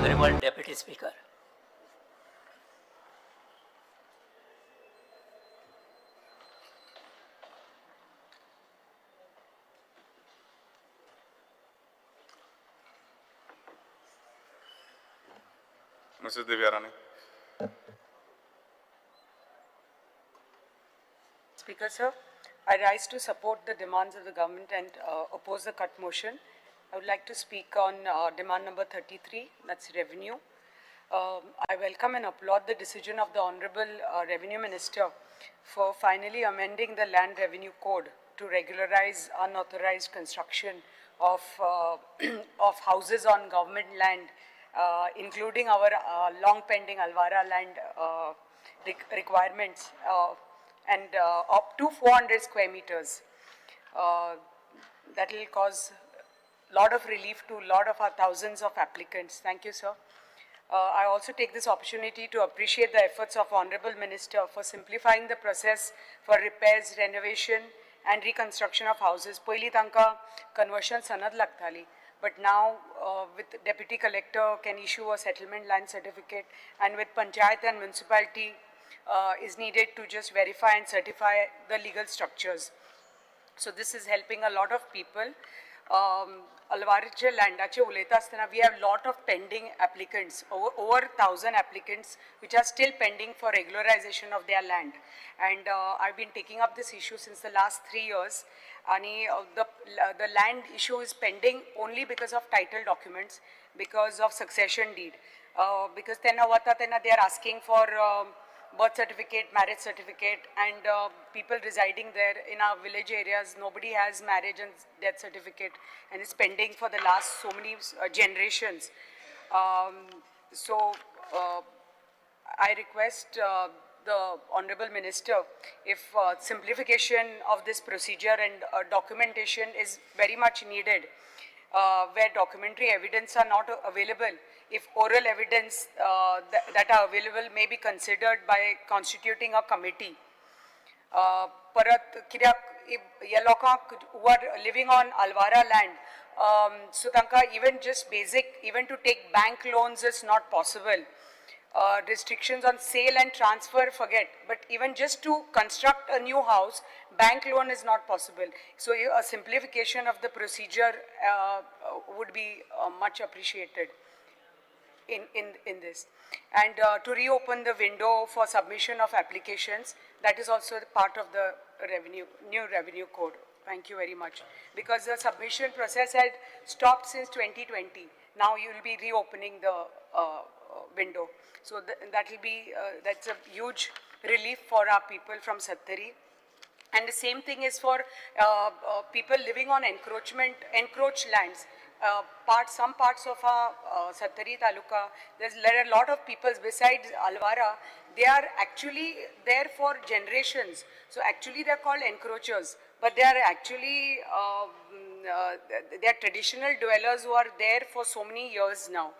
Honorable Deputy Speaker. Mrs. Devyarani. Speaker, sir, I rise to support the demands of the government and oppose the cut motion. I would like to speak on demand number 33, that's revenue. I welcome and applaud the decision of the Honorable Revenue Minister for finally amending the Land Revenue Code to regularize unauthorized construction of, of houses on government land, including our long pending Alvara land requirements and up to 400 square meters. That will cause a lot of relief to a lot of our thousands of applicants. Thank you, sir. I also take this opportunity to appreciate the efforts of Honorable Minister for simplifying the process for repairs, renovation and reconstruction of houses. Poili tanka conversion sanad lagtali, but now with Deputy Collector can issue a settlement land certificate, and with Panchayat and municipality is needed to just verify and certify the legal structures. So this is helping a lot of people. Alvarache landache uleta asthana, we have lot of pending applicants, over 1,000 applicants which are still pending for regularization of their land. And I've been taking up this issue since the last 3 years. And the land issue is pending only because of title documents, because of succession deed. Because they are asking for birth certificate, marriage certificate, and people residing there in our village areas, nobody has marriage and death certificate, and it's pending for the last so many generations. I request the Honorable Minister, if simplification of this procedure and documentation is very much needed, where documentary evidence are not available, if oral evidence that are available may be considered by constituting a committee. Parat kidak who are living on Alvara land, so tanka even just basic, even to take bank loans is not possible. Restrictions on sale and transfer, forget. But even just to construct a new house, bank loan is not possible. So a simplification of the procedure would be much appreciated in this. And to reopen the window for submission of applications, that is also part of the new revenue code. Thank you very much. Because the submission process had stopped since 2020. Now you will be reopening the window. So that will be, that's a huge relief for our people from Sattari. And the same thing is for people living on encroached lands. Some parts of our Sattari Taluka, there are a lot of people besides Alvara, they are actually there for generations. So actually they are called encroachers, but they are actually, they are traditional dwellers who are there for so many years now.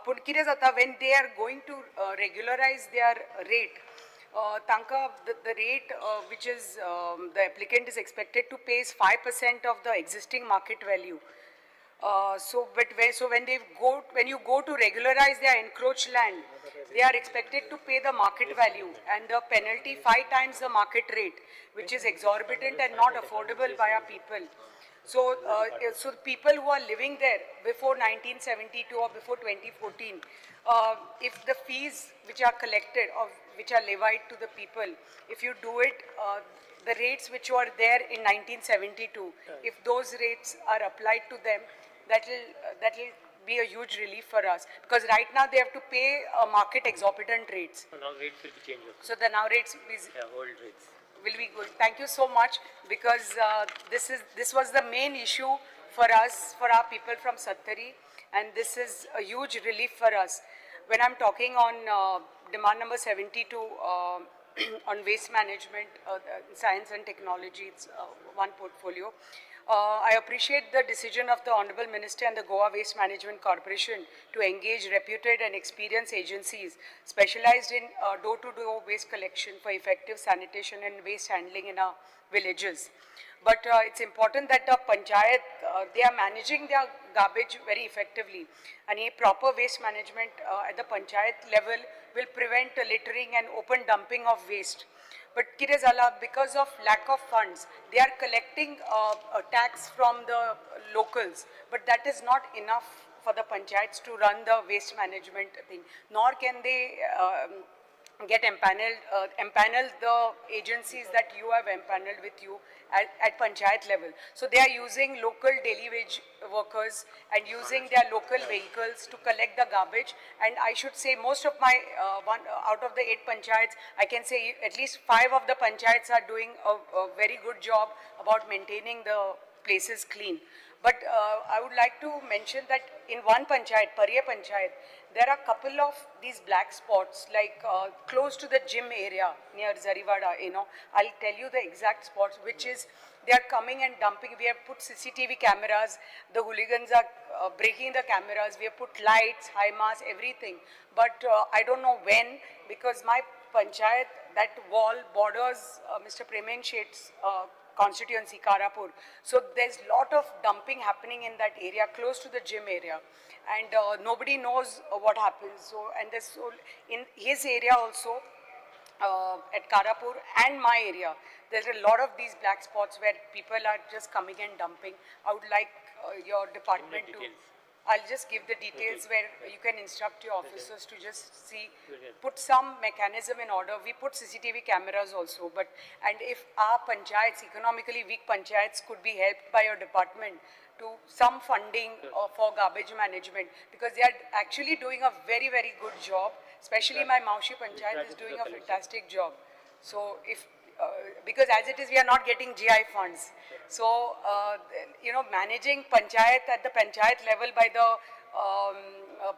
When they are going to regularize their rate, the rate which is the applicant is expected to pay is 5% of the existing market value. When you go to regularize their encroached land, they are expected to pay the market value and the penalty 5 times the market rate, which is exorbitant and not affordable by our people. So people who are living there before 1972 or before 2014, if the fees which are collected or which are levied to the people, if you do it, the rates which were there in 1972, if those rates are applied to them, that will be a huge relief for us. Because right now they have to pay market exorbitant rates. So now rates will be changed. So the now rates old rates will be good. Thank you so much, because this was the main issue for us, for our people from Sattari, and this is a huge relief for us. When I'm talking on demand number 72 on waste management, science and technology, it's one portfolio. I appreciate the decision of the Honorable Minister and the Goa Waste Management Corporation to engage reputed and experienced agencies specialized in door-to-door waste collection for effective sanitation and waste handling in our villages. but it's important that the panchayat, they are managing their garbage very effectively. And a proper waste management at the panchayat level will prevent littering and open dumping of waste. But Kirezala, because of lack of funds, they are collecting a tax from the locals, but that is not enough for the panchayats to run the waste management thing, nor can they get empanel the agencies that you have empaneled with you at panchayat level. So they are using local daily wage workers and using their local vehicles to collect the garbage. And I should say most of my, out of the 8 panchayats, I can say at least 5 of the panchayats are doing a very good job about maintaining the places clean. But I would like to mention that in one panchayat, Pariya Panchayat, there are a couple of these black spots, like close to the gym area near Zarivada, you know. I'll tell you the exact spots, which is they are coming and dumping. We have put CCTV cameras. The hooligans are breaking the cameras. We have put lights, high mass, everything. But I don't know when, because my panchayat, that wall borders Mr. Premen Sheth's constituency, Karapur. So there's a lot of dumping happening in that area, close to the gym area. And nobody knows what happens. So, and there's in his area also, at Karapur and my area, there's a lot of these black spots where people are just coming and dumping. I would like your department to, I'll just give the details where you can instruct your officers to just see, put some mechanism in order. We put CCTV cameras also, but, and if our panchayats, economically weak panchayats, could be helped by your department to some funding for garbage management, because they are actually doing a very, very good job. Especially my Maushi Panchayat is doing a fantastic job. So if, because as it is, we are not getting GI funds. So, you know, managing panchayat at the panchayat level by the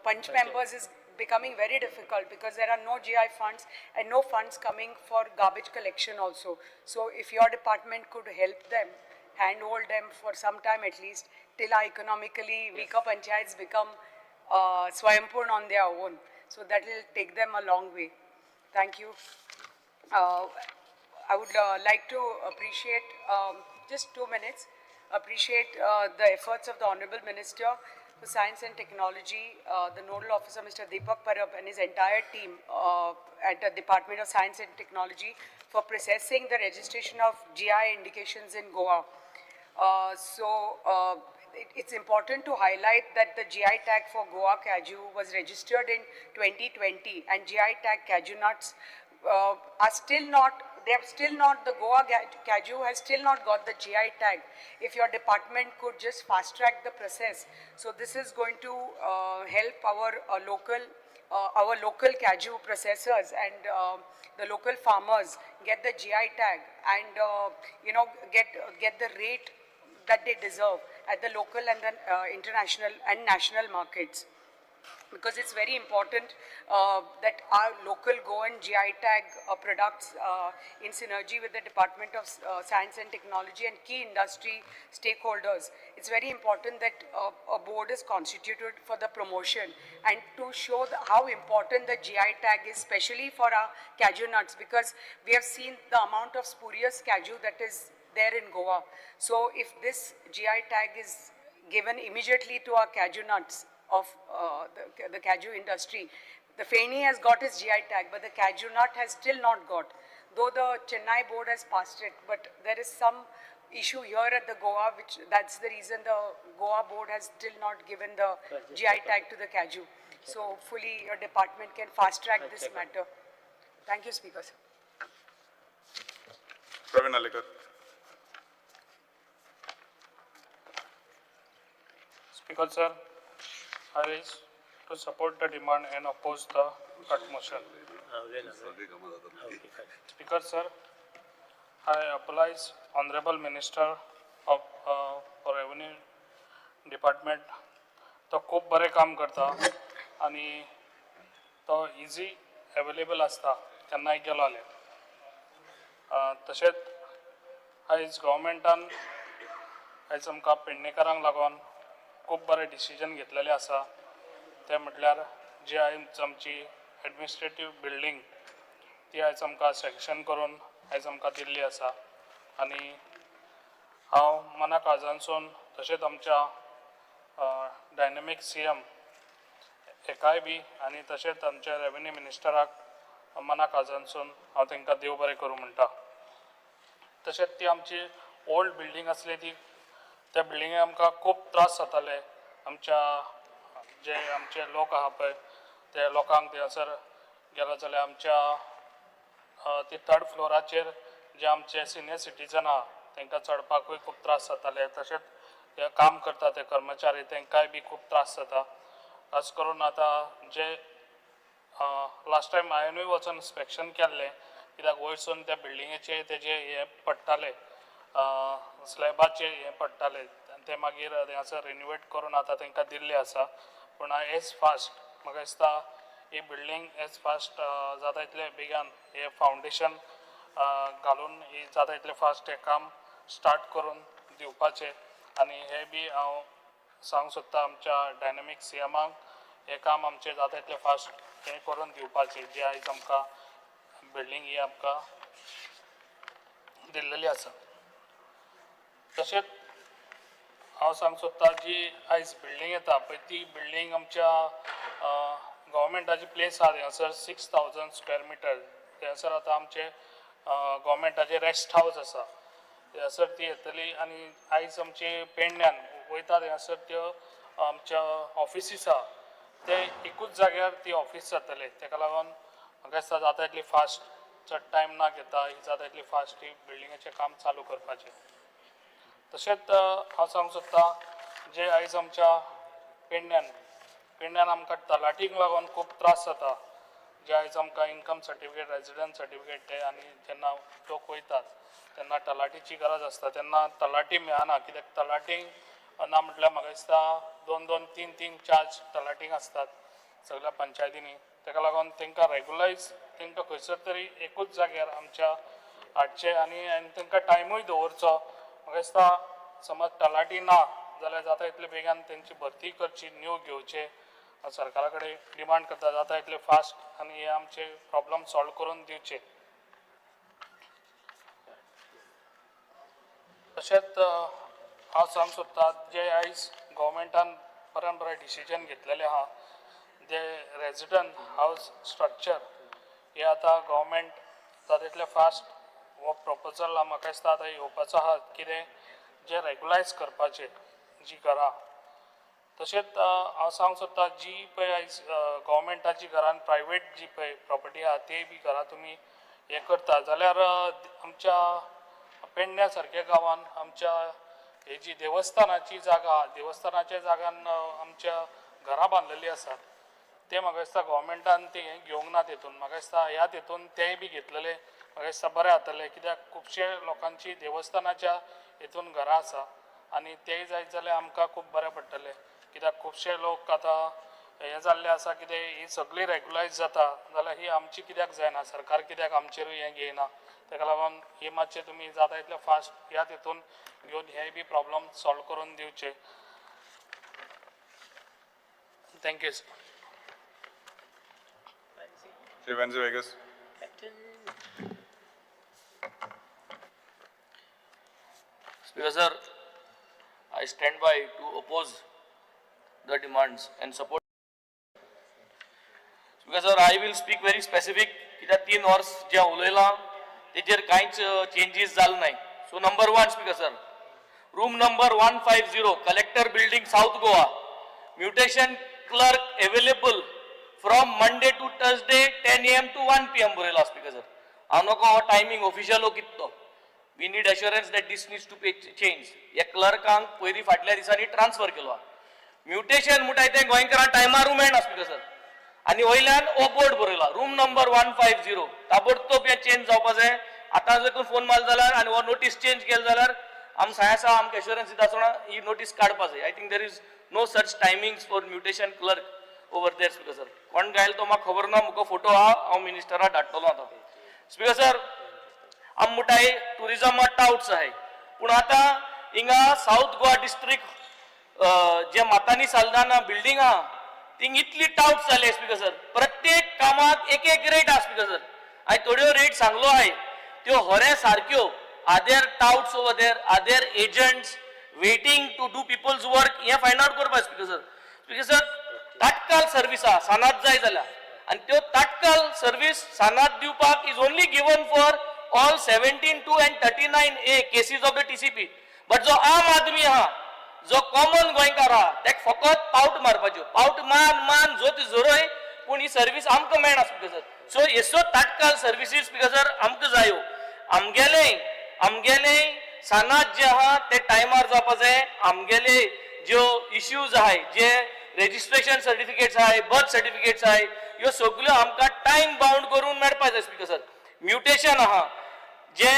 punch members is becoming very difficult, because there are no GI funds and no funds coming for garbage collection also. So if your department could help them, handhold them for some time at least, till our economically weaker panchayats become Swayambhur on their own. So that will take them a long way. Thank you. I would like to appreciate, just 2 minutes, appreciate the efforts of the Honorable Minister for Science and Technology, the Nodal Officer Mr. Deepak Parab and his entire team at the Department of Science and Technology for processing the registration of GI indications in Goa. It's important to highlight that the GI tag for Goa Kaju was registered in 2020, and GI tag Kaju nuts are still not, they have still not, the Goa Kaju has still not got the GI tag. If your department could just fast track the process. So this is going to help our local Kaju processors and the local farmers get the GI tag and, you know, get the rate that they deserve at the local and the international and national markets. Because it's very important that our local Goan GI tag products in synergy with the Department of Science and Technology and key industry stakeholders. It's very important that a board is constituted for the promotion and to show how important the GI tag is, especially for our Kaju nuts, because we have seen the amount of spurious Kaju that is there in Goa. So if this GI tag is given immediately to our Kaju nuts of the Kaju industry, the Feni has got its GI tag, but the Kaju nut has still not got. Though the Chennai board has passed it, but there is some issue here at the Goa, which that's the reason the Goa board has still not given the GI tag to the Kaju. So hopefully your department can fast track this matter. Thank you, Speaker. Praveen Alikar. Speaker sir, I wish to support the demand and oppose the cut motion. Speaker sir, I apologize Honorable Minister of for Revenue Department. तो खूप बरे काम करता आणि तो easy available असता केन्नाय गेलो जाल्यार तशेंच आयज गव्हर्मेंटान आयज आमकां पेडणेकारांक लागून खूब बरें डिसिजन घेतलेलें आसा तें म्हटल्यार जी आयज आमची एडमिनिस्ट्रेटीव बिल्डींग ती आयज आमकां सँक्शन करून आयज आमकां दिल्ली आसा आनी हांव मना काळजांसून तशेंच आमच्या डायनॅमीक CM एकाय बी आनी तशेंच आमच्या रेव्हेन्यू मिनिस्टराक मना काळजांसून हांव तांकां देव बरें करूं म्हणटा. तशेंच ती आमची ओल्ड बिल्डींग आसली ती त्या बिल्डिंगेक आमकां खूब त्रास जाताले. आमच्या जे आमचे लोक आहा पळय ते लोकांक थंयसर गेलो जाल्यार आमच्या ती 3rd फ्लोराचेर जे आमचे सिनियर सिटीजन आहा तांकां चडपाकूय खूब त्रास जाताले. तशेंच जे काम करता ते कर्मचारी तांकांय बी खूब त्रास जाता. खास करून आतां जे लास्ट टायम हांवेनूय वचून इन्स्पेक्शन केल्लें कित्याक वयरसून त्या बिल्डिंगेचे तेजे हे पडटाले स्लॅबाचे हे पडटाले ते मागीर हांगासर रिन्युवेट करून आतां तांकां दिल्ले आसा. पूण एज फास्ट म्हाका दिसता ही बिल्डींग एज फास्ट जाता तितले बेगान हे फावंडेशन घालून ही जाता तितले फास्ट हे काम स्टार्ट करून दिवपाचें. आनी हे बी हांव सांगूंक सोदता आमच्या डायनॅमीक CMाक हे काम आमचें जाता तितले फास्ट हे करून दिवपाचें जे आयज आमकां बिल्डींग ही आमकां दिल्लेली आसा. तशेंच हांव सांगूंक सोदता जी आयज बिल्डींग येता पळय ती बिल्डींग आमच्या गव्हर्मेंटाची प्लेस आहा थंयसर 6000 स्क्वेअर मिटर. थंयसर आतां आमचे गव्हर्मेंटाचे रेस्ट हावस आसा थंयसर ती येतली. आनी आयज आमचे पेडण्यान वयता थंयसर त्यो आमच्या ऑफिसीस आहा ते एकूच जाग्यार ती ऑफीस जातले. ताका लागून म्हाका दिसता जाता तितली फास्ट चड टायम ना घेता ही जाता तितली फास्ट ही बिल्डिंगेचें काम चालू करपाचें. तशेंच हांव सांगूंक सोदता जे आयज आमच्या पेडण्यान आमकां तलाटीक लागून खूब त्रास जाता. जे आयज आमकां इन्कम सर्टिफिकेट रेजिडंट सर्टिफिकेट ते आनी जेन्ना लोक वयतात तेन्ना तलाटीची गरज आसता तेन्ना तलाटी मेळना. कित्याक तलाटींक ना म्हटल्यार म्हाका दिसता 2-2, 3-3 चार्ज तलाटींक आसतात सगळ्या पंचायतींनी. ताका लागून तांकां रेगुलायज तांकां खंयसर तरी एकूच जाग्यार आमच्या हाडचें आनी तांकां टायमूय दवरचो. म्हाका दिसता समज तलाटी ना जाल्यार जाता तितले बेगान तेंची भरती करची न्यू घेवचे. सरकारा कडेन डिमांड करता जाता तितले फास्ट आनी हे आमचे प्रॉब्लम सॉल्व करून दिवचे. तशेंच हांव सांगूंक सोदता जे आयज गव्हर्मेंटान बरें डिसिजन घेतलेले आहा जे रेजिडंट हावस स्ट्रक्चर हे आतां गव्हर्मेंट जाता तितले फास्ट हो प्रपोजल म्हाका दिसता आतां येवपाचो आहा कितें जे रेगुलायज करपाचे जी घरां. तशेंच हांव सांगूंक सोदता जी पळय आयज गव्हर्मेंटाची घरान प्रायवेट जी पळय प्रॉपर्टी आहा ती बी घरां तुमी हे करता जाल्यार आमच्या पेडण्या सारक्या गांवान आमच्या हे जी देवस्थानाची जागा देवस्थानाच्या जागान आमच्या घरां बांदलेलीं आसात ते म्हाका दिसता गव्हर्मेंटान ते घेवंक ना तेतून. म्हाका दिसता ह्या तेतून तेय बी घेतलेले म्हाका दिसता बरें जातलें कित्याक खुबशे लोकांची देवस्थानाच्या हेतून घरां आसा आनी तेय जायत जाल्यार आमकां खूब बरें पडटलें. कित्याक खुबशे लोक आतां हे जाल्ले आसा कितें ही सगळी रेगुलायज जाता जाल्यार ही आमची कित्याक जायना सरकार कित्याक आमचेरूय हें घेयना. ताका लागून ही मातशें तुमी जाता तितलें फास्ट ह्या तेतून घेवन हे बी प्रॉब्लम सॉल्व करून दिवचे. Thank you sir. Venzi Vegas. Speaker sir, I stand by to oppose the demands and support. Speaker sir, I will speak very specific की त्या 3 वर्स जे उलयलां तेजेर कांयच चेंजीस जाले नाय. So number 1 Speaker sir, room number 150 collector building South Goa, mutation clerk available from Monday to Thursday 10 AM to 1 PM बरयला Speaker sir. हांव नको हो टायमींग ऑफिशियल हो कितो. We need assurance that this needs to be changed. या क्लर्कांक पयलीं फाटल्या दिसांनी transfer केलो. Mutation म्हणटाय तें गोंयकारांक टायमारू मेळना Speaker sir. आनी वयल्यान हो बोर्ड बरयला रूम नंबर 150 ताबडतोब हे चेंज जावपा जाय. आतां जर फोन मारलो जाल्यार आनी हो नोटीस चेंज केलो जाल्यार आम सायसा आमकां एश्युरन्स दिता आसतना ही नोटीस काडपा जाय. I think there is no such timings for mutation clerk over there Speaker sir. कोण गायल तो म्हाका खबर ना मुको फोटो आहा हांव मिनिस्टराक धाडटलो आतां. Speaker sir, आम मुठाय टुरिजमात टाउट्स आहे पूण आतां हिंगा साऊथ गोवा डिस्ट्रिक्ट जे मातानी सालदाना बिल्डिंग आहा थिंग इतली टाउट्स जाले Speaker sir. प्रत्येक कामाक एक रेट आहा Speaker sir. हांवें थोड्यो रेट सांगलो आहे त्यो हरे सारक्यो are there touts over there, are there agents waiting to do people's work, हे find out करपा speaker sir. Speaker sir, तात्काळ सर्विस आहा सानात जाय जाल्यार आणि त्यो तात्काळ सर्विस सानात दिवपाक is only given for all 17(2) and 39(a) cases of the TCP. But जो आम आदमी आहा, जो कॉमन गोंयकार आहा, तेक फकत पावट मारपाच्यो, पावट मान जोत जोरोय, पूण ही सर्विस आमकां मेळना स्पीकर सर. सो येसो तात्काळ सर्विसीस स्पीकर सर आमकां जायो. आमगेले सानात जे आहा ते टायमार जावपा जाय. आमगेले ज्यो इश्यूज आहाय, जे रेजिस्ट्रेशन सर्टिफिकेट्स आहाय, बर्थ सर्टिफिकेट्स आहाय, ह्यो सगळ्यो आमकां टायम बाउंड करून मेळपा जाय स्पीकर सर. म्युटेशन आहा, जे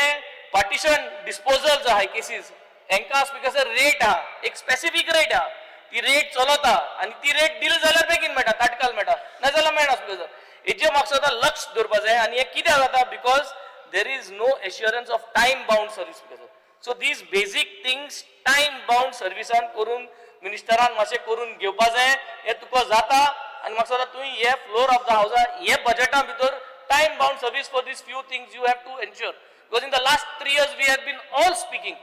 पार्टिशन डिस्पोजल्स आहाय केसीस, हेंकां स्पीकर सर रेट आहा, एक स्पेसिफीक रेट आहा, ती रेट चलता आणि ती रेट डील जाल्यार बेगीन मेळटा, तात्काळ मेळटा, नाजाल्यार मेळना स्पीकर सर. हेजेर म्हाका सदां लक्ष दवरपा जाय. आनी हे कित्याक जाता? Because there is no assurance of time bound service speaker sir. So these basic things time bound सर्विसान करून मिनिस्टरान मातशें करून घेवपा जाय. हे तुका जाता आनी म्हाका सदां तुवें हे फ्लोर ऑफ द हावसा हे बजेटा भितर time bound service for these few things you have to ensure. Because in the last 3 years we have been all speaking,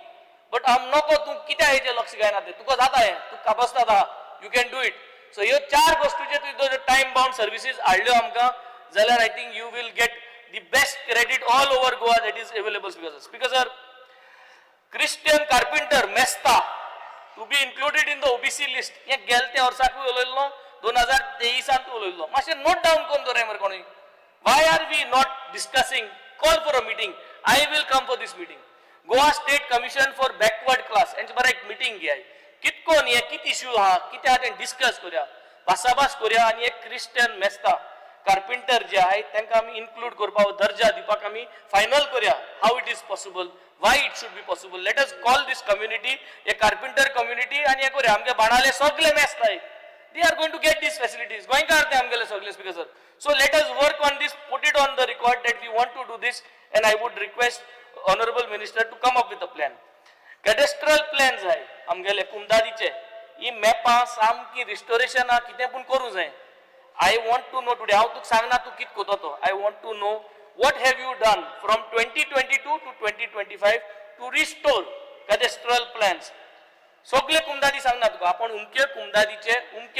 but नको तूं कित्याक हेजेर लक्ष घायना ते, तुका जाता हें, तूं काबस्ताद आहा, यू कॅन डू इट. सो ह्यो 4 गोश्टीचे तुवें टायम बाउंड सर्विसीस हाडल्यो आमकां जाल्यार I think you will get the best credit all over Goa that is available speaker sir. Speaker sir, Christian carpenter Mesta to be included in the OBC list, हे गेल्या वर्साकूय उलयल्लो, 2023 उलयल्लो. मातशें note down करून दवराय मरे कोणूय. Why are we not discussing? Call for a meeting. I will come for this meeting. Goa State Commission for Backward Class. यांचे बरं एक मीटिंग घ्या. कितकोन हे कित इश्यू आहा, कित्या हातें डिस्कस करूया, भासाभास करूया आनी एक क्रिस्टियन मेस्ता कार्पेंटर जे आहाय तांकां आमी इन्क्लूड करपाक दर्जा दिवपाक आमी फायनल करूया. How it is possible, why it should be possible. Let us call this community, हे कार्पेंटर कम्युनिटी, आनी हे करूया. आमगे बाणाले सगळे मेस्ताय, they are going to get these facilities. गोंयकार ते आमगेले सगळे speaker sir. So let us work on this, put it on the record that we want to do this, and I would request Honorable Minister to come up with a plan. Cadastral plans आहाय आमगेले कुमदादीचे, ही मॅपां सामकी restoration कितें पूण करूं जाय. I want to know today, हांव तुका सांगना तूं कित कोतो तो. I want to know what have you done from 2022 to 2025 to restore cadastral plans. सगळे कुमदादी सांगना तुका, आपण उमके कुमदादीचे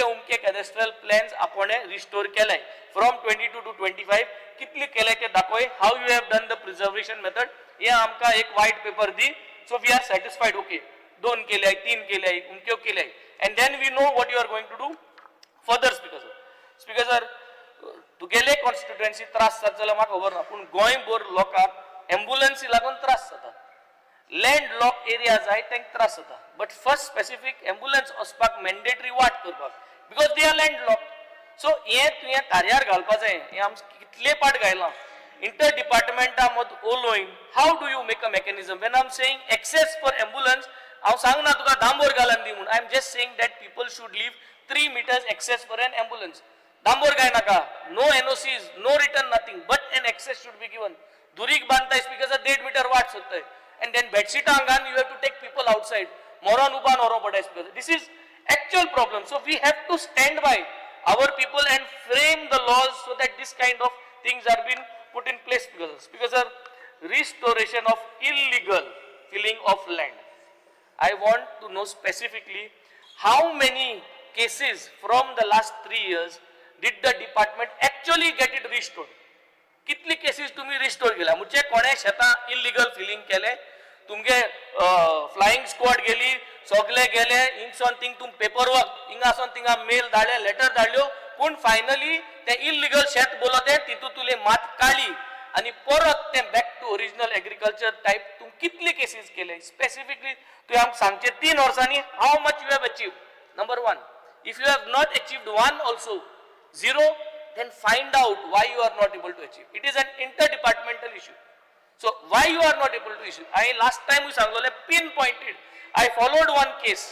उमके कॅडेस्ट्रल प्लॅन्स आपण रिस्टोर केलाय फ्रॉम 22 to 25. कितले केले ते दाखोय. How you have done the preservation method, हे आमकां एक व्हाईट पेपर दी. So we are satisfied. Okay, 2 केले, 3 केले, उमके केले, and then we know what you are going to do further. Speaker sir, speaker sir, तुगेले कॉन्स्टिट्युएन्सी त्रास जाता जाल्यार म्हाका खबर ना, पूण गोंयभर लोकांक एम्ब्युलन्सी लागून त्रास जाता. लँड लॉक एरियाज आहाय तांकां त्रास जाता. बट फर्स्ट स्पेसिफिक एम्ब्युलन्स वचपाक मॅन्डेटरी वाट करपाक, because they are landlocked. So हे तुवें कार्यार घालपा जाय. हे आमचे कितले पाट घायला इंटर डिपार्टमेंटा मदीं उलोवन. How do you make a mechanism? When I am saying access for ambulance, हांव सांगना तुका डांबोर घालन दी म्हणून. I am just saying that people should leave 3 meters access for an ambulance. डांबोर गाय नाका, no NOCs, no return, nothing, but an access should be given. दुरीक बांधताय स्पीकर सर, 1.5 meter वाट सोदताय, and then bedsheet angan you have to take people outside. Moron uba noro bada speaker. This is actual problem. So we have to stand by our people and frame the laws so that this kind of things are being put in place. Because sir, restoration of illegal filling of land. I want to know specifically how many cases from the last 3 years did the department actually get it restored. कितली cases तुम्ही restore केला? मुझे कोणे शेता illegal filling केले, तुमगे flying squad गेली, सगळे गेले, हिंगसोन थिंग तुम पेपर वर्क हिंगासोन थिंगा मेल धाडले, लेटर धाडल्यो, पूण फायनली ते इल्लीगल शेत बोलते तितू तुले मात काढली आणि परत ते back to original agriculture type. तुम कितली केसीस केले स्पेसिफिकली तुवें आमकां सांगचे 3 वर्सांनी how much you have achieved. Number 1, if you have not achieved 1 also 0, then find out why you are not able to achieve. It is an interdepartmental issue. So why you are not able to issue? I last time we सांगले pinpointed. I followed one case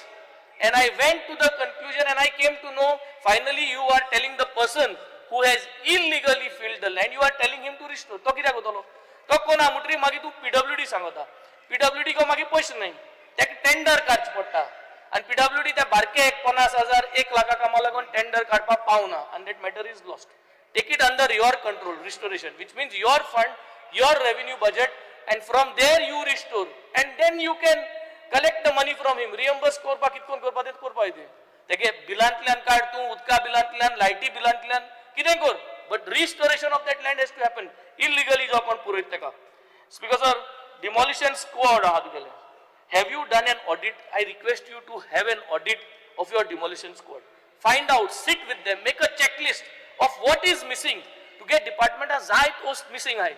and I went to the conclusion and I came to know finally you are telling the person who has illegally filled the land, you are telling him to restore. तो कित्याक कोतलो? तो कोणा मुटरी मागीर तू PWD सांगता. PWD को मागीर पयशे नाही, त्याक टेंडर काडच पडटा आणि PWD त्या बारके 50,000 1 लाखा कामा लागून टेंडर काडपाक पावना and that matter is lost. Take it under your control, restoration, which means your fund, your revenue budget and from there you restore, and then you can collect the money from him. Reimburse korpa कितकोन korpa देत korpa येते. तेगे बिलांतल्यान काढ तू, उदका बिलांतल्यान, लायटी बिलांतल्यान, कितें कर. But restoration of that land has to happen. Illegally जो कोण पुरयत तेका. Speaker sir, demolition squad आहा तुगेले. Have you done an audit? I request you to have an audit of your demolition squad. Find out, sit with them, make a checklist of what is missing. To get department as जाय post missing आहे.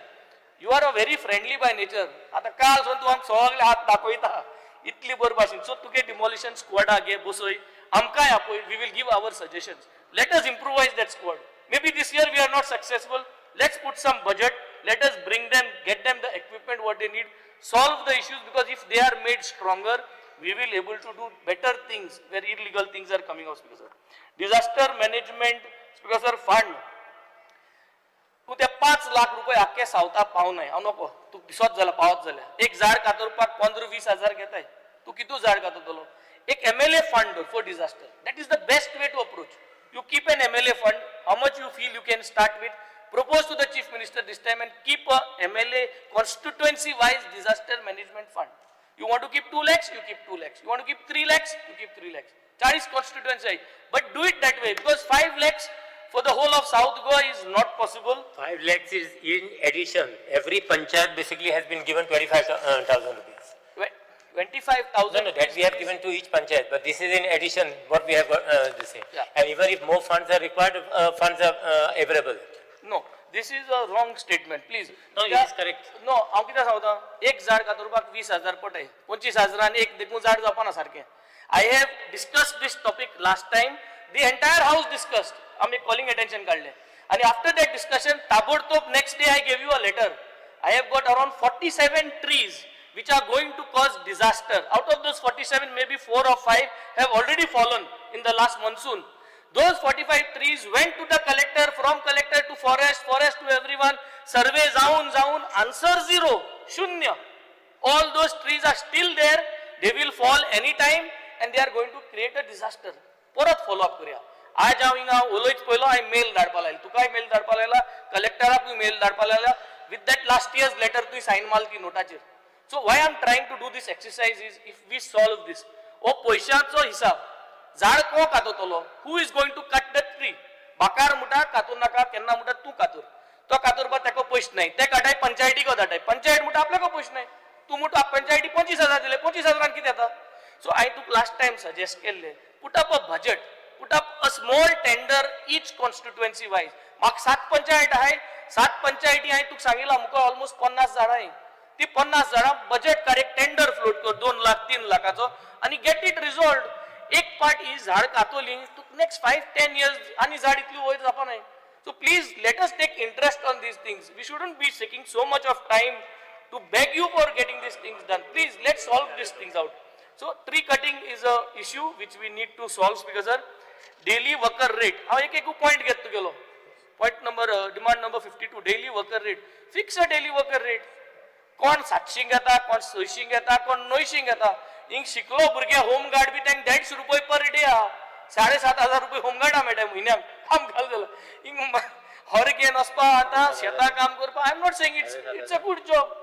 You are a very friendly by nature. आता काल सोन तू आम सगळे हात दाखवता. इतली बरी भाशेन. So तुगे demolition squad आगे बसोय. आमकाय आपय. We will give our suggestions. Let us improvise that squad. Maybe this year we are not successful. Let's put some budget. Let us bring them, get them the equipment what they need. Solve the issues, because if they are made stronger, we will able to do better things where illegal things are coming out. Speaker sir. Disaster management, Speaker sir, fund. तू ते 5 लाख रुपये आख्या सावता पाव नाही. हांव नको. तू पिसोत जाला पावत जाल्या. एक झाड कातरपाक 15-20 हजार घेताय. तू कितू झाड कातरतलो? एक MLA fund for disaster. That is the best way to approach. You keep an MLA fund. How much you feel you can start with. Propose to the Chief Minister this time and keep a MLA constituency wise disaster management fund. You want to keep 2 lakhs, you keep 2 lakhs. You want to keep 3 lakhs, you keep 3 lakhs. 40 constituency. But do it that way, because 5 lakhs for the whole of South Goa is not possible. 5 lakhs is in addition. Every panchayat basically has been given 25,000 rupees. 25,000. No, that we have given to each panchayat, but this is in addition what we have got this thing. Yeah. And even if more funds are required, funds are available. No, this is a wrong statement, please. No, it is correct. No, हांव कितें सांगता, एक झाड कातरपाक 20,000 पडटाय. 25,000 एक देखून झाड जावपाना सारकें. I have discussed this topic last time. The entire house discussed. आमी calling attention काडले. And after that discussion, ताबडतोब next day I gave you a letter. I have got around 47 trees which are going to cause disaster. Out of those 47, maybe 4 or 5 have already fallen in the last monsoon. Those 45 trees went to the collector, from collector to forest, forest to everyone. Survey जाऊन, answer 0, shunya. All those trees are still there. They will fall anytime and they are going to create a disaster. परत follow up करूया. आज हांव हिंगा उलोयच पयलो, हांवें mail धाडपा लायला. तुकाय मेल धाडपा लायला, कलेक्टराकूय मेल धाडपा लायला. With that last year's letter तुवें sign मारली नोटाचेर. So why I am trying to do this exercise is, if we solve this, ओ पैशाचो हिसाब, झाड को कातरतलो? Who is going to cut that tree? बाकार मुठा कातूर नाका, केन्ना मुठा तू कातूर. तो कातरपा तेको पयशे नाही. ते काटाय पंचायतीक धाडटाय. पंचायत मुठा आपल्याको पयशे नाही. तू मुठा पंचायती 25,000 दिले. 25,000 कितें येता? So I took last time suggest केल्ले. Put up a budget. Put up a small tender each constituency wise. म्हाका 7 पंचायत आहाय. 7 पंचायती हांवें तुका सांगिला मुको almost 50 झाडां. ती 50 झाडां बजेट काड, एक टेंडर फ्लोट कर 2 लाख 3 लाखाचो आणि गेट इट रिझॉल्व्ड. एक पार्ट ही झाड कातोली, तू नेक्स्ट 5-10 years आणि झाड इतली वयर जावपा नाही. So please let us take interest on these things. We shouldn't be taking so much of time to beg you for getting these things done. Please let's solve these things out. So tree cutting is a issue which we need to solve, because sir, daily worker rate. हांव एक point घेत गेलो. Point number demand number 52, daily worker rate. Fix a daily worker rate. कोण 700 घेता, कोण 600 घेता, कोण 900 घेता. हिंग शिकलो भुरगे होमगार्ड बी तांकां 150 रुपये पर डे आहा. 7,500 रुपये होमगार्डा मेळटा म्हयन्याक. काम घाल जालो. हिंग हॉर्गेन वचपा आतां शेतां काम करपा. I am not saying it's a good job.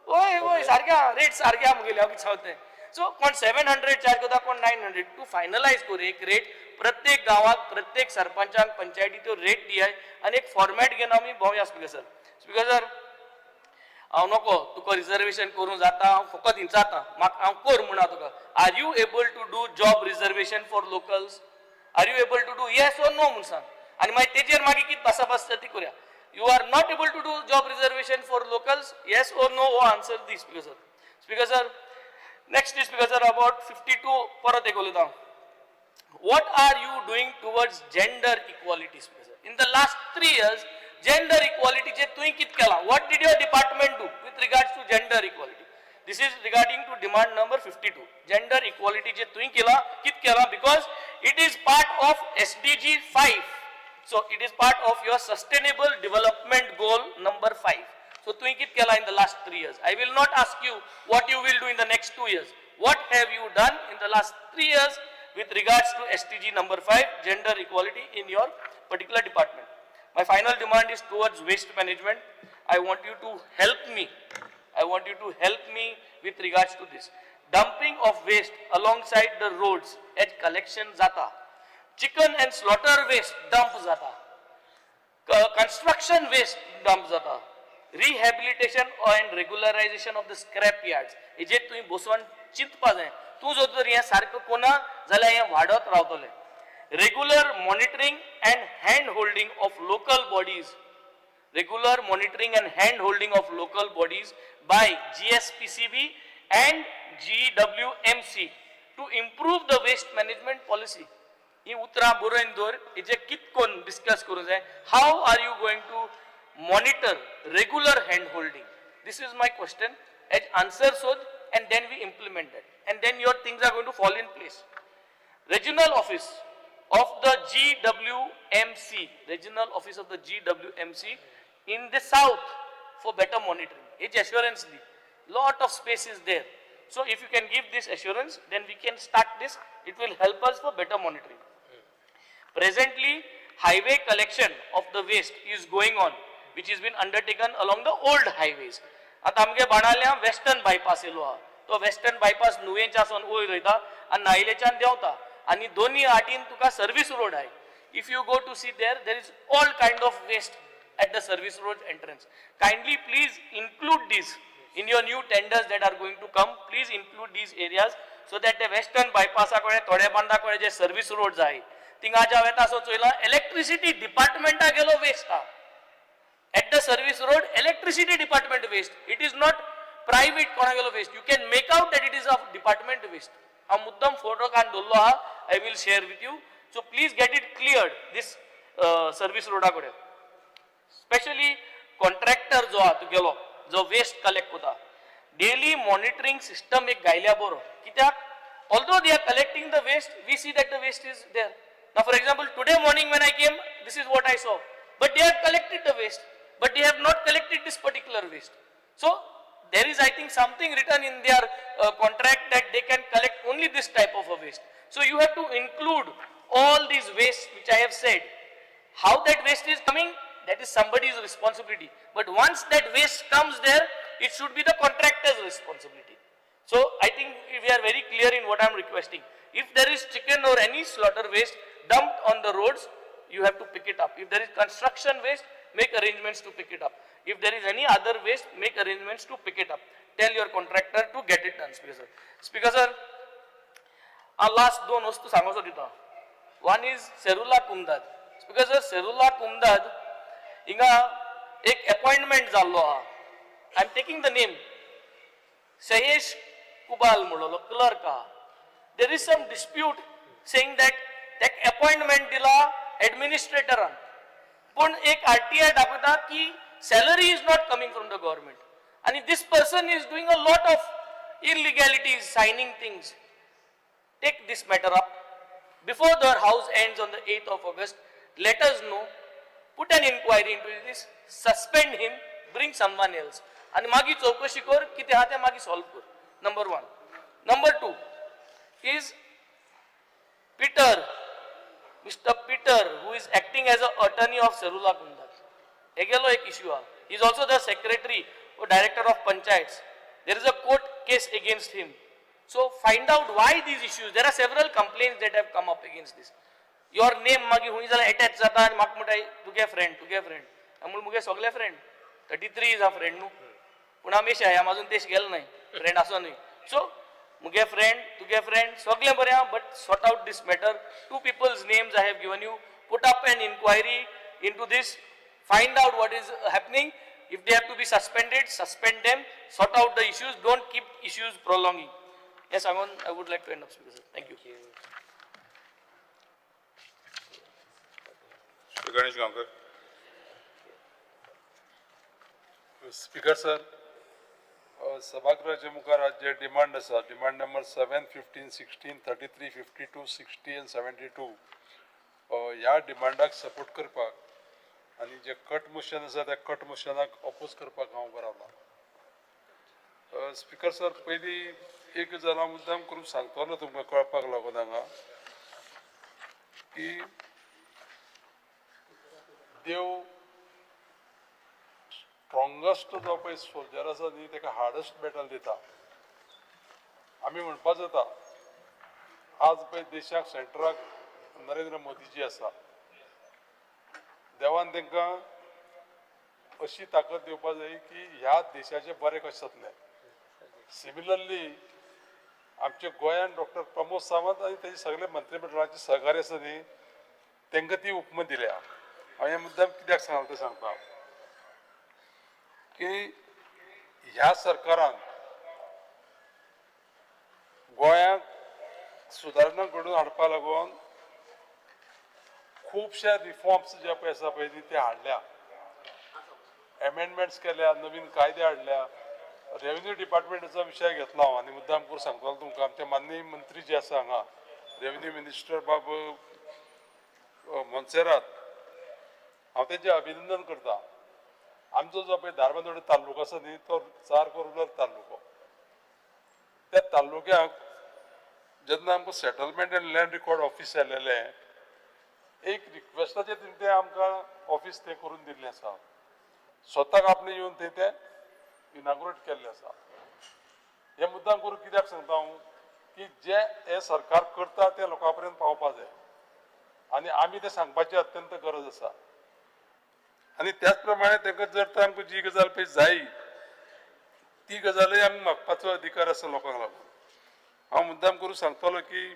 ओय सारक्या रेट सारक्या मुगेले हांव कितें सांगता. सो कोण 700 चार्ज करता, कोण 900. टू फायनलायज कर एक रेट. प्रत्येक गांवाक, प्रत्येक सरपंचाक, पंचायती तो रेट दियाय आनी एक फॉर्मॅट घेवन आमी भोंवया. स्पीकर सर, स्पीकर सर, हांव नको तुका रिजर्वेशन करूं जाता, हांव फकत हिंचाता, म्हाका हांव कर म्हणा तुका. Are you able to do job reservation for locals? Are you able to do yes or no म्हूण सांग. आनी मागीर तेजेर मागीर कितें भासाभास ती करूया. You are not able to do job reservation for locals? Yes or no, हो आन्सर दी. Speaker sir, speaker sir, next is speaker sir about 52 परत एक उलयता. What are you doing towards gender equality, Speaker sir? In the last 3 years, gender equality je तुवें कित केला? What did your department do with regards to gender equality? This is regarding to demand number 52. Gender equality je तुवें केला, कित केला? Because it is part of SDG 5. So it is part of your sustainable development goal number 5. So तुवें कित केला in the last 3 years? I will not ask you what you will do in the next 2 years. What have you done in the last 3 years with regards to SDG number 5, gender equality in your particular department? My final demand is towards waste management. I want you to help me. I want you to help me with regards to this. Dumping of waste alongside the roads at collection zata. Chicken and slaughter waste dump zata. Construction waste dump zata. Rehabilitation and regularization of the scrap yards. हेजे तुम्ही बसोन चिंतपा जाय. तू जो तर हे सारको कोना जाल्यार हे वाडत रावतले. Regular monitoring and hand holding of local bodies. Regular monitoring and hand holding of local bodies by GSPCB and GWMC to improve the waste management policy. ही उतरां बरोवन दवर हेजे कितकोन डिस्कस करूं जाय. How are you going to monitor regular hand holding? This is my question. As answer so, and then we implement that, and then your things are going to fall in place. Regional office of the GWMC, regional office of the GWMC in the south for better monitoring. Age assurance, lot of space is there. So if you can give this assurance, then we can start this. It will help us for better monitoring. Presently, highway collection of the waste is going on, which has been undertaken along the old highways. आता आमगे बाणाल्या western bypass yellow हा. तो western bypass नुवेंच्यासून वयर वयता आनी नायलेच्यान देंवता आनी दोनी आटीन तुका सर्विस रोड आहाय. If you go to see there is all kind of waste at the service road entrance. Kindly please include this in your new tenders that are going to come. Please include these areas so that the western bypass कडे थोडे बांदा कडे जे service roads आहाय थिंगा ज्या वेता सो चोयला electricity डिपार्टमेंटा गेलो waste हा. At the service road, electricity department waste. It is not private konagelo waste. You can make out that it is of department waste. A muddam photo kan dollo ha, I will share with you. So please get it cleared, this service road akode. Especially contractor jo ha to gelo, jo waste collect kota. Daily monitoring system ek gailya boro. Kityak, although they are collecting the waste, we see that the waste is there. Now for example, today morning when I came, this is what I saw. But they have collected the waste. But they have not collected this particular waste. So there is, I think, something written in their contract that they can collect only this type of a waste. So you have to include all these wastes which I have said. How that waste is coming, that is somebody's responsibility. But once that waste comes there, it should be the contractor's responsibility. So I think we are very clear in what I am requesting. If there is chicken or any slaughter waste dumped on the roads, you have to pick it up. If there is construction waste, make arrangements to pick it up. If there is any other waste, make arrangements to pick it up. Tell your contractor to get it done, Speaker sir. Speaker sir, our last दोन वस्तू सांगोसो दिता. One is Serula Kumdad. Speaker sir, Serula Kumdad, हिंगा एक appointment जाल्लो हा. I am taking the name. Sayesh Kubal म्हणलो clerk हा. There is some dispute saying that that appointment दिला administrator. पण एक RTI दाखवता की salary is not coming from the government. And this person is doing a lot of illegalities, signing things. Take this matter up. Before the house ends on the 8th of August, let us know, put an inquiry into this, suspend him, bring someone else. And magi chaukashi kor, kite hate magi solve kor. Number one. Number two is Peter. Mr. Peter, who is acting as an attorney of Serula Kumdad. Egelo ek issue ha. He is also the secretary or director of panchayats. There is a court case against him. So find out why these issues. There are several complaints that have come up against this. Your name magi huni jala attach jata and mak mutai tuge friend. Amul muge sogle friend. 33 is a friend nu. Puna mesh hai amazun tesh gel nahi. Friend aso nahi. So muge friend, tuge friend, sogle bore but sort out this matter. Two people's names I have given you. Put up an inquiry into this. Find out what is happening. If they have to be suspended, suspend them. Sort out the issues. Don't keep issues prolonging. Yes, Angon, I would like to end up, Speaker sir. Thank you. Shri Ganesh Gankar. Speaker sir, सभागृहाचे मुखार आज जे demand आसा, demand number 7, 15, 16, 33, 52, 60 and 72 ह्या डिमांडाक support करपाक आनी जे cut motion आसा त्या cut मोशनाक oppose करपाक हांव बरावला. स्पीकर सर, पयली एक गजाल हांव मुद्दाम करून सांगतलो तुमकां कळपाक लागून हांगा की देव स्ट्रॉंगस्ट जो पळय सोल्जर आसा न्ही ताका हार्डस्ट बॅटल दिता. आमी म्हणपाक जाता आज पळय देशाक सेंटराक नरेंद्र मोदीजी आसा. देवान तांकां अशी ताकद दिवपाक जाय की ह्या देशाचें बरें कशें जातलें. सिमिलरली आमच्या गोंयान डॉक्टर प्रमोद सावंत आनी तेजे सगळे मंत्रिमंडळाचे सहकारी आसा न्ही तांकां ती उपमा दिल्या. हांव हे मुद्दाम कित्याक सांगला तें सांगता की ह्या सरकारान गोंयाक सुदारणा घडोवन हाडपा लागून खुबशे रिफॉर्म्स जे पळय आसा पळय न्ही ते हाडल्या. एमेंडमेंट्स केल्या, नवीन कायदे हाडल्या. रेव्हेन्यू डिपार्टमेंटाचो विशय घेतलो हांव आनी मुद्दाम करून सांगतलो तुमकां. आमचे माननीय मंत्री जे आसा हांगा रेव्हेन्यू मिनिस्टर बाब मोन्सेरात, हांव तेंचें अभिनंदन करता. आमचो जो पळय धारबांदोडा तालुको आसा न्ही तो सारको रुरल तालुको. त्या तालुक्याक जेन्ना आमकां settlement and land record office आयलेलें एक रिक्वेस्टाचेर तेंचे आमकां ऑफिस तें करून दिल्लें आसा. स्वताक आपणे येवन थंय तें इनॉग्रेट केल्लें आसा. हे मुद्दाम करून कित्याक सांगता हांव की जे हे सरकार करता ते लोकां पर्यंत पावपाक जाय आनी आमी तें सांगपाची अत्यंत गरज आसा. आनी त्याच प्रमाणे तांकां जर तर आमकां जी गजाल पळय जाय ती गजालय आमी मागपाचो अधिकार आसा लोकांक लागून. हांव मुद्दाम करून सांगतलो की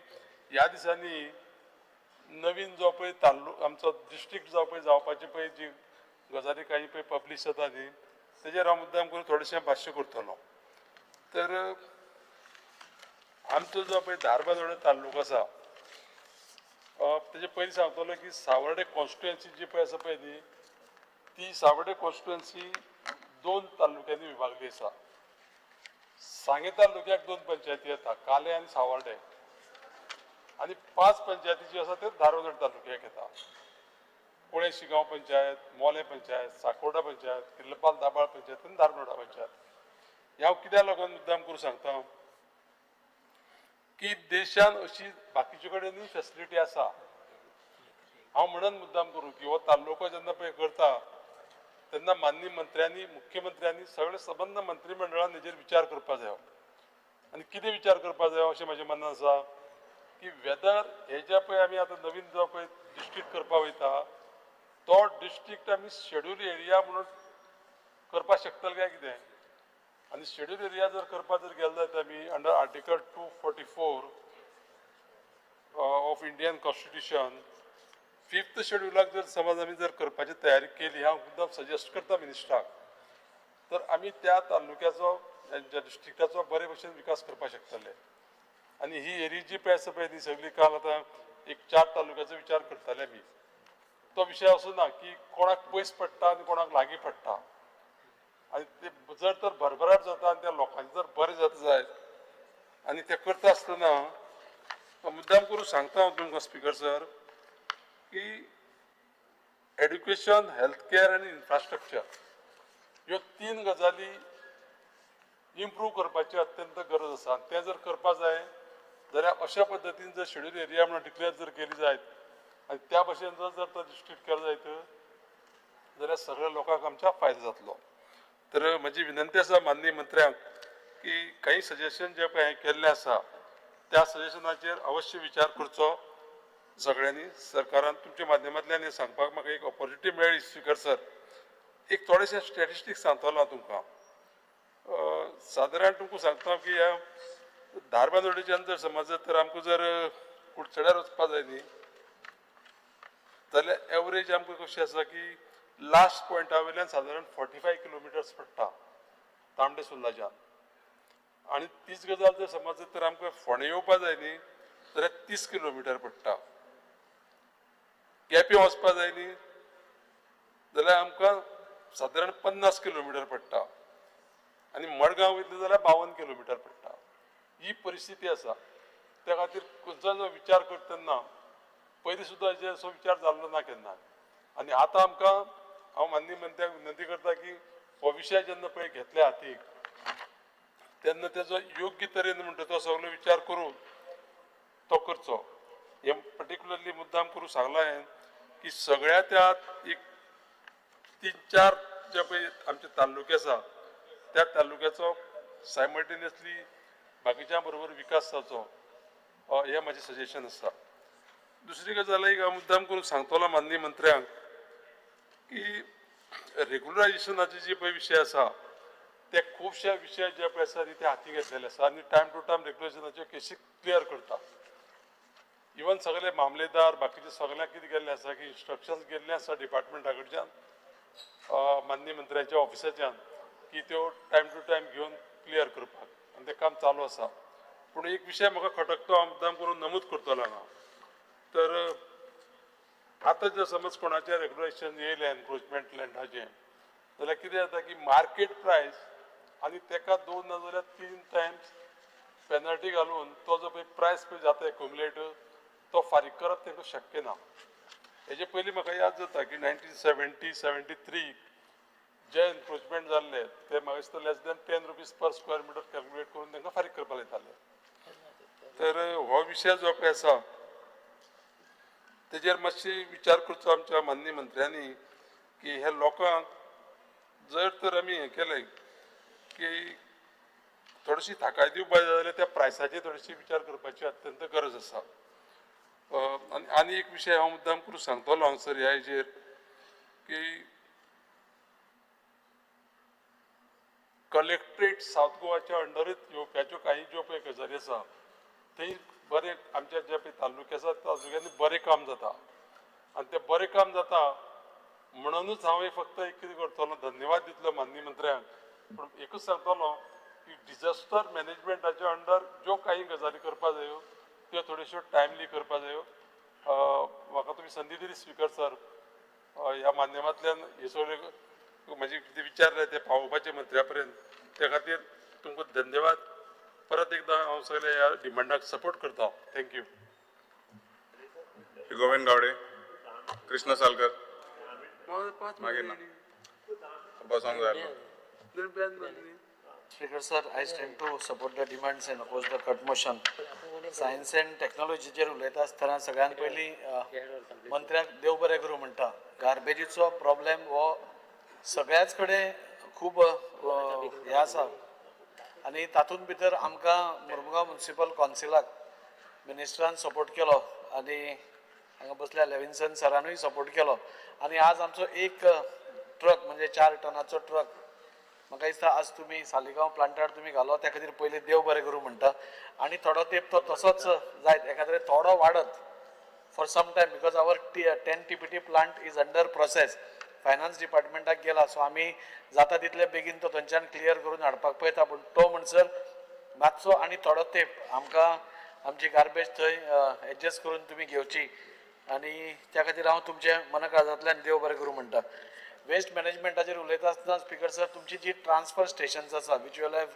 ह्या दिसांनी नवीन जो पळय आमचो डिस्ट्रिक्ट जो पळय जावपाची पळय जी गजाली काही पळय पब्लीश जाता न्ही तेजेर हांव मुद्दाम करून थोडेशें भाश्य करतलो. तर आमचो जो पळय धारबांदोडा तालुको आसा तेजे पयलीं सांगतलो की सावर्डे कॉन्स्टिट्युएन्सी जी पळय आसा पळय न्ही ती सावर्डे कॉन्स्टिट्युएन्सी 2 तालुक्यांनी विभागली आसा. सांगे तालुक्याक 2 पंचायती येता, काले आनी सावर्डे, आनी 5 पंचायती ज्यो आसा त्यो धारबांदोडा तालुक्याक येता. पुणे शिगांव पंचायत, मोले पंचायत, साकोडा पंचायत, किर्लपाल दाबाळ पंचायत आनी धारबांदोडा पंचायत. ह्या कित्याक लागून मुद्दाम करून सांगता की देशान अशी बाकीचे कडेनूय फेसिलिटी आसा. हांव म्हणून मुद्दाम करूं की हो तालुको जेन्ना पळय करता तेन्ना माननीय मंत्र्यांनी मुख्यमंत्र्यांनी सगळे संबंद मंत्रिमंडळान हेजेर विचार करपाक जायो. आनी कितें विचार करपाक जायो अशें म्हाजें म्हणणें आसा की वेदर हे जे पळय आमी आतां नवीन जो पळय डिस्ट्रिक्ट करपाक वयता तो डिस्ट्रिक्ट आमी शेड्यूल एरिया म्हणून करपाक शकतले काय कितें. आनी शेड्यूल एरिया जर करपाक जर गेले जायत आमी under article 244 of Indian constitution 5th शेड्युलाक जर समज आमी जर करपाची तयारी केली हांव मुद्दाम सजेस्ट करता मिनिस्टराक तर आमी त्या तालुक्याचो ज्या डिस्ट्रिक्टाचो बरे भशेन विकास करपाक शकतले. आनी ही एरिया जी पळय आसा पळय ती सगळी काल आतां एक 4 तालुक्याचो विचार करताले आमी. तो विशय असो ना की कोणाक पयस पडटा आनी कोणाक लागीं पडटा. आनी ते जर तर भरभराट जाता आनी त्या लोकांचे जर बरें जाता जायत आनी ते करता आसतना मुद्दाम करून सांगता हांव तुमकां स्पिकर सर की एड्युकेशन, हेल्थ केअर आनी इन्फ्रास्ट्रक्चर ह्यो 3 गजाली इम्प्रूव करपाची अत्यंत गरज आसा. ते जर करपाक जाय जाल्यार अशा पद्दतीन जर शेड्यूल एरिया म्हणून डिक्लेअर जर केली जायत आनी त्या भशेन जर तो डिस्ट्रिक्ट केलो जायत जाल्यार सगळ्या लोकांक आमच्या फायदो जातलो. तर म्हजी विनंती आसा माननीय मंत्र्यांक की काही सजेशन जे पळय हांवें केल्लें आसा त्या सजेशनाचेर अवश्य विचार करचो सगळ्यांनी. सरकारान तुमच्या माध्यमांतल्यान हें सांगपाक म्हाका एक ऑपॉर्च्युनिटी मेळ्ळी स्पिकर सर. एक थोडेशे स्टॅटिस्टिक्स सांगतलो हांव तुमकां. सादारण तुमकां सांगता की ह्या धारबांदोडेच्यान जर समज तर आमकां जर कुडचड्यार वचपाक जाय न्ही जाल्यार एवरेज आमकां कशी आसा की लास्ट पॉयंटा वयल्यान सादारण 45 किलोमिटर्स पडटा तांबडे सुर्लाच्यान. आनी तीच गजाल जर समज तर आमकां फोंडें येवपाक जाय न्ही जाल्यार 30 किलोमिटर पडटा. केपें वचपाक जाय न्ही जाल्यार आमकां सादारण 50 किलोमिटर पडटा. आनी मडगांव वयतले जाल्यार 52 किलोमिटर पडटा. ही परिस्थिती आसा. त्या खातीर खंयचो जो विचार करता तेन्ना पयलीं सुद्दां हेजेर असो विचार जाल्लो ना केन्ना. आनी आतां आमकां हांव माननीय मंत्र्याक विनंती करता की हो विशय जेन्ना पळय घेतले हातीक तेन्ना तेजो योग्य तरेन म्हणटा तो सगळो विचार करून तो करचो. हे पर्टिक्युलरली मुद्दाम करून सांगला हांवें की सगळ्या त्या एक 3-4 जे पळय आमचे तालुके आसा त्या तालुक्याचो सायमल्टेनियसली बाकीच्या बरोबर विकास जावचो हें म्हाजें सजेशन आसा. दुसरी गजाल एक हांव मुद्दाम करून सांगतलो माननीय मंत्र्यांक की रेग्युलरायजेशनाचे जे पळय विशय आसा ते खुबशे विशय जे पळय आसा ते हाती घेतलेले आसा आनी टायम टू टायम रेग्युलेशनाचे केसी क्लियर करता. इवन सगळे मामलेदार बाकीचे सगळ्यांक कितें केल्लें आसा की इन्स्ट्रक्शन्स गेल्ले आसा डिपार्टमेंटा कडच्यान माननीय मंत्र्याच्या ऑफिसाच्यान की त्यो टायम टू टायम घेवन क्लियर करपाक आनी तें काम चालू आसा. पूण एक विशय म्हाका खटकतो हांव मुद्दाम करून नमूद करतलो हांगा. तर आतां जर समज कोणाचें रेग्युलेशन येयलें एनक्रोचमेंट लँडाचें जाल्यार कितें जाता की मार्केट प्रायस आनी तेका 2 नाजाल्यार 3 टायम्स पेनल्टी घालून तो जो पळय प्रायस पळय जाता एक्युमुलेट तो फारीक करप तांकां शक्य ना. हेजे पयलीं म्हाका याद जाता की 1970-73 जे एनक्रोचमेंट जाल्ले ते म्हाका दिसता less than 10 rupees per square metre calculate करून तांकां फारीक करपाक येताले. तर हो विशय जो पळय आसा तेजेर मातशी विचार करचो आमच्या माननीय मंत्र्यांनी की हे लोकांक जर तर आमी हें केलें की थोडीशी थाकाय दिवपाक जाय जाल्यार त्या प्रायसाचेर थोडीशी विचार करपाची अत्यंत गरज आसा. आनी एक विशय हांव मुद्दाम करून सांगतलो हांगसर ह्या हेजेर की कलेक्ट्रेट सावथ गोवाच्या अंडरूच येवप्याच्यो काही ज्यो पळय गजाली आसा थंय बरें आमच्या जे पळय तालुके आसा त्या तालुक्यांनी बरें काम जाता आनी तें बरें काम जाता म्हणूनच हांव फक्त एक कितें करतलो धन्यवाद दितलो माननीय मंत्र्यांक. पूण एकूच सांगतलो की डिजास्टर मॅनेजमेंटाच्या अंडर ज्यो काही गजाली करपा जायो त्यो थोड्योश्यो टायमली करपा जायो. म्हाका तुमी संदी दिली स्पिकर सर ह्या माध्यमांतल्यान हे सगळे म्हाजे कितें विचार जाय ते पावोवपाचे मंत्र्या पर्यंत त्या खातीर तुमकां धन्यवाद. परत एकदां हांव सगळ्या ह्या डिमांडाक सपोर्ट करता. थँक्यू. गोविंद गावडे, कृष्ण सालकर, मागीर ना बसोंक जाय आसलो. Speaker sir, I stand to support the demands and oppose the cut motion. Science and technology चेर उलयता आसतना सगळ्यान पयलीं मंत्र्याक देव बरें करूं म्हणटा. गार्बेजीचो प्रॉब्लेम हो सगळ्याच कडेन खूब हें आसा आनी तातूंत भितर आमकां मुर्मुगांव म्युनिसिपल कावन्सिलाक मिनिस्टरान सपोर्ट केलो आनी हांगा बसल्या लेविन्सन सरानूय सपोर्ट केलो आनी आज आमचो एक ट्रक म्हणजे 4 टनाचो ट्रक म्हाका दिसता आज तुमी सालिगांव प्लांटार तुमी घालो त्या खातीर पयलीं देव बरें करूं म्हणटा आनी थोडो तेंप तो तसोच जायत एखाद्रे थोडो वाडत for some time because our 10 TPT plant is under process finance डिपार्टमेंटाक गेला सो आमी जाता तितले बेगीन तो थंयच्यान क्लियर करून हाडपाक पळयता. पूण तो म्हणसर मातसो आनी थोडो तेंप आमकां आमची गार्बेज थंय एडजस्ट करून तुमी घेवची आनी त्या खातीर हांव तुमचे मनकाळजांतल्यान देव बरें करूं म्हणटा. वेस्ट मॅनेजमेंटाचेर उलयता आसतना स्पिकर सर तुमची जी ट्रान्सफर स्टेशन्स आसा विच विल हॅव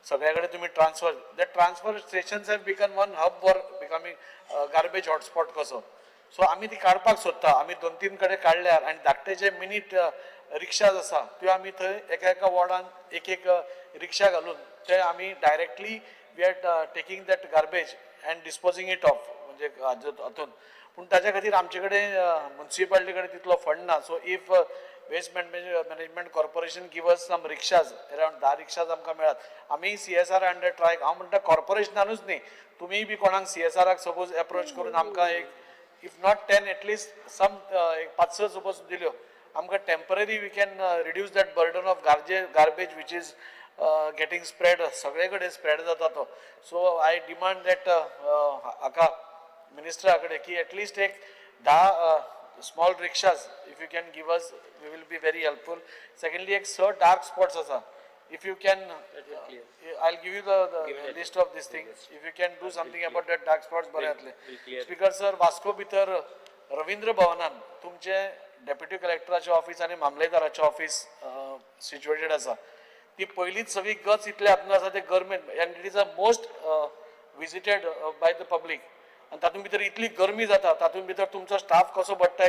सगळे कडेन तुमी transfer the transfer stations have become one hub for becoming garbage hotspot कसो. सो आमी ती काडपाक सोदता. आमी 2-3 कडेन काडल्यार आनी धाकटे जे मिनीट रिक्षाज आसा त्यो आमी थंय एका वॉर्डान एक रिक्षा घालून ते आमी directly we are taking that garbage and disposing it off म्हणजे हातून. पूण ताच्या खातीर आमचे कडेन म्युनिसिपालिटी कडेन तितलो फंड ना. So if waste management corporation give us some rickshaws around 10 rickshaws आमकां मेळात आमी CSR अंडर ट्राय हांव म्हणटा कॉर्पोरेशनानूच न्ही तुमी बी कोणाक CSRाक सपोज एप्रोच करून आमकां एक if not 10 at least some 5-6 suppose दिल्यो आमकां temporary we can reduce that burden of garbage which is getting spread सगळे कडेन स्प्रेड जाता तो. सो आय डिमांड दॅट हाका मिनिस्टरा कडेन की एटलीस्ट एक 10 small rickshaws if you can give us we will be very helpful. Secondly ek dark spots asa if you can I'll give you the list of these things if you can do something about that dark spots bare atle. Speaker sir Vasco भितर रवींद्र भवनान तुमचे deputy कलेक्टराचे office आणि मामलेदाराचे office situated आसा. ती पहिलीच सगळी गच इतले हातून आसा ते government and it is a most visited by the public आनी तातूंत भितर इतली गरमी जाता तातूंत भितर तुमचो स्टाफ कसो बसता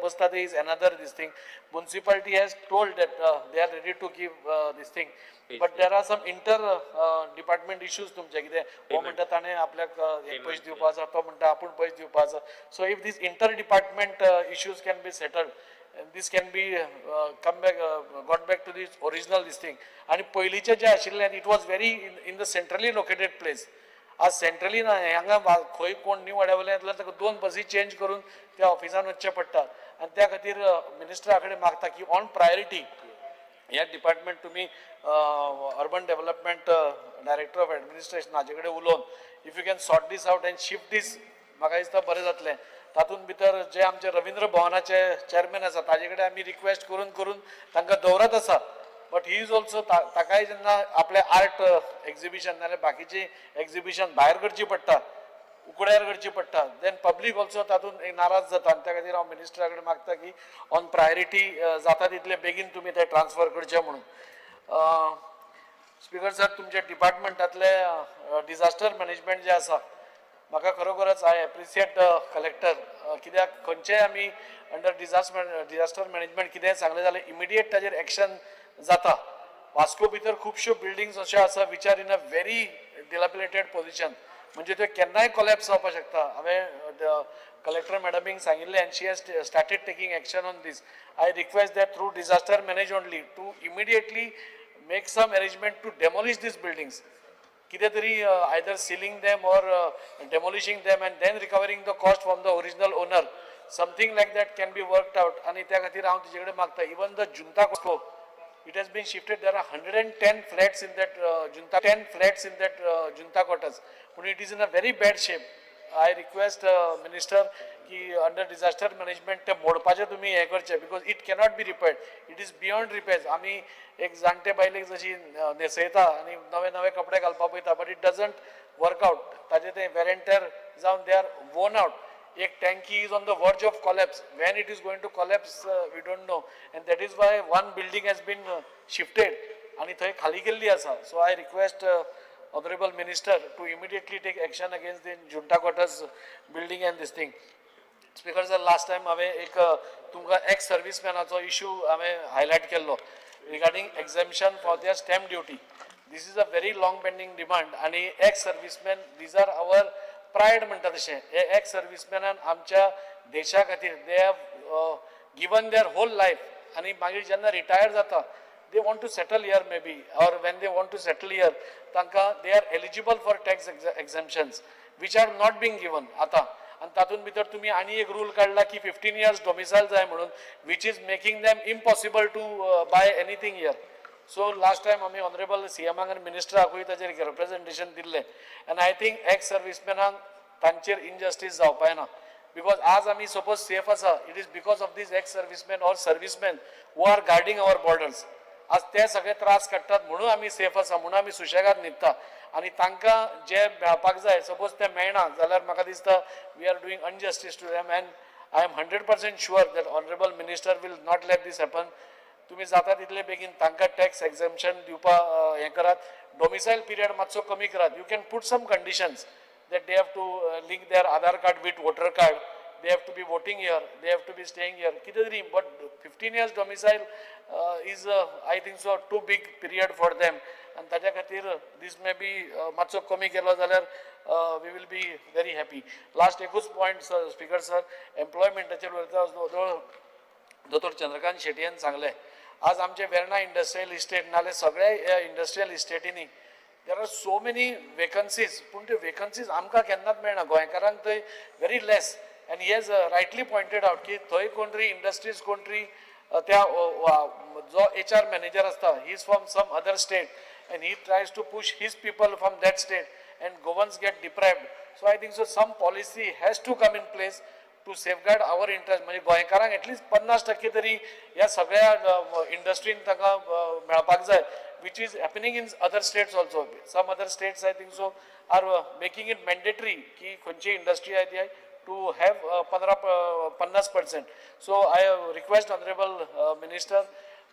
बसता ते is another this thing. Municipality has told that they are ready to give this thing but there are some inter department issues तुमचे कितें हो म्हणटा ताणें आपल्याक पयशे दिवपाचो तो म्हणटा आपूण पयशे दिवपाचो. So if this inter department issues can be settled this can be come back got back to the original this thing. आणि पयलींचे जे आशिल्ले it was very in the centrally located place. आज सेंट्रली ना हांगा खंय कोण न्यू वाड्यावयले येतलो ताका 2 बसी चेंज करून त्या ऑफिसान वचचें पडटा आनी त्या खातीर मिनिस्टरा कडेन मागता की ऑन प्रायोरिटी ह्या डिपार्टमेंट तुमी urban development director of administration हाजे कडेन उलोवन if you can sort this out and shift this म्हाका दिसता बरें जातलें. तातूंत भितर जे आमचे रवींद्र भवनाचे चेअरमॅन आसा ताजे कडेन आमी रिक्वेस्ट करून करून तांकां दवरत आसा बट ही इज ऑल्सो ताकाय जेन्ना आपले आर्ट एक्झिबिशन नाल्यार बाकीची एक्झिबिशन भायर करची पडटा उकड्यार करची पडटा देन पब्लीक ऑल्सो तातूंत नाराज जाता आनी त्या खातीर हांव मिनिस्टरा कडेन मागता की ऑन प्रायोरिटी जाता तितले बेगीन तुमी ते ट्रान्सफर करचे म्हणून. स्पीकर सर तुमच्या डिपार्टमेंटातले डिझास्टर मॅनेजमेंट जे आसा म्हाका खरोखरच आय एप्रिशिएट कलेक्टर कित्याक खंयचेय आमी अंडर डिझास्टर मॅनेजमेंट कितेंय सांगलें जाल्यार इमिडिएट ताजेर एक्शन जाता. वास्को भितर खुबश्यो बिल्डिंग्स अशे आसा which are in a very dilapidated position म्हणजे ते केन्नाय कोलॅप्स जावपाक शकता. हांवें कलेक्टर मॅडमीक सांगिल्लें and she has started taking action on this. I request that through disaster manage only to immediately make some arrangement to demolish this buildings कितें तरी either sealing them or demolishing them and then recovering the cost from the original owner something like that can be worked out. आनी त्या खातीर हांव तुजे कडेन मागता even the जुंता कोस्को it has been shifted. There are 110 flats in that junta quarters but it is in a very bad shape. I request minister ki under disaster management te modpache tumi हे करचे because it cannot be repaired. It is beyond repairs. आमी एक जाणटे बायलेक जशी नेसयता आनी नवे नवे कपडे घालपाक पळयता but it doesn't work out. ताजे ते wear and tear जावन they are worn out. एक टँकी is on the verge of collapse. When it is going to collapse, we don't know. And that is why one building has been shifted. आणि थंय खाली केल्ली आसा. So I request Honorable Minister to immediately take action against the Junta Quarters building and this thing. Speaker sir, last time हांवें एक तुमकां ex serviceman'aचो issue हांवें highlight केल्लो regarding exemption for their stamp duty. This is a very long pending demand. आणि ex servicemen, these are our pride म्हणटा तशें हे ex सर्विसमॅनान आमच्या देशा खातीर they have given their whole life आनी मागीर जेन्ना रिटायर जाता they want to settle here maybe or when they want to settle here तांकां they are eligible for tax exemptions which are not being given आतां. आनी तातूंत भितर तुमी आनी एक रूल काडला की 15 years डोमिसायल जाय म्हणून which is making them impossible to buy anything here. So last time आमी ऑनरेबल सीएमाक आनी मिनिस्टराकूय ताचेर रिप्रेझेंटेशन दिल्लें आनी आय थिंक एक्स सर्विसमॅनांक तांचेर इनजस्टीस जावपाक ना बिकॉज आज आमी सपोज सेफ आसा it is because of this ex serviceman or serviceman who are guarding our borders. आज ते सगळे त्रास काडटात म्हणून आमी सेफ आसा म्हणून आमी सुशेगाद न्हिदता आनी तांकां जे मेळपाक जाय सपोज ते मेळना जाल्यार म्हाका दिसता we are doing injustice to them and I am 100% sure that honourable minister will not let this happen. तुम्ही जाता तितले बेगीन तांकां टॅक्स एक्झम्पशन दिवपाक हें करात. डोमिसायल पिरियड मातसो कमी करात. You can put some conditions that they have to link their Aadhaar card with voter card, they have to be voting here, they have to be staying here. Kitadri, but 15 years domicile is I think so too big period for them. And taja khatir this may be matso kami kelo jalyar we will be very happy. Last ekूच point sir, speaker sir, employment tacher Dr. Chandrakant Shetty हांणी सांगले आज आमचे Verna industrial estate नाले सगळे industrial इस्टेटीनी there are so many vacancies पूण ते vacancies आमकां केन्नाच मेळना गोंयकारांक थंय very less and he has rightly pointed out की थंय कोण तरी इंडस्ट्रीज कोण तरी त्या जो HR मॅनेजर आसता he is from some other state and he tries to push his people from that state and governments get deprived. So I think so some policy has to come in place to safeguard our interest. म्हणजे गोंयकारांक at least 50% तरी ह्या सगळ्या इंडस्ट्रीन ताका मेळपाक जाय which is happening in other states also. Some other states I think so are making it mandatory ki khunchi industry आहे to have 50%. So I request honorable minister,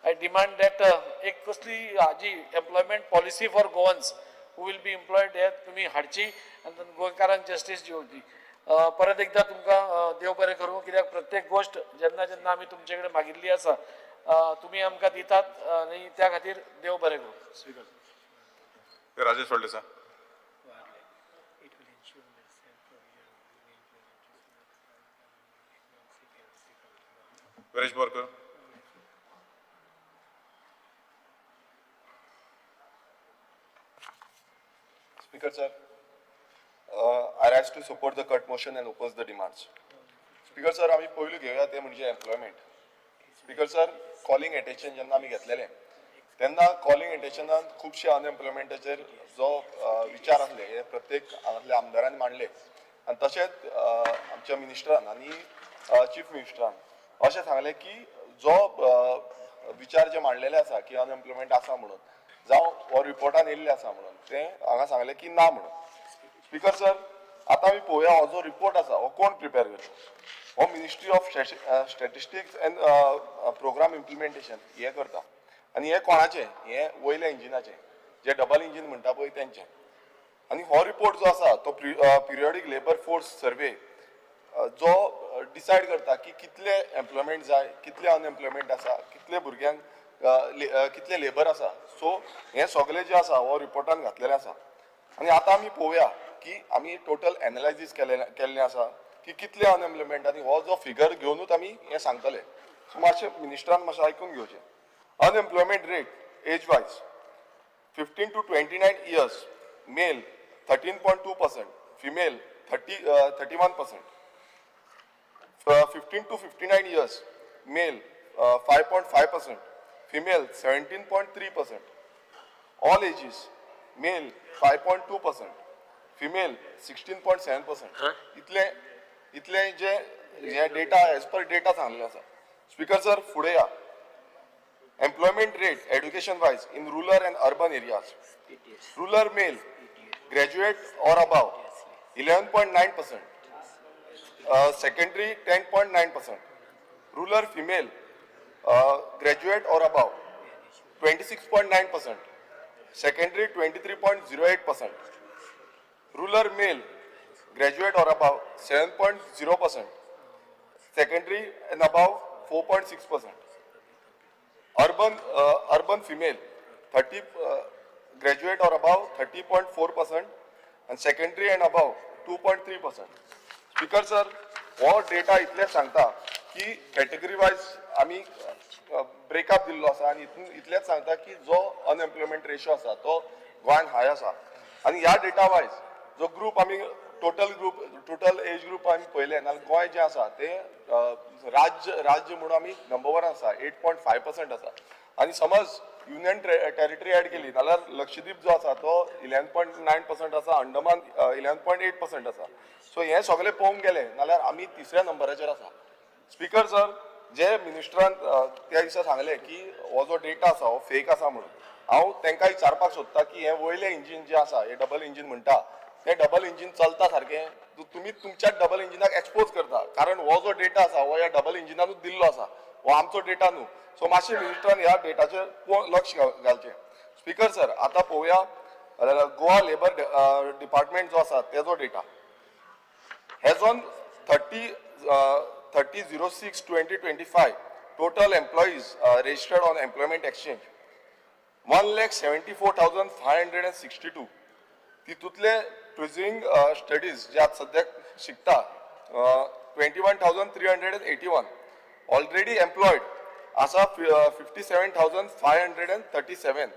I demand that एक कसली हाजी employment policy for Goans who will be employed there तुम्ही हाडची and then गोंयकारांक justice दिवची. परत एकदा तुमकां देव बरें करूं, कित्याक प्रत्येक गोष्ट जेन्ना जेन्ना आमी तुमचे कडेन मागिल्ली आसा तुमी आमकां दितात आनी त्या खातीर देव बरें करूं. Speaker Rajesh Phaldesai. Paresh Borkar. Speaker sir, I rise to support the cut motion and oppose the demands. Speaker sir, आम्ही पयलू घेऊया ते म्हणजे employment. Speaker sir, calling attention जेन्ना आमी घेतलेले तेन्ना कॉलिंग अटेन्शनान खुबशे अनएम्प्लॉयमेंटाचेर जो विचार आसले हे प्रत्येक हांगातल्या आमदारांनी मांडले आनी तशेंच आमच्या मिनिस्टरान आनी चीफ मिनिस्टरान अशें सांगले की जो विचार जे मांडलेले आसा की अनएम्प्लॉयमेंट आसा म्हणून जावं हो रिपोर्टान येयल्ले आसा म्हणून ते हांगा सांगले की ना म्हणून. स्पीकर सर, आतां आमी पळोवया हो जो रिपोर्ट आसा हो कोण प्रिपेर करता. हो ministry of statistics and programme implementation हे करता आनी हे कोणाचे, हे वयल्या इंजिनाचे जे डबल इंजिन म्हणटा पळय तेंचे. आनी हो रिपोर्ट जो आसा तो पिरियोडीक लेबर फोर्स सर्वे जो डिसायड करता की कितले एम्प्लॉयमेंट जाय, कितले अनएम्प्लॉयमेंट आसा, कितले भुरग्यांक कितले लेबर आसा. सो हे सगळे जे आसा हो रिपोर्टान घातलेले आसा. आनी आतां आमी पळोवया की आमी टोटल एनालायसीस केल्लें आसा की कितले अनएम्प्लॉयमेंट आनी हो जो फिगर घेवनूच आमी हे सांगतले. सो मातशें मिनिस्टरान मातशें आयकून घेवचें. Unemployment rate age wise 15 to 29 years male 13.2%, female 31%. 15 to 59 years male 5.5%, female 17.3%. All ages male 5.2%, female 16.7%. इतले जे डेटा एज पर डेटा सांगलेले आसा. स्पीकर सर, फुडें या. Employment rate education wise in rural and urban areas. Rural male graduate or above 11.9%. Secondary 10.9%. Rural female graduate or above 26.9%. Secondary 23.08%. Rural male graduate or above 7.0%. Secondary and above 4.6%. Urban female 30 graduate or above 30.4% and secondary and above 2.3%. Speaker sir, हो data इतलेच सांगता की category wise आमी breakup दिल्लो आसा आनी इतलेच सांगता की जो अनएम्प्लॉयमेंट रेशो आसा तो गोंयान हाय आसा. आनी ह्या डेटा वायज जो ग्रुप आमी टोटल एज ग्रुप आमी पळयले नाल्यार गोंय जें आसा तें राज्य म्हणून आमी नंबर 1 आसा 8.5% आसा. आनी समज युनियन टेरिटरी ऍड केली नाल्यार लक्षद्वीप जो आसा तो 11.9% आसा, अंडमान 11.8% आसा. सो हे सगळे पळोवंक गेले नाल्यार आमी तिसऱ्या नंबराचेर आसा. स्पीकर सर, जे मिनिस्टरान त्या दिसा सांगले की हो जो डेटा आसा हो फेक आसा म्हणून हांव तांकां विचारपाक सोदता की हे वयले इंजिन जे आसा हे डबल इंजिन म्हणटा ते डबल इंजिन चलता सारकें. तुमी तुमच्या डबल इंजिनाक एक्सपोज करता कारण हो जो डेटा आसा हो ह्या डबल इंजिनानूच दिल्लो आसा, हो आमचो डेटा न्हू. सो मातशें मिनिस्टरान ह्या डेटाचेर लक्ष घालचें. स्पीकर सर, आतां पळोवया गोवा लेबर डिपार्टमेंट जो आसा तेजो data. As on 30/06/2025, total employees registered on employment exchange 1,74,562. तितूंतले प्रिझ्युमिंग studies जे आतां सद्याक शिकता 21,381. ऑलरेडी एम्प्लॉयड आसा 57,537.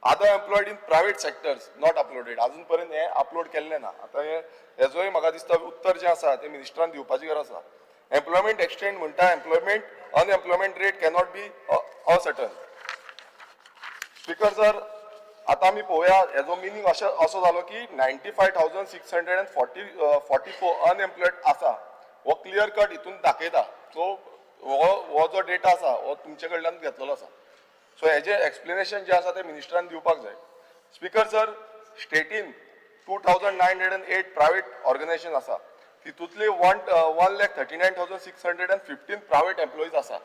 Other employed in private sectors not uploaded. अजून पर्यंत हे अपलोड केल्ले ना. आतां हेजोय म्हाका दिसता उत्तर जें आसा तें मिनिस्टरान दिवपाची गरज आसा. एम्प्लॉयमेंट एक्सचेंज म्हणटा employment unemployment rate cannot be ascertain. Speaker sir, आतां आमी पळोवया हेजो मिनींग असो जालो की 95,644 अनएम्प्लॉयड आसा. हो क्लियर कट हितून दाखयता. सो हो जो डेटा आसा हो तुमचे कडल्यान घेतलेलो आसा. सो हेजे एक्सप्लेनेशन जे आसा ते मिनिस्टरान दिवपाक जाय. स्पीकर सर, स्टेटीन 2,908 प्रायव्हेट ऑर्गनायझेशन आसा. तितूंतले 1,39,615 प्रायव्हेट एम्प्लॉईज आसा.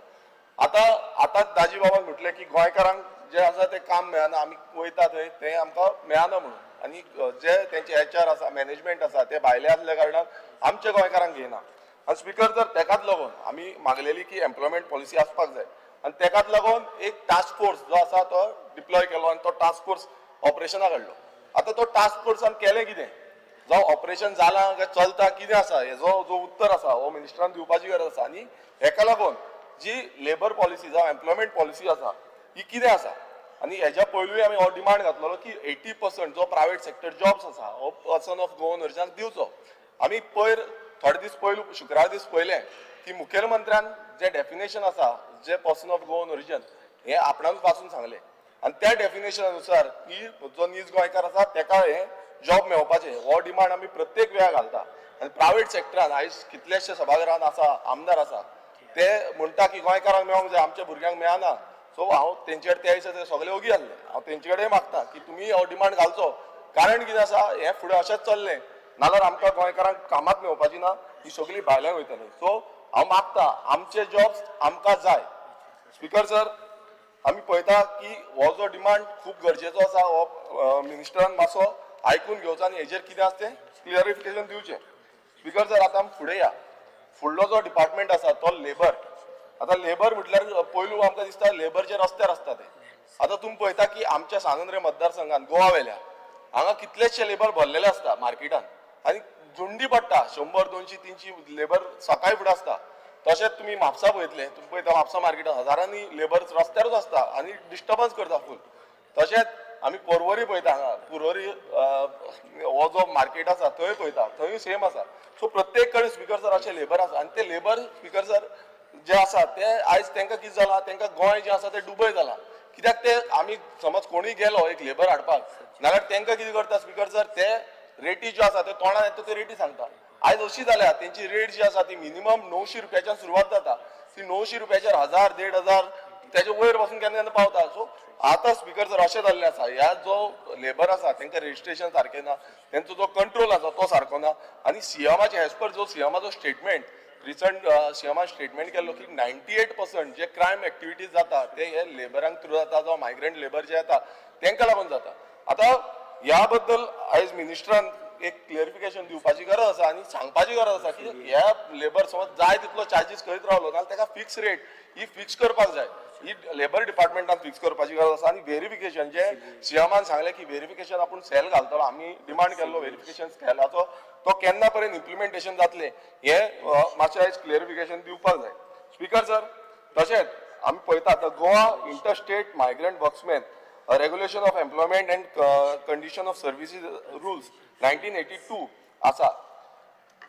आतां दाजी बाबान म्हटलें की गोंयकारांक जे आसा ते काम मेळना, आमी वयता थंय तें आमकां मेळना म्हणून. आनी जे तेंचे HR आसा मॅनेजमेंट आसा ते भायले असल्या कारणान आमच्या गोंयकारांक घेयना आनी स्पीकर जर तेकाच लागून आमी मागलेली की एम्प्लॉयमेंट पॉलिसी आसपाक जाय आनी तेकाच लागून एक टास्क फोर्स जो आसा तो डिप्लॉय केलो आनी तो टास्क फोर्स ऑपरेशनाक हाडलो आतां तो टास्क फोर्सान केलें कितें जो ऑपरेशन जालां काय चलता कितें आसा हेजो जो उत्तर आसा हो मिनिस्टरान दिवपाची गरज आसा आनी हेका लागून जी लेबर पॉलिसी जावं एम्प्लॉयमेंट पॉलिसी आसा ही कितें आसा आनी हेज्या पयलूय आमी हो डिमांड घातलेलो की 80% जो प्रायवेट सेक्टर जॉब्स आसा हो पर्सन ऑफ गोवन ओरिजिनाक दिवचो आमी पयर थोडे दीस पयलू शुक्रार दीस पयलें की मुखेलमंत्र्यान जे डेफिनेशन आसा जे पर्सन ऑफ गोवन ओरिजिन हे आपणानूच वाचून सांगलें आनी त्या डेफिनेशन अनुसार की जो नीज गोंयकार आसा तेका हे जॉब मेळपाचे हो डिमांड आमी प्रत्येक वेळा घालता आनी प्रायवेट सेक्टरान आयज कितलेशे सभाघरान आसा आमदार आसा ते म्हणटा की गोंयकारांक मेळोंक जाय आमच्या भुरग्यांक मेळना सो हांव तेंचे कडेन त्या दिसा ते सगळे ओगी आहले हांव तेंचे कडेन मागता की तुमी हो डिमांड घालचो कारण कितें आसा हें फुडें अशेंच चल्लें नाल्यार आमकां गोंयकारांक कामाक मेळपाची ना ही सगळीं भायल्यान वयतली सो हांव मागता आमचे जॉब्स आमकां जाय स्पीकर सर आमी पळयता की हो जो डिमांड खूब गरजेचो आसा हो मिनिस्टरान मातसो आयकून घेवचो आनी हेजेर कितें आसा तें क्लियरिफिकेशन दिवचें स्पीकर सर आतां आमी फुडें या फुडलो जो डिपार्टमेंट आसा तो लेबर आतां लेबर म्हटल्यार पयलू आमकां दिसता लेबरचे रस्त्यार आसता ते आतां तुमी पळयता की आमच्या सांगेंद्रे मतदारसंघात गोवा वेल्या हांगा कितलेशे लेबर भरलेले आसता मार्केटान आनी झुंडी पडटा 100-200-300 लेबर सकाळी फुडें आसता तशेंच तुमी म्हापसा पळयतले तुमी पळयता म्हापसा मार्केटान हजारांनी लेबर रस्त्यारूच आसता आनी डिस्टर्बन्स करता फूल तशेंच आमी पर्वरी पळयता हांगा पर्वरी हो जो मार्केट आसा थंय पळयता थंय सेम आसा सो प्रत्येक कडेन स्पीकर सर अशें लेबर आसा आनी ते लेबर स्पीकर सर जे आसा ते आयज तांकां कितें जाला तांकां गोंय जें आसा तें दुबय जाला कित्याक ते आमी समज कोणूय गेलो एक लेबर हाडपाक नाल्यार तांकां कितें करता स्पीकर सर ते रेटी ज्यो आसा ते तोंडान येता त्यो रेटी सांगता आयज अशी जाल्या तेंची रेट जी आसा ती मिनिमम 900 रुपयाच्यान सुरवात जाता ती 900 रुपयाचेर 1000-1500 तेजे वयर वचून केन्ना केन्ना पावता सो आतां स्पीकर जर अशें जाल्लें आसा ह्या जो लेबर आसा तांकां रजिस्ट्रेशन सारकें ना तेंचो जो कंट्रोल आसा तो सारको ना आनी सीएमाचे एज पर जो सीएमाचो स्टेटमेंट रिसंट सीएमान स्टेटमेंट केल्लो की 98% जे क्रायम एक्टिविटीज जाता ते हे लेबरांक थ्रू जाता जावं मायग्रंट लेबर जे येता तांकां लागून जाता आतां ह्या बद्दल आयज मिनिस्टरान एक क्लियरिफिकेशन दिवपाची गरज आसा आनी सांगपाची गरज आसा की ह्या लेबर समज जाय तितलो चार्जीस करीत रावलो जाल्यार ताका फिक्स रेट ही फिक्स करपाक जाय ही लेबर डिपार्टमेंटान फिक्स करपाची गरज आसा आनी व्हेरिफिकेशन जे सीएमान सांगलें की व्हेरिफिकेशन आपूण सेल घालतलो आमी डिमांड केल्लो व्हेरिफिकेशन सेलाचो तो केन्ना पर्यंत इम्प्लिमेंटेशन जातले हे मातशें आयज क्लियरिफिकेशन दिवपाक जाय स्पीकर सर तशेंच आमी पळयता the Goa interstate migrant workmen regulation of employment and condition of services rules 1982 आसा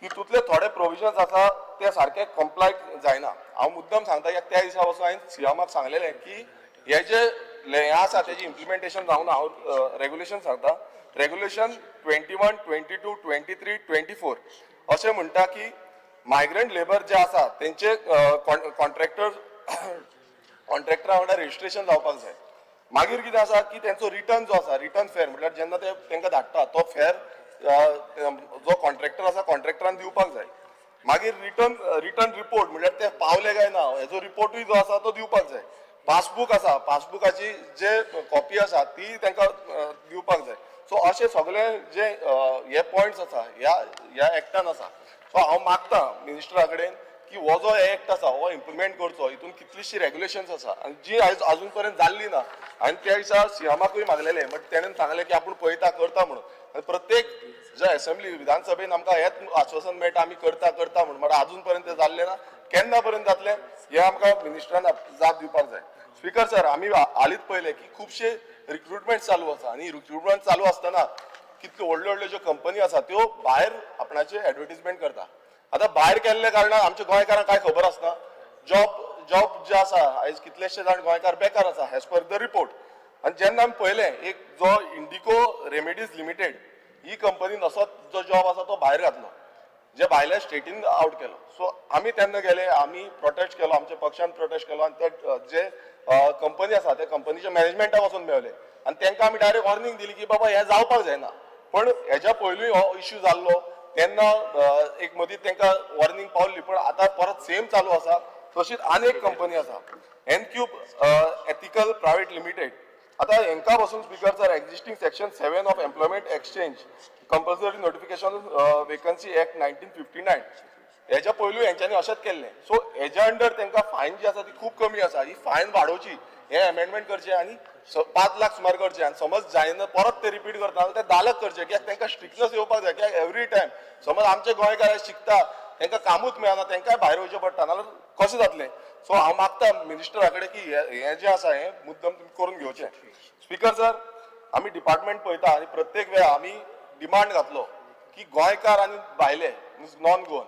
तितूंतले थोडे प्रोविजन्स आसा ते सारके कंप्लाय जायना हांव मुद्दम सांगता की त्या दिसा वचून हांवें सीएमाक सांगलेलें की हे जे हे आसा तेजी इम्प्लिमेंटेशन जावना हांव रेग्युलेशन सांगता रेग्युलेशन 21, 22, 23, 24 अशें म्हणटा की मायग्रंट लेबर जे आसा तेंचे कॉन्ट्रॅक्टरा वांगडा रजिस्ट्रेशन जावपाक जाय मागीर कितें आसा की तेंचो रिटर्न जो आसा रिटर्न फेर म्हटल्यार जेन्ना ते तांकां धाडटा तो फेर जो कॉन्ट्रॅक्टर आसा कॉन्ट्रॅक्टरान दिवपाक जाय मागीर रिटर्न रिपोर्ट म्हटल्यार ते पावले काय ना हेजो रिपोर्टूय जो आसा तो दिवपाक जाय पासबूक आसा पासबुकाची जे कॉपी आसा ती तांकां दिवपाक जाय सो अशें सगळे जे हे पॉयंट्स आसा ह्या एक्टान आसा सो हांव मागता मिनिस्टरा कडेन की हो जो एक्ट आसा हो इम्प्लिमेंट करचो हितून कितलीशी रेग्युलेशन्स आसा आनी जी आयज अजून पर्यंत जाल्ली ना आनी त्या दिसा सीएमाकूय मागलेले बट तेणेन सांगलें की आपूण पळयता करता म्हणून आनी प्रत्येक जे असेंब्ली विधानसभेन आमकां हेच आश्वासन मेळटा आमी करता म्हणून बट अजून पर्यंत ते जाल्ले ना केन्ना पर्यंत जातले हे आमकां मिनिस्टरान जाप दिवपाक जाय स्पीकर सर आमी हालींच पळयलें की खुबशे रिक्रुटमेंट चालू आसा आनी रिक्रुटमेंट चालू आसतना कितल्यो व्हडल्यो ज्यो कंपनी आसा त्यो भायर आपणाचे एडवर्टिजमेंट करता आतां भायर केल्ल्या कारणान आमच्या गोंयकारांक काय खबर आसना जॉब जे आसा आयज कितलेशे जाण गोंयकार बेकार आसा एज पर द रिपोर्ट आनी जेन्ना आमी पळयलें एक जो इंडिको रेमेडीज लिमिटेड ही कंपनीन असो जो जॉब आसा तो भायर घातलो जे भायल्या स्टेटीन आउट केलो सो आमी तेन्ना गेले आमी प्रोटेस्ट केलो आमच्या पक्षान प्रोटेस्ट केलो आनी ते जे कंपनी आसा त्या कंपनीच्या मॅनेजमेंटाक वचून मेळले आनी तांकां आमी डायरेक्ट वॉर्निंग दिली की बाबा हें जावपाक जायना पण हेच्या पयलूय हो इश्यू जाल्लो तेन्ना एक मदीं तांकां वॉर्निंग पावल्ली पण आतां परत सेम चालू आसा तशीच आनी एक कंपनी आसा एनक्यूब एथिकल प्रायवेट लिमिटेड आता हेंका पासून speaker sir existing section 7 of employment exchange compulsory notification vacancy act 1959 हेच्या पयलू हेंच्यांनी अशेंच केल्लें. सो हेच्या अंडर तांकां फायन जी आसा ती खूब कमी आसा. ही फायन वाडोवची, हे अमेंडमेंट करचे आनी 5 लाख सुमार करचे. आनी समज जायना परत ते रिपीट करता जाल्यार ते 10 लाख करचे. कित्याक तांकां स्ट्रिक्टनेस येवपाक जाय. कित्याक एवरी टायम समज आमचे गोंयकार शिकता तांकां कामूच मेळना, तांकांय भायर वयचें पडटा, नाल्यार कशें जातलें. सो हांव मागता मिनिस्टरा कडेन की हें जें आसा हें मुद्दम तुमी करून घेवचें. स्पीकर सर, आमी डिपार्टमेंट पळयता आनी प्रत्येक वेळा आमी डिमांड घातलो की गोंयकार आनी भायले नॉन गोवन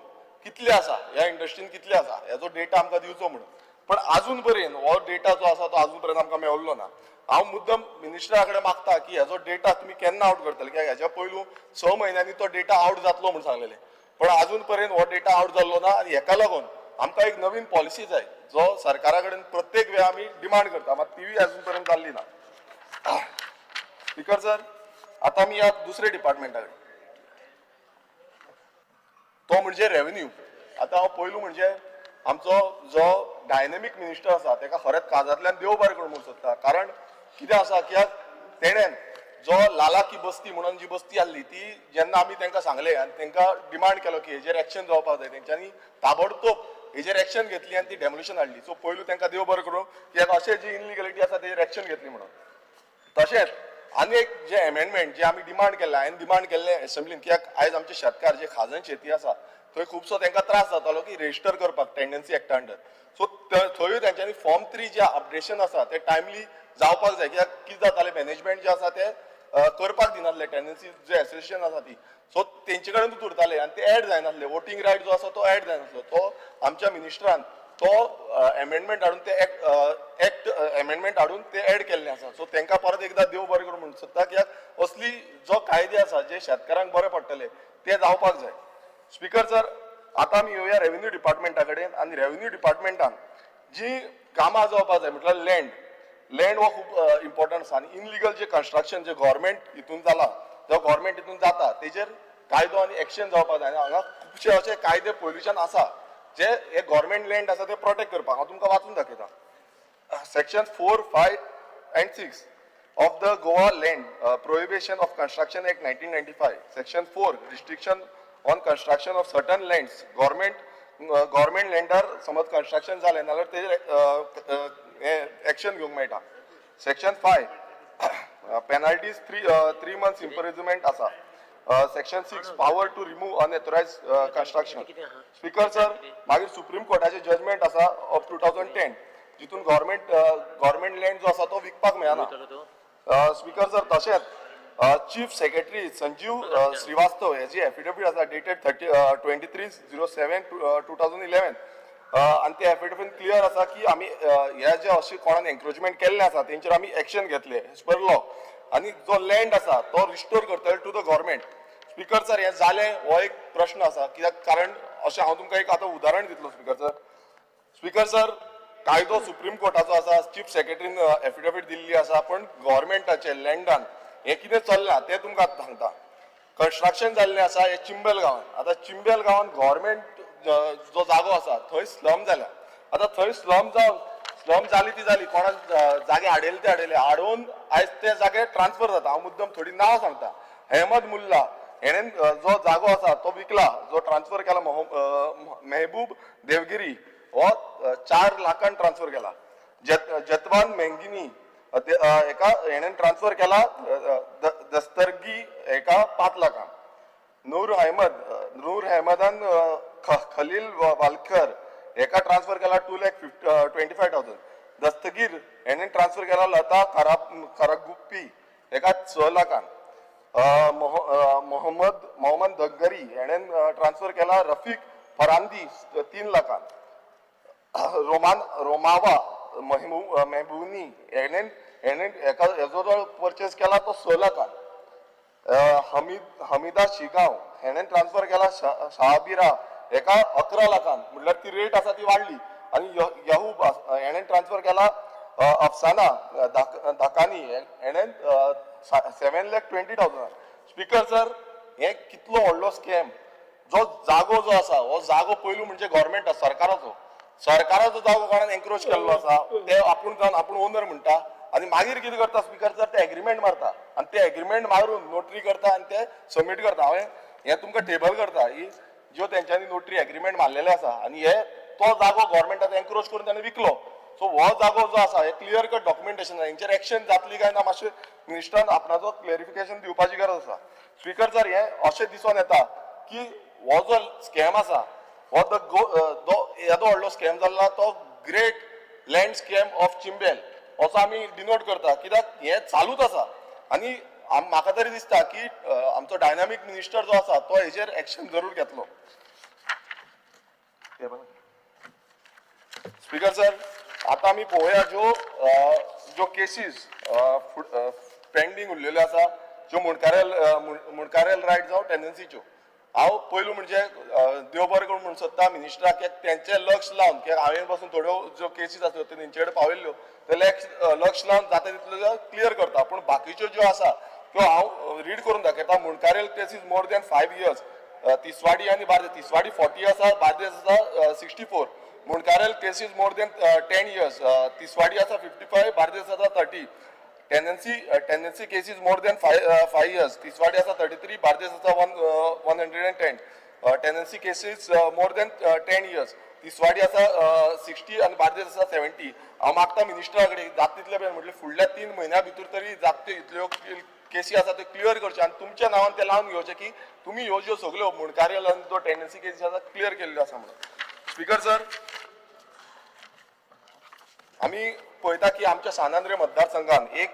कितले आसा, ह्या इंडस्ट्रीन कितले आसा, हेजो डेटा आमकां दिवचो म्हणून. पण अजून पर्यंत हो डेटा जो आसा तो अजून पर्यंत आमकां मेळिल्लो ना. हांव मुद्दम मिनिस्टरा कडेन मागता की हेजो डेटा तुमी केन्ना आउट करतले, कित्याक हेच्या पयलू 6 म्हयन्यांनी तो डेटा आउट जातलो म्हणून सांगलेलें. पण अजून पर्यंत हो डेटा आउट जाल्लो ना. आनी हेका लागून आमकां एक नवीन पॉलिसी जाय, जो सरकारा कडेन प्रत्येक वेळा आमी डिमांड करता, मात तीय अजून पर्यंत जाल्ली ना. स्पीकर सर, आता मी या दुसरे डिपार्टमेंटा कडेन, तो म्हणजे रेव्हेन्यू. आता हांव पयलू म्हणजे आमचो जो डायनेमीक मिनिस्टर आसा ताका खरेंच काळजांतल्यान देव बरें करूं म्हणून सोदता. कारण कितें आसा, कित्याक तेणेन जो लाला की बस्ती म्हणून जी बस्ती आसली ती जेन्ना आमी तांकां सांगलें आनी तांकां डिमांड केलो की हेजेर एक्शन जावपाक जाय, तेंच्यांनी ताबडतोब हेजेर एक्शन घेतली आनी ती डेमोलिशन हाडली. सो पयलू तांकां देव बरें करूं, कित्याक अशें जी इनलिगलिटी आसा तेजेर एक्शन घेतली म्हणून. तशेंच आनी एक जे अमेंडमेंट जे आमी डिमांड केल्लें, हांवें डिमांड केल्लें एसेंब्लीन, कित्याक आयज आमचे शेतकार जे खाजन शेती आसा थंय खुबसो तांकां त्रास जातालो की रेजिस्टर करपाक टेंडन्सी एक्टा अंडर. सो थंयूय तांच्यांनी फॉर्म 3 जे अपडेशन आसा ते टायमली जावपाक जाय. कित्याक कितें जातालें, मॅनेजमेंट जे आसा ते करपाक दिनासले टेंडन्सी जे एसोसिएशन आसा ती. सो तेंचे कडेनूच उरताले आनी ते ऍड जायनासले. वोटींग रायट जो आसा तो ऍड जायनासलो. तो आमच्या मिनिस्टरान तो अमेंडमेंट हाडून ते एक्ट अमेंडमेंट हाडून ते ऍड केल्ले आसा. सो तांकां परत एकदां देव बरें करूं म्हणून सोदता, कित्याक असली जो कायदे आसा जे शेतकारांक बरे पडटले ते जावपाक जाय. स्पीकर सर, आता आमी येवया रेव्हेन्यू डिपार्टमेंटा कडेन. आनी रेव्हेन्यू डिपार्टमेंटान जी कामां जावपाक जाय म्हटल्यार लँड हो खूब इम्पॉर्टंट आसा. आनी इनलिगल जे कन्स्ट्रक्शन जे गव्हर्मेंट हितून जाला, जो गव्हर्मेंट हितून जाता तेजेर कायदो आनी एक्शन जावपाक जाय. हांगा खुबशे अशे कायदे पयलींच्यान आसा जे हे गव्हर्मेंट लँड आसा ते प्रोटेक्ट करपाक. हांव तुमकां वाचून दाखयता. Section 4, 5 and 6 of the Goa Land Prohibition of Construction Act 1995. Section 4, restriction on construction of certain lands. Government lender समज construction जालें नाल्यार तेजेर एक्शन घेवंक मेळटा. Section 5, penalties 3 months imprisonment आसा. Section 6, power to remove unauthorized construction. Speaker sir, मागीर supreme कोर्टाचे judgement आसा ऑफ 2010 जितून गव्हर्मेंट लँड जो आसा तो विकपाक मेळना. स्पीकर सर, तशेंच चीफ सेक्रेटरी संजीव श्रीवास्तव हेजी एफिडेविट आसा डेटेड 23/07/2011 आनी ते एफिडेविट क्लियर आसा की आमी ह्या जे अशें कोणान एन्क्रोचमेंट केल्ले आसा तेंचेर आमी एक्शन घेतले एज पर लॉ. आनी जो लँड आसा तो रिस्टोर करतले to the government. Speaker sir, हें जालें हो एक प्रश्न आसा. कित्याक कारण अशें हांव तुमकां एक आतां उदाहरण दितलो. स्पीकर सर, कायदो सुप्रीम कोर्टाचो आसा, चीफ सेक्रेटरीन एफिडेविट दिल्ली आसा, पण गव्हर्मेंटाचे लँडान हें कितें चल्लां तें तुमकां सांगता. कन्स्ट्रक्शन जाल्लें आसा हे चिंबेल गांवांत. आतां चिंबेल गांवांत गव्हर्मेंट जो जागो आसा थंय स्लम जाल्या. आतां थंय स्लम जाली ती जाली, कोणाक जागे हाडयले ते हाडोवन आयज ते जागे ट्रान्सफर जाता. हांव मुद्दम थोडी नांवां सांगता. अहमद मुल्ला हेणेन जो जागो आसा तो विकला, जो ट्रान्सफर केला मेहबूब देवगिरी हो 4 लाखान ट्रान्सफर केला. जतवान मेंगिनी एका हेणेन ट्रान्सफर केला दस्तरगी एका 5 लाखान. नूर अहमदान खलील वालकर एका ट्रान्सफर केला 2,25,000. दस्तगीर हेणेन ट्रान्सफर केला लता खरागुप्पी एका 6 लाखान. मोहम्मद दगरी हेणेन ट्रान्सफर केला रफीक फरांदी 3 लाखान. रोमावा मेहबूनी हेणेन हेजो जो परचेस केला तो 6 लाखान. हमीदा शिगांव हेणेन ट्रान्सफर केला शहाबिरा एका 11 लाखान. म्हटल्यार ती रेट आसा ती वाडली. आनी यहूब हेणेन ट्रान्सफर केला अफसाना धाकानी हेणेन 7,20,000. स्पीकर सर, हे कितलो व्हडलो स्कॅम. जो जागो जो आसा हो जागो पयलू म्हणजे गव्हर्मेंट सरकाराचो जागो कोणान एन्क्रोच केल्लो आसा ते आपूण जावन आपूण ओनर म्हणटा आणि मागीर कितें करता स्पीकर सर ते एग्रीमेंट मारता आणि ते एग्रीमेंट मारून नोटरी करता आणि ते सबमीट करता. हांवें हें तुमकां टेबल करता ही ज्यो तेंच्यांनी नोटरी एग्रीमेंट मारलेले आसा आणि हे तो जागो गव्हर्मेंटान एनक्रोच करून ताणें विकलो. सो हो जागो जो आसा हे क्लियर कट डॉक्युमेंटेशन आसा. हेंचेर एक्शन जातली काय ना मातशें मिनिस्टरान आपणाचो क्लॅरिफिकेशन दिवपाची गरज आसा. स्पीकर सर हे अशें दिसून येता की हो जो स्कॅम आसा हो येदो व्हडलो स्कॅम जाल्लो तो ग्रेट लँड स्कॅम ऑफ चिंबेल असो आमी डिनोट करता. कित्याक हे चालूच आसा आणि म्हाका तरी दिसता की आमचो डायनामीक मिनिस्टर जो आसा तो हेजेर एक्शन जरूर घेतलो. स्पीकर सर आता आमी पळोवया ज्यो केसीस पेंडींग उरलेल्यो आसा ज्यो मुणकारेल रायट जावं टेंडन्सीच्यो. हांव पयलू म्हणजे देव बरें करून म्हणून सोदता मिनिस्टराक तेंचें लक्ष लावन कित्याक हांवें पासून थोड्यो ज्यो केसीस आसा त्यो तेंचे कडेन पावयल्ल्यो ते लक्ष लावन जाता तितल्यो क्लियर करता. पूण बाकीच्यो ज्यो आसा त्यो हांव रीड करून दाखयता. मुणकारेल cases more than 5 years. Tiswadi आणि बार्देस. तिसवाडी 40 आसा, बार्देस आसा 64. मुणकारेल cases more than 10 years. Tiswadi आसा 55, बार्देस आसा 30. Tenancy cases more than 5 years. Tiswadi आसा 33, बार्देस आसा 110. Tenancy cases more than 10 years. Tiswadi आसा 60 आणि बार्देस आसा 70. हांव मागता मिनिस्टरा कडेन जाता तितले बेगीन म्हटल्यार फुडल्या 3 म्हयन्या भितर तरी जाता इतल्यो केसी आसा त्यो क्लियर करचे आणि तुमच्या नांवान ते लावन घेवचे की तुम्ही ह्यो ज्यो सगळ्यो मुणकारेल आनी जो टेंडन्सी केसीस आसा क्लियर केल्ल्यो आसा म्हणून. स्पीकर सर आमी पळयता की आमच्या सानांद्रे मतदारसंघान एक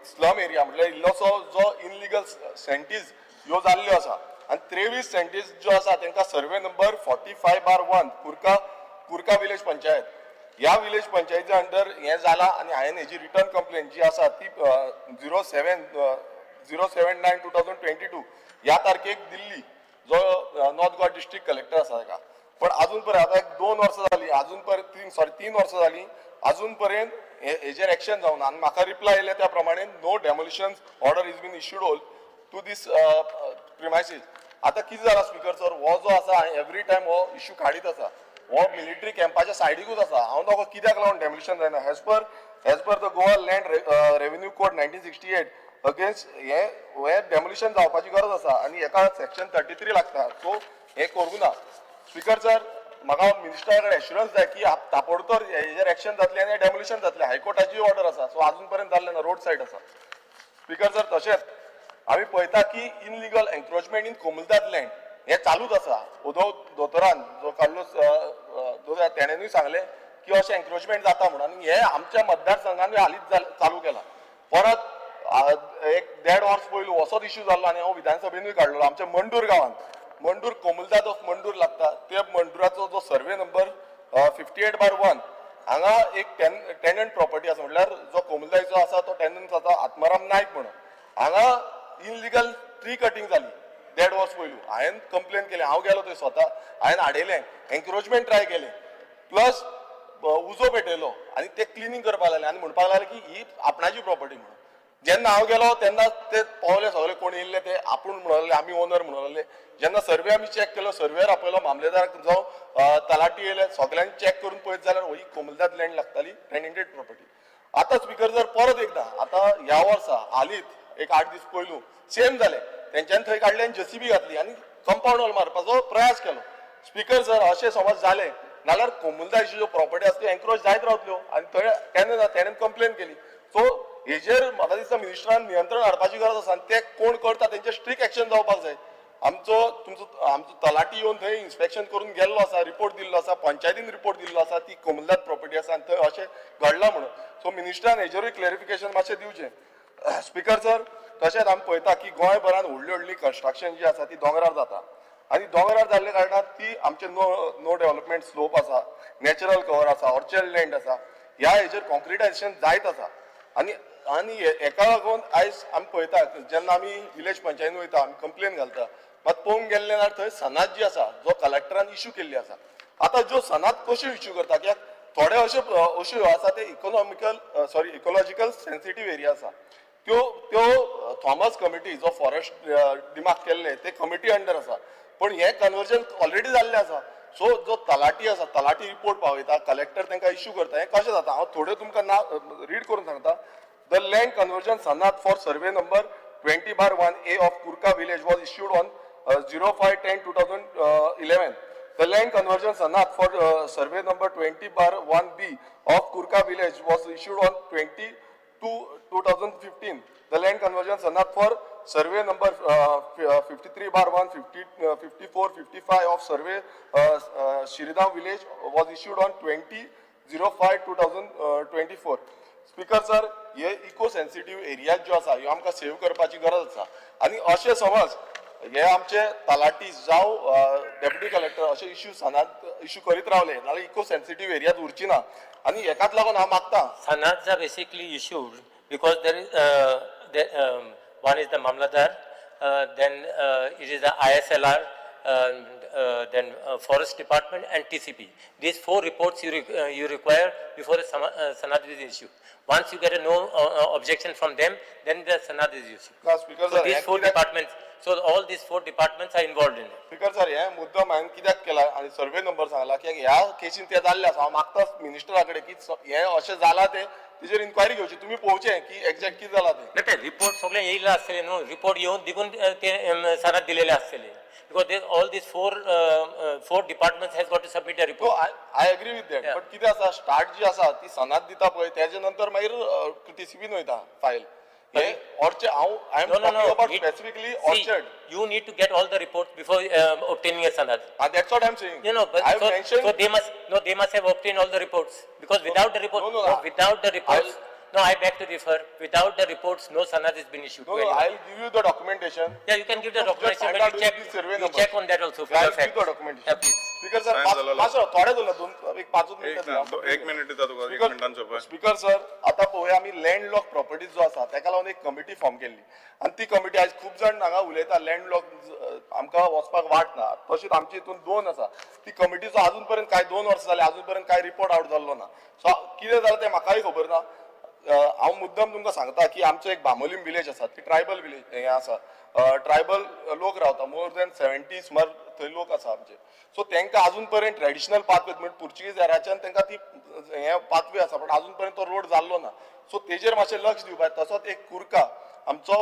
स्लम एरिया म्हटल्यार इल्लोसो जो इनलिगल सेंटीज ह्यो जाल्ल्यो आसा आणि 23 सेंटीज ज्यो आसा तांकां survey number 45/1 Kurka village panchayat ह्या विलेज पंचायतीच्या अंडर हें जालां आणि हांवें हेजी रिटर्न कंप्लेंट जी आसा ती 079/2022 ह्या तारखेक दिल्ली जो नॉर्थ गोवा डिस्ट्रिक्ट कलेक्टर आसा ताका. पण अजून पर्यंत आता 2 वर्सां जाली अजून पर्यंत 3 वर्सां जाली अजून पर्यंत हेजेर एक्शन जावना आणि म्हाका रिप्लाय येयले त्या प्रमाणे no demolition order is been issued all to this premises. आता कितें जाला स्पीकर सर हो जो आसा एवरी टायम हो इश्यू काडीत आसा. हो मिलिटरी कॅम्पाच्या सायडीकूच आसा. हांव ताका कित्याक लागून डेमोलिशन जायना as per the Goa land revenue code 1968 against हे डेमोलिशन जावपाची गरज आसा आणि हेका सेक्शन 33 लागता. सो हे करूं ना. स्पीकर सर म्हाका मिनिस्टरा कडेन एश्युरन्स जाय की ताबडतोब हेजेर एक्शन जातलें आनी डेमोलिशन जातलें. हायकोर्टाची ऑर्डर आसा सो अजून पर्यंत जाल्लें ना. रोड सायड आसा. स्पीकर सर तशेंच आमी पळयता की इनलिगल एन्क्रोचमेंट इन कोमुलदाद लँड हे चालूच आसा. उदव दोतोरान जो कार्लोस तेणेनूय सांगलें की अशें एन्क्रोचमेंट जाता म्हणून आनी हे आमच्या मतदारसंघान हालींच चालू केला. परत एक 1.5 वर्स पयलू असोच इश्यू जाल्लो आनी हांव विधानसभेनूय काडलो. आमच्या मंडूर गांवांत मंडूर कोमुलदाद ऑफ मंडूर लागता त्या मंडुराचो जो सर्वे नंबर 58/1 हांगा एक टेनंट प्रॉपर्टी आसा म्हटल्यार जो कोमुलदादचो आसा तो टेनंट आसा आत्माराम नायक म्हणून. हांगा इनलिगल ट्री कटिंग जाली 1.5 वर्स पयलू. हांवें कंप्लेन केली. हांव गेलो थंय स्वता. हांवें हाडयलें एन्क्रोचमेंट ट्राय केलें प्लस उजो पेटयलो आनी ते क्लिनींग करपाक लागले आनी म्हणपाक लागले की ही आपणाची प्रॉपर्टी म्हणून. जेन्ना हांव गेलो तेन्ना ते पावले सगळे कोण येयल्ले ते आपूण म्हणले आमी ओनर म्हणले. जेन्ना सर्वे आमी चॅक केलो सर्वेर आपयलो मामलेदाराक जावं तलाटी येयले सगळ्यांनी चॅक करून पळयत जाल्यार ही कोमुलदाद लँड लागताली टेनेंटेड प्रॉपर्टी. आतां स्पीकर जर परत एकदा आतां ह्या वर्सा हालींच एक 8 दीस पयलू सेम जालें. तेंच्यांनी थंय काडले आनी JCB घातली आनी कंपाऊंड वॉल मारपाचो प्रयास केलो. स्पीकर सर अशें समज जालें नाल्यार कोमुलदादची ज्यो प्रॉपर्टी आसा त्यो एन्क्रोच जायत रावतल्यो आनी तेणें कंप्लेन केली. सो हेजेर म्हाका दिसता मिनिस्टरान नियंत्रण हाडपाची गरज आसा आनी ते कोण करता तेंचेर स्ट्रिक्ट एक्शन जावपाक जाय. आमचो तलाटी येवन थंय इन्स्पेक्शन करून गेल्लो आसा. रिपोर्ट दिल्लो आसा. पंचायतीन रिपोर्ट दिल्लो आसा ती कोमुलदाद प्रॉपर्टी आसा आनी थंय अशें घडलां म्हणून. सो मिनिस्टरान हेजेरूय क्लॅरिफिकेशन मातशें दिवचें. स्पीकर सर तशेंच आमी पळयता की गोंयभरांत व्हडली कन्स्ट्रक्शन जी आसा ती दोंगरार जाता आनी दोंगरार जाल्ल्या कारणान ती आमचे नो डेव्हलपमेंट स्लोप आसा नॅचरल कवर आसा ऑर्चर्ड लँड आसा ह्या हेजेर कॉन्क्रिटायझेशन जायत आसा. आनी हेका लागून आयज आमी पळयता जेन्ना आमी विलेज पंचायतीन वयता आमी कंप्लेन घालता मात पळोवंक गेले जाल्यार थंय सनाद जी आसा जो कलेक्टरान इश्यू केल्ली आसा. आतां ज्यो सनाद कश्यो इश्यू करता कित्याक थोडे अश्यो आसा ते इकोलॉजिकल सेन्सिटीव एरिया आसा त्यो थॉमस कमिटी जो फॉरेस्ट डिमार्क केल्ले ते कमिटी अंडर आसा. पण हे कन्वर्जन ऑलरेडी जाल्लें आसा. सो जो तलाटी आसा तलाटी रिपोर्ट पावयता कलेक्टर तांकां इश्यू करता हें कशें जाता हांव थोडे तुमकां नांव रीड करून सांगता द लँड कन्वर्जन सनात for survey number 20/1A of Kurka village was issued on 05/10/2011. The land conversion sanat for survey number 20/1B of Kurka village was issued on 2015. The land conversion sanat for survey number 53/1, 54, 55 of survey Shiridam village was issued on 20/05/2024. Speaker sir हे eco sensitive area ज्यो आसा ह्यो आमकां save करपाची गरज आसा आनी अशें समज हे आमचे तलाटी जावं डेप्युटी कलेक्टर अशे इश्यू सनात इश्यू करीत रावले जाल्यार इको सेन्सिटिव्ह एरियात उरची ना आनी हेकाच लागून हांव मागतां Sanads are basically issued because there is, one is the Mamladar, then it is the ISLR, then Forest Department and TCP. These 4 reports you require before a Sanad is issued. Once you get a no objection from them, then the Sanad is issued. ना speaker So sir these 4 departments, so all these 4 departments are involved in it. Speaker sir हे मुद्दम हांवें कित्याक केला आनी survey number Sangla की ह्या casein ते जाल्ले आसा हांव मागता मिनिस्टरा कडेन की हे अशें जाला ते तेजेर इन्क्वायरी घेवची तुमी पळोवचें की एक्झॅक्ट कितें जाला ते नाही ते रिपोर्ट सगळे येयले आसतले न्हू रिपोर्ट येवन दिगून ते सनाद दिलेले आसतले because all these four departments has got to submit a So report. I agree with that. But कितें आसा स्टार्ट जी आसा ती सनात दिता पळय त्याचे नंतर मागीर टीसीबीन वयता फायल हे ऑर्चर्ड हांव I am talking about specifically orchard You need to get all the reports before obtaining a sanad. and that's what I'm saying. You know, but I have mentioned so they must have obtained all the reports because without the report, no, without the reports, no, I beg to differ. Without the reports, no sanad has been issued. no, to no, anyone. I'll give you the documentation. Yeah, you can give the Just documentation, I'm but not you doing check, this survey you number. check on that also. For I'll the give fact. the documentation. Yeah, please. Speaker sir Time झालेला. मातसो थोडे उरला दोन एक 5 मिनिटां एक minute दिता तुका एक मिनिटान सोंपय speaker sir आता पळोवया आमी लँडलॉक प्रॉपर्टीज जो आसा ताका लागून एक कमिटी फॉर्म केल्ली आनी ती कमिटी आयज खूब जाण हांगा उलयता लँडलॉक आमकां वचपाक वाट ना तशीच आमची हितून 2 आसा ती कमिटीचो अजून पर्यंत काय 2 वर्सां जाली अजून पर्यंत काय रिपोर्ट आउट जाल्लो ना सो कितें जालें तें म्हाकाय खबर ना हांव मुद्दम तुमकां सांगता की आमचो एक बामोलीम विलेज आसा ती ट्रायबल विलेज हें आसा ट्रायबल लोक रावता मोर दॅन 70 सुमार थंय लोक आसा आमचे सो तांकां अजून पर्यंत ट्रेडिशनल पाथवे म्हणजे पुर्चुगीज एराच्यान तांकां ती हें पाथवे आसा पण अजून पर्यंत तो रोड जाल्लो ना सो तेजेर मातशें लक्ष दिवपाक तसोच एक कुर्का आमचो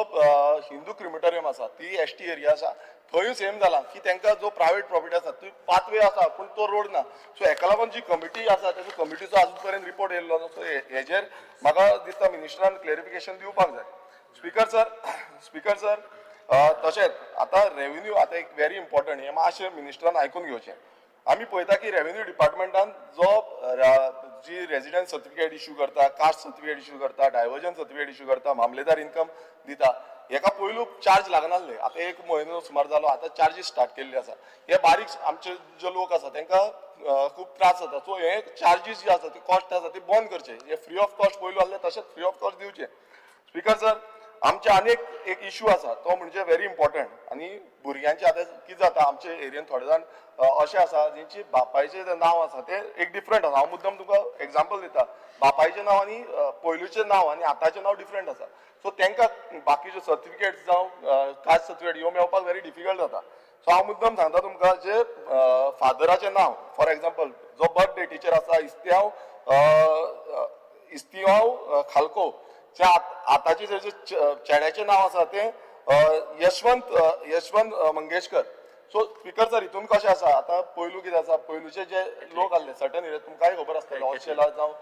हिंदू क्रिमिटोरियम आसा ती एसटी एरिया आसा थंय सेम जाला की तांकां जो प्रायवेट प्रॉपर्टी आसा ती पाथवे आसा पूण तो रोड ना सो हेका लागून जी कमिटी आसा तेजो कमिटीचो अजून पर्यंत रिपोर्ट येयल्लो ना सो हेजेर म्हाका दिसता मिनिस्टरान क्लॅरिफिकेशन दिवपाक जाय स्पीकर सर तशेंच आतां रेव्हेन्यू आतां एक व्हेरी इम्पॉर्टंट हें मातशें मिनिस्टरान आयकून घेवचें आमी पळयता की रेव्हेन्यू डिपार्टमेंटान जो जी रेजिडेंस सर्टिफिकेट इश्यू करता कास्ट सर्टिफिकेट इश्यू करता डायवर्जन सर्टिफिकेट इश्यू करता मामलेदार इन्कम दिता हेका पयलू चार्ज लागनासले आतां 1 म्हयनो सुमार जालो आतां चार्जीस स्टार्ट केल्ले आसा हे बारीक आमचे जे लोक आसा तांकां खूब त्रास जाता सो हे चार्जीस जे आसा ते कॉस्ट आसा ते बंद करचे हे फ्री ऑफ कॉस्ट पयलू आसले तशेंच फ्री ऑफ कॉस्ट दिवचे स्पीकर सर आमचे आनीक एक इश्यू आसा तो म्हणजे व्हेरी इम्पॉर्टंट आनी भुरग्यांचे आतां कितें जाता आमचे एरियेन थोडे जाण अशें आसा जेंची बापायचें जें नांव आसा तें एक डिफरंट आसा हांव मुद्दम तुका एग्जांपल दिता बापायचें नांव आनी पयलूचें नांव आनी आतांचें नांव डिफरंट आसा सो तांकां बाकीचे सर्टिफिकेट्स जावं कास्ट सर्टिफिकेट ह्यो मेळपाक व्हेरी डिफिकल्ट जाता सो हांव मुद्दम सांगता तुमकां जे फादराचें नांव फॉर एग्जांपल जो बर्थ डेटीचेर आसा इस्तियाव खालको जे आतांचे जे चेड्याचें नांव आसा तें यशवंत मंगेशकर सो स्पीकर सर हितून कशें आसा आतां पयलू कितें आसा पयलूचे जे लोक आसले सर्टन एरिया तुमकांय खबर आसतलें ऑस्ट्रेला जावं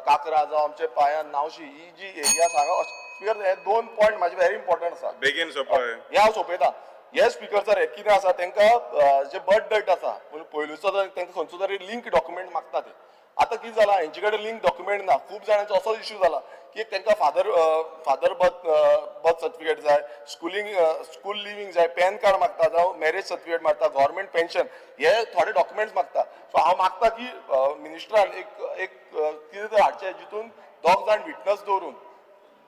काकरा जावं आमचे पांयां नावशी ही जी एरिया आसा स्पीकर हे 2 पॉयंट म्हाजे व्हेरी इम्पॉर्टंट आसा बेगीन सोंपय हे हांव सोंपयता हे स्पीकर सर हे कितें आसा तांकां जे बर्थ डेट आसा पयलूचो तांकां खंयचो तरी लिंक डॉक्युमेंट मागता ते आतां कितें जालां हेंचे कडेन लिंक डॉक्युमेंट ना खूब जाणांचो असोच इश्यू जाला की तांकां फादर बर्थ सर्टिफिकेट जाय स्कूल लिव्हिंग जाय पॅन कार्ड मागता जावं मॅरेज सर्टिफिकेट मागता गव्हर्मेंट पेन्शन हे थोडे डॉक्युमेंट्स मागता सो हांव मागता की मिनिस्टरान एक कितें तरी हाडचें जितून 2 जाण विटनस दवरून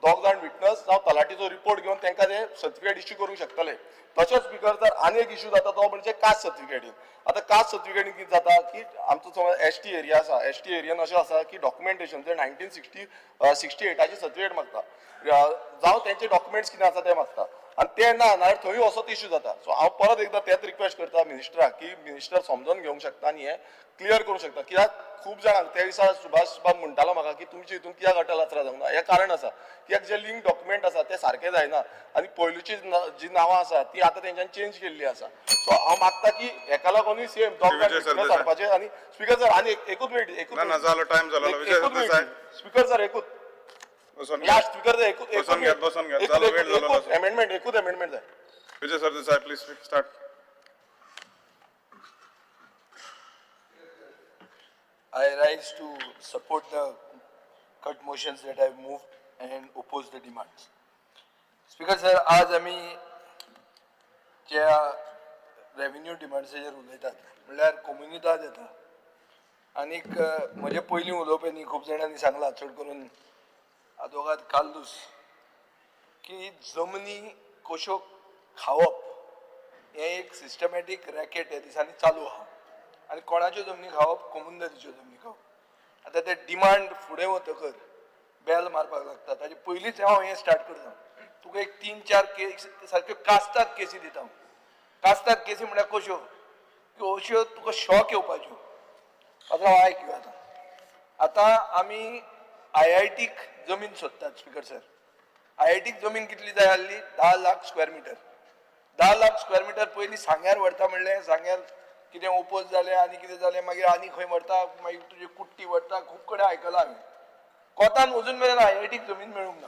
2 जाण विटनस जावं तलाटीचो रिपोर्ट घेवन तांकां ते सर्टिफिकेट इश्यू करूंक शकतले तशेंच स्पीकर जर आनी एक इश्यू जाता तो म्हणजे कास्ट सर्टिफिकेटीन आतां कास्ट सर्टिफिकेटीन कितें जाता की आमचो समज एसटी एरिया आसा एसटी एरियन अशें आसा की डॉक्युमेंटेशन ते 1968चे सर्टिफिकेट मागता जावं तेंचे डॉक्युमेंट्स कितें आसा ते मागता आनी ते ना नाल्यार थंय वचत इश्यू जाता. सो हांव परत एकदां तेच रिक्वेस्ट करता मिनिस्टराक की मिनिस्टर समजून घेवंक शकता आनी हें क्लियर करूंक शकता. कित्याक खूब जाणांक त्या दिसा सुभाष बाब म्हणटालो म्हाका की तुमचे हितून कित्याक अटल आसरा जावंक ना. हें कारण आसा कित्याक जे लिंक डॉक्युमेंट आसा ते सारके जायना आनी पयलींची जी नांवां आसा ती आतां तेंच्यांनी चेंज केल्ली आसा. सो हांव मागता की हेका लागूनय सेम विजय सरदेसाय. हाडपाचें. आनी स्पीकर सर आनी एकूच मिनीट ना ना जालो टायम जालो विजय सरदेसाय स्पीकर सर एकूच बसून घे. लास्ट स्पीकर सर बसून घे जालो वेळ जालो एकूच अमेंडमेंट जाय. Vijay Sardesai please start. I rise to support the cut motions that I have moved and oppose the demands. Speaker sir, आज आम्ही ज्या रेव्हेन्यू डिमांड्साचेर उलयतात म्हणल्यार कम्युनिटात येता आनीक म्हजे पयलीं उलोवप्यांनी खूब जाणांनी सांगलां चड करून आदवोगाद कालदूस की जमनी कश्यो खावप हें एक सिस्टमॅटीक रॅकेट ह्या दिसांनी चालू आहा आनी कोणाच्यो जमनी खावप कमुनदारीच्यो जमनी खावप. आतां ते डिमांड फुडें वतकर बेल मारपाक लागता ताचे पयलींच हांव हें स्टार्ट करता. तुका एक 3-4 केस सारक्यो कास्ताद केसी दिता. कास्ताद केसी म्हळ्यार कश्यो की अश्यो तुका शॉक येवपाच्यो. पात्रांव आयक घेया आतां आमी IITक जमीन सोदतात स्पीकर सर. IITक जमीन कितली जाय आसली 10 lakh square metre. 10 lakh square metre पयलीं सांग्यार व्हरता म्हणलें सांग्यार कितें ओपोज जालें आनी कितें जालें मागीर आनी खंय व्हरता मागीर तुजी कुट्टी व्हरता खूब कडेन आयकलां हांवें. कोतान अजून मेरेन IITक जमीन मेळूंक ना.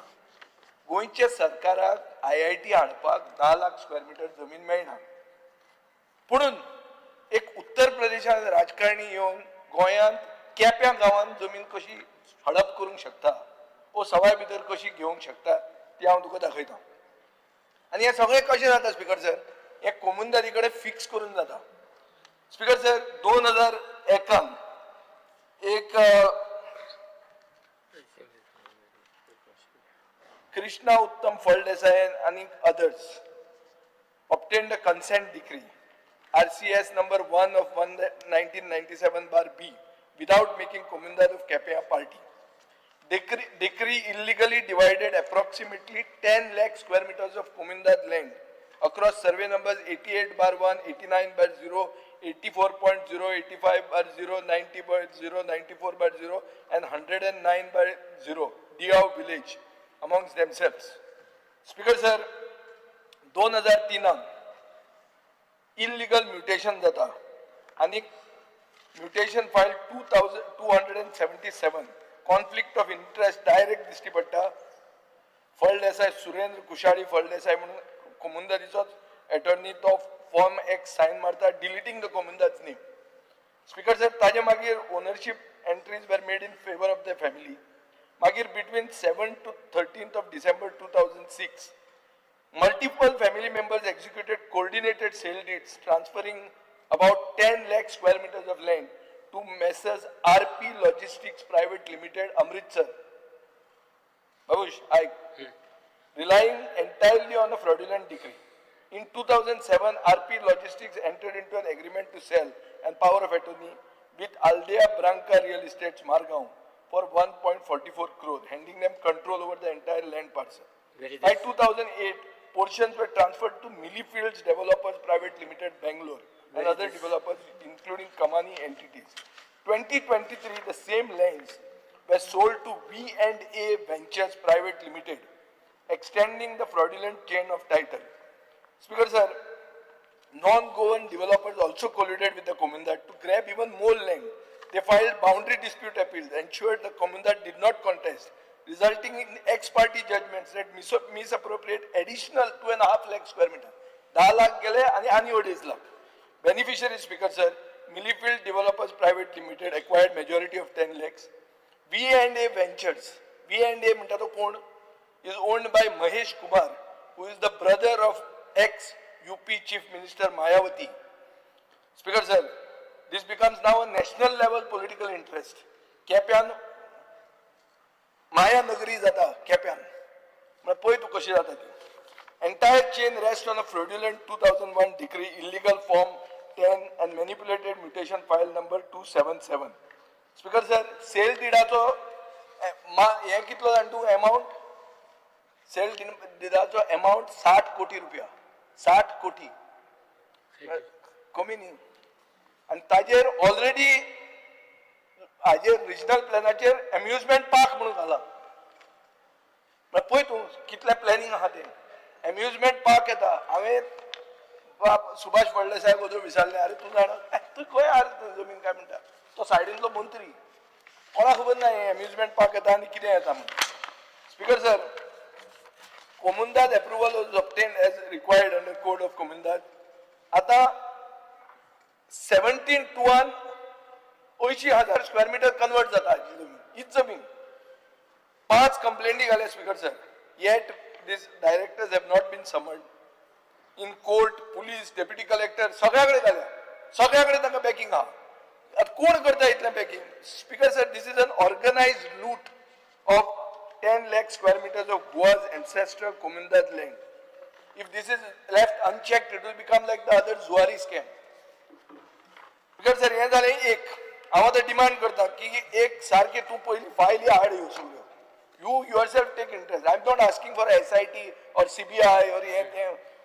गोंयच्या सरकाराक IIT हाडपाक 10 लाख स्क्वेअर मिटर जमीन मेळना. पुणून एक उत्तर प्रदेशांत राजकारणी येवन गोंयांत केप्यां गांवांत जमीन कशी हडप करूंक शकता वो सवाय भितर कशी घेवंक शकता ती हांव तुका दाखयतां. आनी हें सगळें कशें जाता स्पीकर सर हें कमुनदारी कडेन फिक्स करून जाता. स्पीकर सर 2001 एक Krishna Uttam Faldesai and others obtained a consent decree RCS number 1 of 1997/B without making Komundar of Kapea party. Decree illegally divided approximately 10 lakh square meters of Komundar land across survey numbers 88/1, 89/0, 84.0, 85/0, 90/0, 94/0 and 109/0 Diao village amongst themselves. Speaker sir, 2003 illegal mutation jata आणि mutation file 2277 conflict of interest direct दिश्टी पडटा. फळदेसाय सुरेंद्र कुशाळी फळदेसाय म्हणून कमुनदारीचो attorney तो form X sign मारता deleting the कमुनदार्स name. Speaker sir ताजे मागीर ownership entries were made in favour of the family. मागीर between 7 to 13th of December 2006 multiple family members executed coordinated sale deeds transferring about 10 lakh square meters of land to Messrs RP Logistics Private Limited Amritsar. Babush, relying entirely on a fraudulent decree. In 2007 RP Logistics entered into an agreement to sell and power of attorney with Aldea Branca Real Estates Margaon for 1.44 crore, handing them control over the entire land parcel. By 2008, portions were transferred to Millifields Developers Private Limited, Bangalore, and other developers, including Kamani entities. 2023, the same lands were sold to V&A Ventures Private Limited, extending the fraudulent chain of title. Speaker sir, non-Goan developers also colluded with the Komundar to grab even more land. They filed boundary dispute appeals, ensured the Komundar did not contest, resulting in ex-party judgments that misappropriate additional 2.5 lakh square meter. 10 lakh gele आणि 2.5 lakh. Beneficiaries, Speaker sir, Millifield Developers Private Limited acquired majority of 10 lakhs. V&A Ventures, V&A म्हणटा तो कोण, is owned by Mahesh Kumar, who is the brother of ex-UP Chief Minister Mayawati. Speaker sir, this becomes now a national level political interest. केप्यान Maya Nagari जाता केप्यान म्हळ्यार पळय तूं कशी जाता ती. Entire chain rests on a fraudulent 2001 decree, illegal form 10 and manipulated mutation file number 277. Speaker sir, sale deedaचो हे कितलो जाण तूं amount सेल डिडाचो अमाउंट 60 कोटी रुपया, 60 कोटी कमी न्ही. आणि ताजेर ऑलरेडी हाजेर रिजनल प्लॅनाचेर अम्युजमेंट पार्क म्हणून घाला. पळय तूं कितलें प्लॅनिंग आहा तें. अम्युजमेंट पार्क येता. हांवें सुभाष फळदेसाय बद्दल विचारलें, अरे तूं जाणा तूं खंय आहा जमीन काय म्हणटा. तो सायडींतलो मंत्री, कोणा खबर ना हे अम्युजमेंट पार्क येता आनी कितें येता म्हणून. स्पीकर सर, कोमुनदाद approval was obtained as required under code of कोमुनदाद. आता 17 to 1 80,000 स्क्वेअर मीटर कन्वर्ट जाता हीच जमीन. 5 कंप्लेंटी घाल्या speaker sir. Yet these directors have not been summoned in court. police, deputy collector सगळ्याकडे घाल्या. सगळ्याकडे तांकां बॅकिंग आहा. आता कोण करता इतलें backing. Speaker sir, this is an organized loot of 10 lakh square meters of Goa's ancestral Komundad land. If this is left unchecked, it will become like the other Zuari scam. Speaker sir, हे जालें एक. हांव आतां demand करता की एक सारकें तूं पयलीं फायली हाड ह्यो सगळ्यो. You yourself take interest. I'm not asking for a SIT or CBI or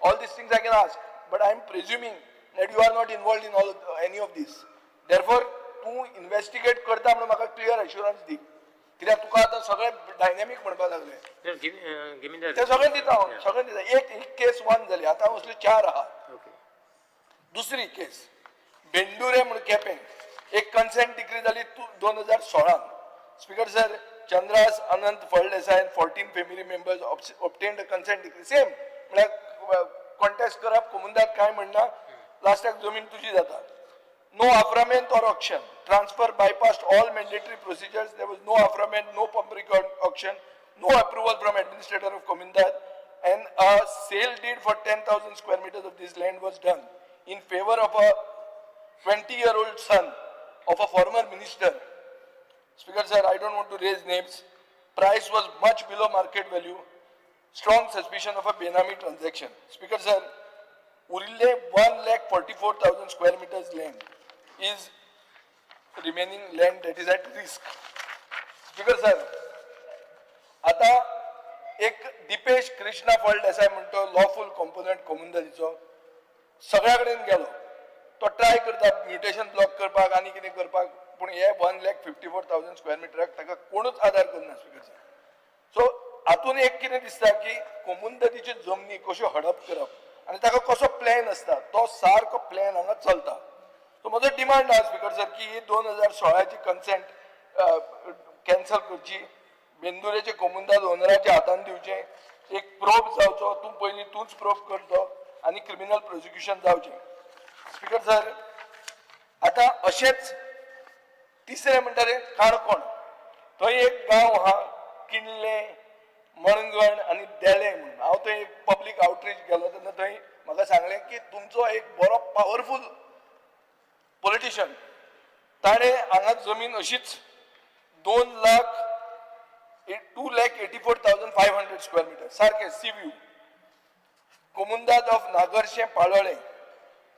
all these things I can ask, but I'm presuming that you are not involved in any of this. Therefore, तूं investigate करता म्हणून म्हाका clear assurance दी. कित्याक तुका आतां सगळे dynamic म्हणपाक लागले. ते सगळें दिता हांव, सगळें दिता. एक केस 1 जाली, आतां असल्यो 4 आहा. दुसरी केस बेंडुरे म्हणून केपें एक कन्सेंट डिक्री जाली 2016. Speaker sir, Chandras Anant Phaldesai 14 family members obtained a consent decree. Same म्हळ्यार कॉन्टेस्ट करप, कोमुनदाद काय म्हणना, लास्टाक जमीन तुजी जाता. नो अफ्रामेंट or auction. Transfer bypassed all mandatory procedures. There was no affirmation, no public auction, no approval from administrator of Komundad, and a sale deed for 10,000 square meters of this land was done in favor of a 20-year-old son of a former minister. Speaker sir, I don't want to raise names. Price was much below market value. Strong suspicion of a Benami transaction. Speaker sir, Urille 1,44,000 square meters land is remaining land that is at risk. Speaker sir, आता एक दिपेश कृष्णा फळदेसाय म्हणतो lawful component कोमुनदादीचो सगळ्या कडेन गेलो. तो try करता mutation block करपाक आनी कितें करपाक, पूण हे 1,54,000 स्क्वेअर मिटराक ताका कोणूच आदार करना. स्पीकर सर, सो हातून एक कितें दिसता की कोमुनदादीच्यो जमनी कश्यो हडप करप आनी ताका कसो प्लॅन आसता तो सारको प्लॅन हांगा चलता. सो म्हजो डिमांड आहा स्पीकर सर की ही 2016ची कन्सेंट कॅन्सल करची, बेंदुरेचे कोमुनदाद ओनराच्या हातान दिवचे, एक प्रोब जावचो, तूं पयलीं तूंच प्रोब करचो आनी क्रिमिनल प्रोसिक्युशन जावचें. स्पीकर सर, आता अशेंच तिसरें म्हणटा तें काणकोण. थंय एक गांव आहा किणले, मणगण आनी देळे म्हणून. हांव थंय एक पब्लीक आउटरीच गेलो तेन्ना थंय म्हाका सांगलें की तुमचो एक बरो पावरफूल पॉलिटिशियन ताणें हांगा जमीन अशीच 2,84,500 स्क्वेअर मिटर सारकें सी व्यू कोमुनदाद ऑफ नागरशें पाळोळें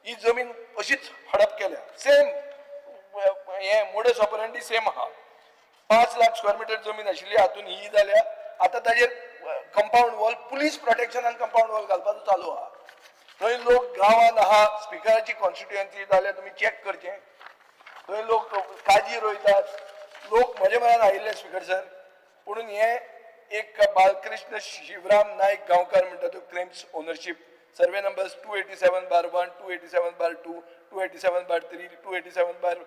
ही जमीन अशीच हडप केल्या. सेम हे मोडस ऑपरेंडी सेम आहा. 5 लाख स्क्वेअर मिटर जमीन आशिल्ली, हातून ही जाल्या. आता ताजेर कंपाऊंड वॉल, पुलीस प्रोटेक्शनान कंपाऊंड वॉल घालपाचो चालू आहा. थंय लोक गांवांत आहा, स्पिकराची कॉन्स्टिट्युएन्सी जाल्यार तुमी चॅक करचें. थंय लोक काजी रोयतात, लोक म्हजे म्हऱ्यान आयिल्ले स्पीकर सर. पुणून हे एक बालकृष्ण शिवराम नायक गांवकार म्हणटा तो claims ownership, survey numbers 287/1, 287/2, 287/3, 287/3,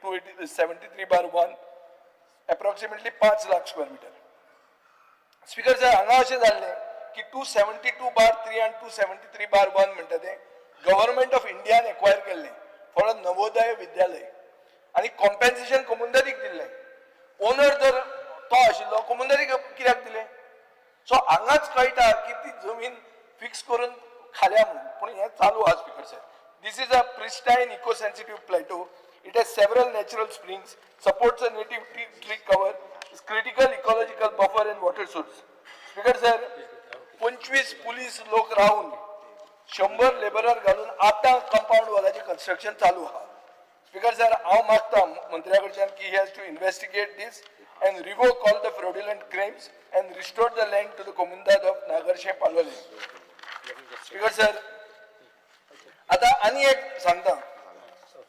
273/1, approximately 5 lakh square metre. Speaker sir, हांगा अशें जाल्लें की 272/3 आनी 273/1 म्हणटा तें गव्हर्नमेंट ऑफ इंडियान एक्वायर केल्लें फॉर अ नवोदय विद्यालय आनी कॉम्पेन्सेशन कोमुनदादीक दिल्लें. ओनर जर तो आशिल्लो, कोमुनदादीक कित्याक दिलें? सो हांगाच कळटा की ती जमीन फिक्स करून खाल्या म्हणून. पूण हें चालू आहा speaker sir. This is a pristine eco-sensitive plateau. It has several natural springs, supports a native tree cover, is critical ecological buffer and water source. Speaker sir, 25 police लोक राहून 100 लेबरर घालून आता कंपाऊंड वॉलाचे कन्स्ट्रक्शन चालू आहा. Speaker sir, हांव मागता मंत्र्या कडच्यान की he has to investigate this and revoke all the fraudulent claims and restore the land to the Komundad of Nagarsheh Palwale. Speaker sir, आता आणि एक सांगता.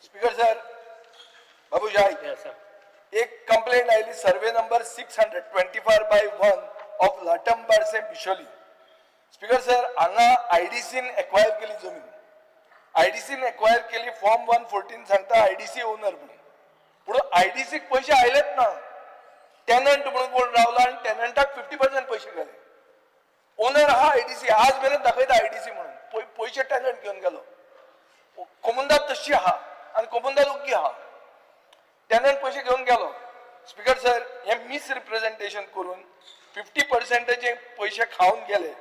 स्पीकर सर, बाबूजाई, Yes, sir. एक कंप्लेंट आयली survey number 624/1 of Latambarcem Bicholim. Speaker sir, हांगा आयडीसीन acquire केली जमीन. आयडीसीन एक्वायर केली फॉर्म 114 सांगता आयडीसी ओनर म्हणून. पूण आयडीसीक पैसे आयलेच ना. टेनंट म्हणून कोण रावला आणि टेनंटाक 50% पैसे गेले. ओनर हा आयडीसी आज मेरेन दाखयता आयडीसी म्हणून. पैसे टेनंट घेऊन गेलो. कोमुंदात तशी आहा आणि कोमुंदात ओग्गी आहा. टेनंट पैसे घेऊन गेलो. स्पीकर सर, हे मिसरिप्रेझेंटेशन करून 50% जे पैसे खाऊन गेले.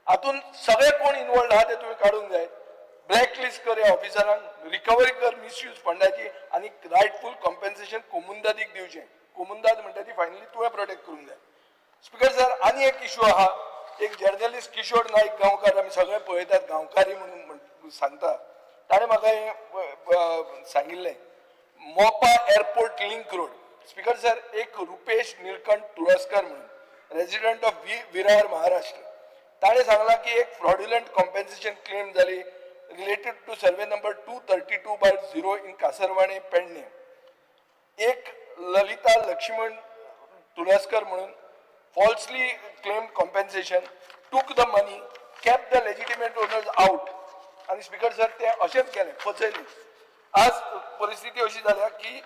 हातून सगळे कोण इन्वॉल्ड आहा ते तुम्ही काढून जाय. ब्लॅकलिस्ट कर या ऑफिसरांक, रिकव्हरी कर मिसयूज फंडाची आणि रायटफुल कॉम्पेन्सेशन कोमुंदादीक दिवचे. कोमुंदाद म्हणटा ती फायनली तुवें प्रोटेक्ट करूंक जाय. स्पीकर सर, आणि एक इश्यू आहा. एक जर्नलिस्ट किशोर नाईक गांवकार, आमी सगळे पळयतात गांवकारी म्हणून सांगता. ताणें म्हाका हें सांगिल्लें, Mopa airport link road. Speaker sir, एक रुपेश निलकंठ तुळसकर म्हणून रेजिडेंट ऑफ विरार महाराष्ट्र, ताणें सांगला की एक फ्रॉड्युलंट कॉम्पेन्सेशन क्लेम जाली रिलेटेड टू सर्वे नंबर 232/0 इन कासरवाणे पेडणे. एक ललिता लक्ष्मण तुळसकर म्हणून falsely claimed compensation, took the money, kept the legitimate owners out. आणि स्पीकर सर, ते असेच केले, फसयले. आज परिस्थिती अशी झाल्या की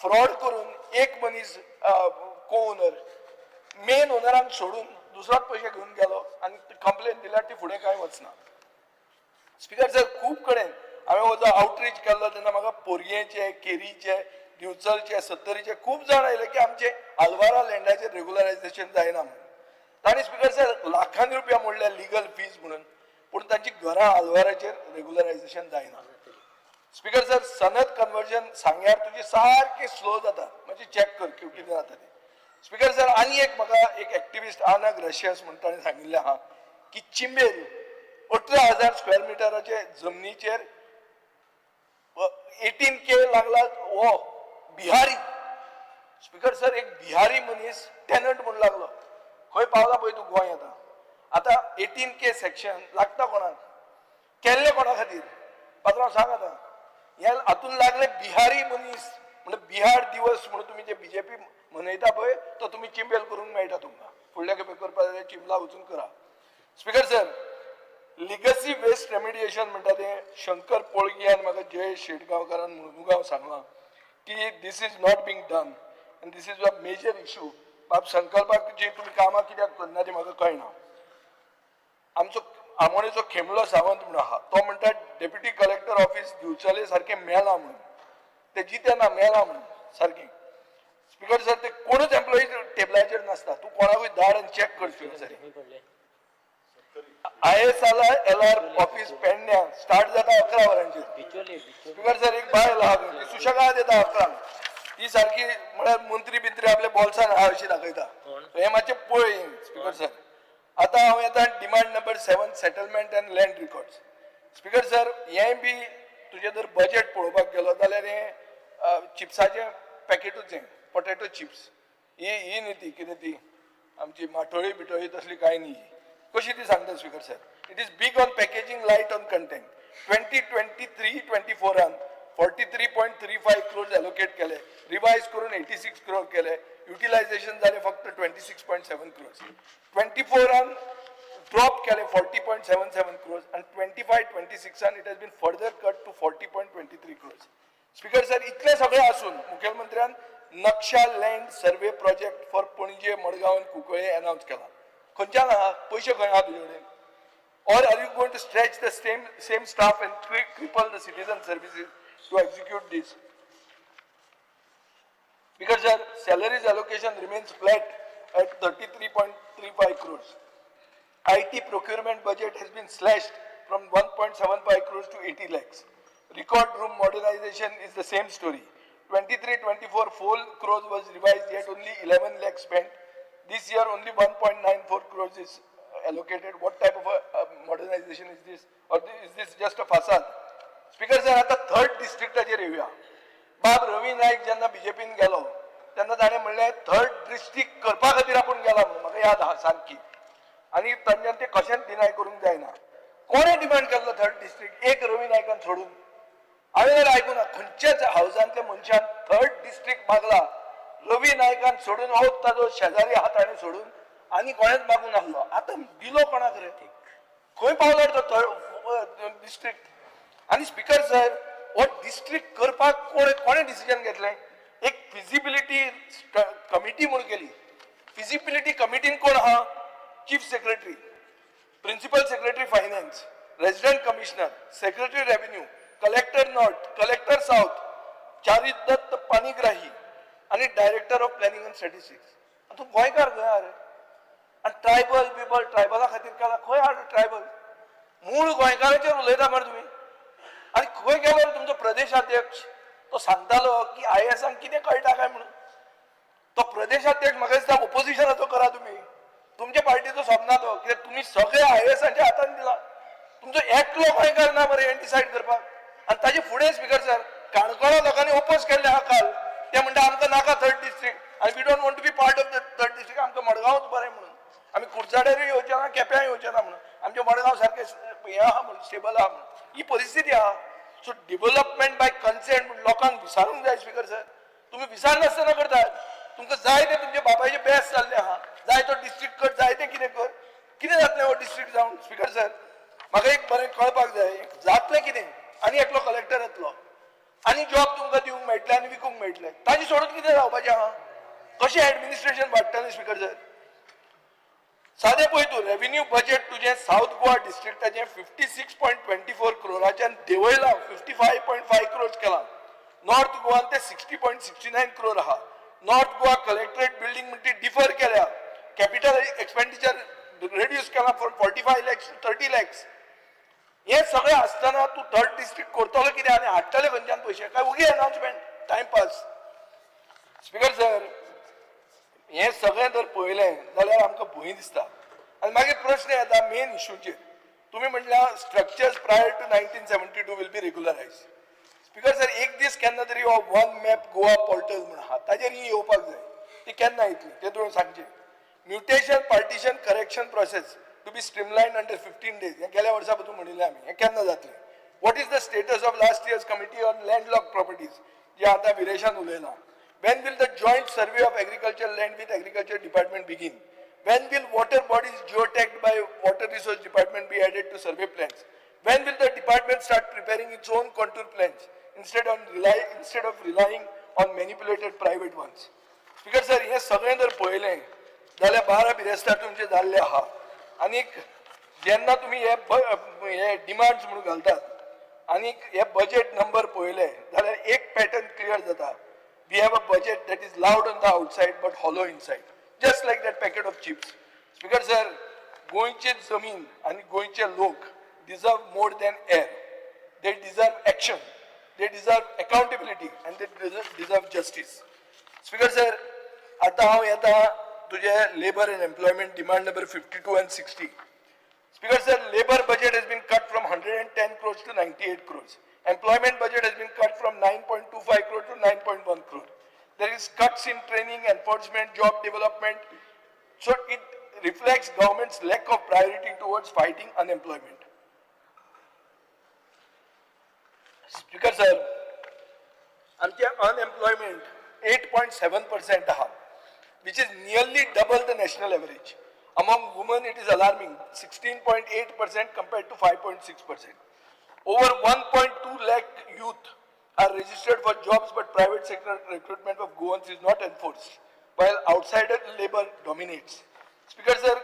फ्रॉड करून एक मनीस को ओनर मेन ओनरांक सोडून दुसराच पैसे घेऊन गेलो आणि कंप्लेंट दिल्या, ती फुडें कांय वचना. स्पीकर सर, खूब कडेन हांवें वचून आउटरीच केल्लो तेन्ना म्हाका पोरयेचे, केरीचे, दिवचलचे, सत्तरीचे खूब जाण आयले की आमचे आल्वारा लँडाचेर रेग्युलरायझेशन जायना म्हणून. तांणी स्पीकर सर लाखांनी रुपया मोडल्या लिगल फीज म्हणून, पूण तांची घरां आल्वाराचेर रेग्युलरायझेशन जायना. स्पीकर सर, सनद कन्वर्जन सांग्यार तुजी सारकी स्लो जाता, म्हणजे चॅक कर कितें जाता तें. स्पीकर सर, आनी एक म्हाका एक एक्टिविस्ट आना ग्रेशियस म्हणून ताणें सांगिल्लें आहा की चिंबेर 18,000 स्क्वेअर मिटराचे जमनीचेर 18K लागला हो बिहारी. स्पीकर सर, एक बिहारी मनीस टेनंट म्हणून लागलो. खंय पावला पळय तूं गोंय आतां. आतां 18K सेक्शन लागता कोणाक, केल्ले कोणा खातीर पात्रांव सांग. आतां हे हातून लागले बिहारी मनीस. म्हणजे बिहार दिवस म्हणून तुम्ही जे बीजेपी मनयता पळय तो तुम्ही चिंबेल करूंक मेळटा तुमकां. फुडल्या खेपे करपा जाल्यार चिंबला वचून करा. Speaker sir, legacy waste remediation म्हणटा तें शंकर पोळगी आनी म्हाका जय शेटगांवकारान मुर्मुगांव सांगलां की this is not being done and this is a major issue. बाब संकल्पाक जी तुम्ही कामां कित्याक करना ती म्हाका कळना. आमचो आमोणेचो खेमलो सावंत म्हणून आहा, तो म्हणटा डेप्युटी कलेक्टर ऑफिस दिवचले सारकें मेला म्हणून. ते जितेना मेला म्हणून सारकें. स्पीकर सर, ते कोणूच एम्प्लॉई टेबलाचेर नासता. तू कोणाकूय धाड आनी चॅक कर. Speaker sir, ISL LR office पेडण्या स्टार्ट जाता 11 वरांचेर. स्पीकर सर, एक बायल आहा ती सुशेगाद येता 11. ती सारखी म्हळ्यार मंत्री बिंत्री आपल्या बॉल्सान आहा अशी दाखयता. हे मातशें पळय. स्पीकर सर, आता हांव येता demand number 7 settlement and land records. Speaker sir, हें बी तुजें जर बजेट पळोवपाक गेलो जाल्यार हें चिप्साचें पॅकेटूच हें पोटॅटो चिप्स. ही न्ही ती कितें ती आमची माठोळी बिठोळी तसली कांय न्ही. कशी ती सांगता speaker sir. It is big on packaging, light on content. 2023-24 43.35 crores allocate केले, रिवाइज करून 86 crore केले, युटिलायझेशन झाले फक्त 26.7 crores. 24 ड्रॉप केले 40.77 crores and 25-26 it has been further cut to 40.23 crores. Speaker sir, इतले सगळे असून मुख्यमंत्र्यान नक्षा land survey project for Panaji, Margao आणि कुंकळे अनाउन्स केला. खंयच्यान आहा पैसे खंय आहा तुजे कडेन? Or are you going to stretch the same staff and cripple the citizen services to execute this? Because sir, salaries allocation remains flat at 33.35 crores. IT procurement budget has been slashed from 1.75 crores to 80 lakhs. Record room modernization is the same story. 23-24 4 crores was revised, yet only 11 lakhs spent. This year only 1.94 crores is allocated. What type of a modernization is this? Or is this just a facade? Speaker sir, आता 3rd districtaचेर येवया. बाब रवी नाईक जेन्ना बीजेपीन गेलो तेन्ना ताणें म्हणलें third district करपा खातीर आपूण गेला म्हणून म्हाका याद आहा सारकी आनी तांच्यान तें कशेंच डिनाय करूंक जायना कोणें डिमांड केल्लो थर्ड डिस्ट्रिक्ट एक रवी नायकान सोडून हांवें जाल्यार आयकूना खंयच्याच हावजांतल्या मनशान थर्ड डिस्ट्रिक्ट मागला रवी नायकान सोडून हो ताजो शेजारी आहा ताणें सोडून आनी कोणेच मागून नासलो आतां दिलो कोणाक रे खंय पावल्यार तो थर्ड डिस्ट्रिक्ट आनी स्पिकर सर हो डिस्ट्रिक्ट करपाक कोणें डिसिजन घेतलें एक फिजिबिलिटी कमिटी म्हूण केली फिजिबिलिटी कमिटीन कोण आहा chief secretary principal secretary finance resident commissioner secretary revenue collector north collector south Charit Datta Panigrahi आणि director of planning and statistics तूं गोंयकार खंय आहा रे आनी ट्रायबला खातीर केला खंय आहा ट्रायबल मूळ गोंयकारांचेर उलयता मरे तुमी आनी खंय गेलो तुमचो प्रदेशाध्यक्ष तो सांगतालो की IASांक कितें कळटा काय म्हणून तो प्रदेशाध्यक्ष म्हाका दिसता ओपोजिशनाचो करा तुमी तुमच्या पार्टीचो सोपना तो कित्याक तुमी सगळे IASांच्या हातान दिला तुमचो एकलो गोंयकार ना मरे हें डिसायड करपाक आनी ताजे फुडें स्पिकर सर काणकोणा लोकांनी ओपोज केल्ले आहा काल ते म्हणटा आमकां नाका थर्ड डिस्ट्रिक्ट आनी we don't want to be part of the third district आमकां मडगांवच बरें म्हणून आमी कुडचड्यारूय येवचे ना केप्यां येवचे ना म्हणून आमचे मडगांव सारकें हें आहा म्हणून स्टेबल आहा म्हणून ही परिस्थिती आहा सो डेव्हलपमेंट बाय कन्सेंट लोकांक विचारूंक जाय स्पिकर सर तुमी विचारनासतना करतात तुमकां जाय ते तुमचे बापायचे बेस्ट जाल्ले आहा जाय तो डिस्ट्रिक्ट कर जाय ते कितें जातलें हो डिस्ट्रिक्ट जावन स्पिकर सर म्हाका एक बरें कळपाक जाय जातलें कितें आनी एकलो कलेक्टर येतलो आनी जॉब तुमकां दिवंक मेळटलें आनी विकूंक मेळटलें ताजे सोडून कितें जावपाचें आहा कशें एडमिनिस्ट्रेशन वाडटलें स्पिकर सर सादें पळय तूं रेव्हेन्यू बजेट तुजें साऊथ गोवा डिस्ट्रिक्टाचें 56.24 क्रोराच्यान देंवयलां 55.5 क्रोर्स केलां नॉर्थ गोवान तें 60.69 क्रोर आहा नॉर्थ गोवा कलेक्टरेट बिल्डिंग म्हणटी डिफर केल्या कॅपिटल एक्सपेंडिचर रिड्यूस केला फ्रॉम 45 lakhs to 30 lakhs हे सगळें आसतना तूं थर्ड डिस्ट्रिक्ट करतलो कितें आनी हाडटले खंयच्यान पयशे काय उगी अनाउन्समेंट टायमपास स्पिकर सर हे सगळें जर पळयलें जाल्यार आमकां भंय दिसता आनी मागीर प्रश्न येता मेन इश्यूचेर तुमी म्हटल्यार structures prior to 1972 will be regularise speaker sir एक दीस केन्ना तरी हो वन मॅप गोवा पोर्टल म्हण आहा ताजेर ही येवपाक जाय ती केन्ना येतली तें तुवें सांगचें mutation partition correction process to be streamline under 15 days हें गेल्या वर्सा पासून म्हणिल्लें आमी हें केन्ना जातलें what is the status of last years committee on landlock properties जे आतां विरेशान उलयलां when will the joint survey of agricultural land with agriculture department begin when will water bodies geotagged by water resource department be added to survey plans when will the department start preparing its own contour plans instead of relying on manipulated private ones speaker sir हे सगळें जर पळयलें जाल्यार 12 बिरेस्तार तुमचे जाल्ले आहा आनीक जेन्ना तुमी हे डिमांड्स म्हणून घालतात आनीक हे बजेट नंबर पळयले जाल्यार एक पॅटर्न क्लियर जाता we have a budget that is loud on the outside but hollow inside just like that packet of chips speaker sir goinche zamin and goinche lok deserve more than air they deserve action they deserve accountability and they deserve justice speaker sir ata hav yeta tuje labor and employment demand number 52 and 60 speaker sir labor budget has been cut from 110 crores to 98 crores employment budget has been cut from 9.25 crore to 9.1 crore. There is cuts in training, enforcement, job development. So it reflects government's lack of priority towards fighting unemployment. Speaker sir, आमचे unemployment 8.7% आहा, which is nearly double the national average. Among women, it is alarming, 16.8% compared to 5.6%. Over 1.2 lakh youth are registered for jobs, but private sector recruitment of Goans is not enforced, while outsider labor dominates. Speaker sir,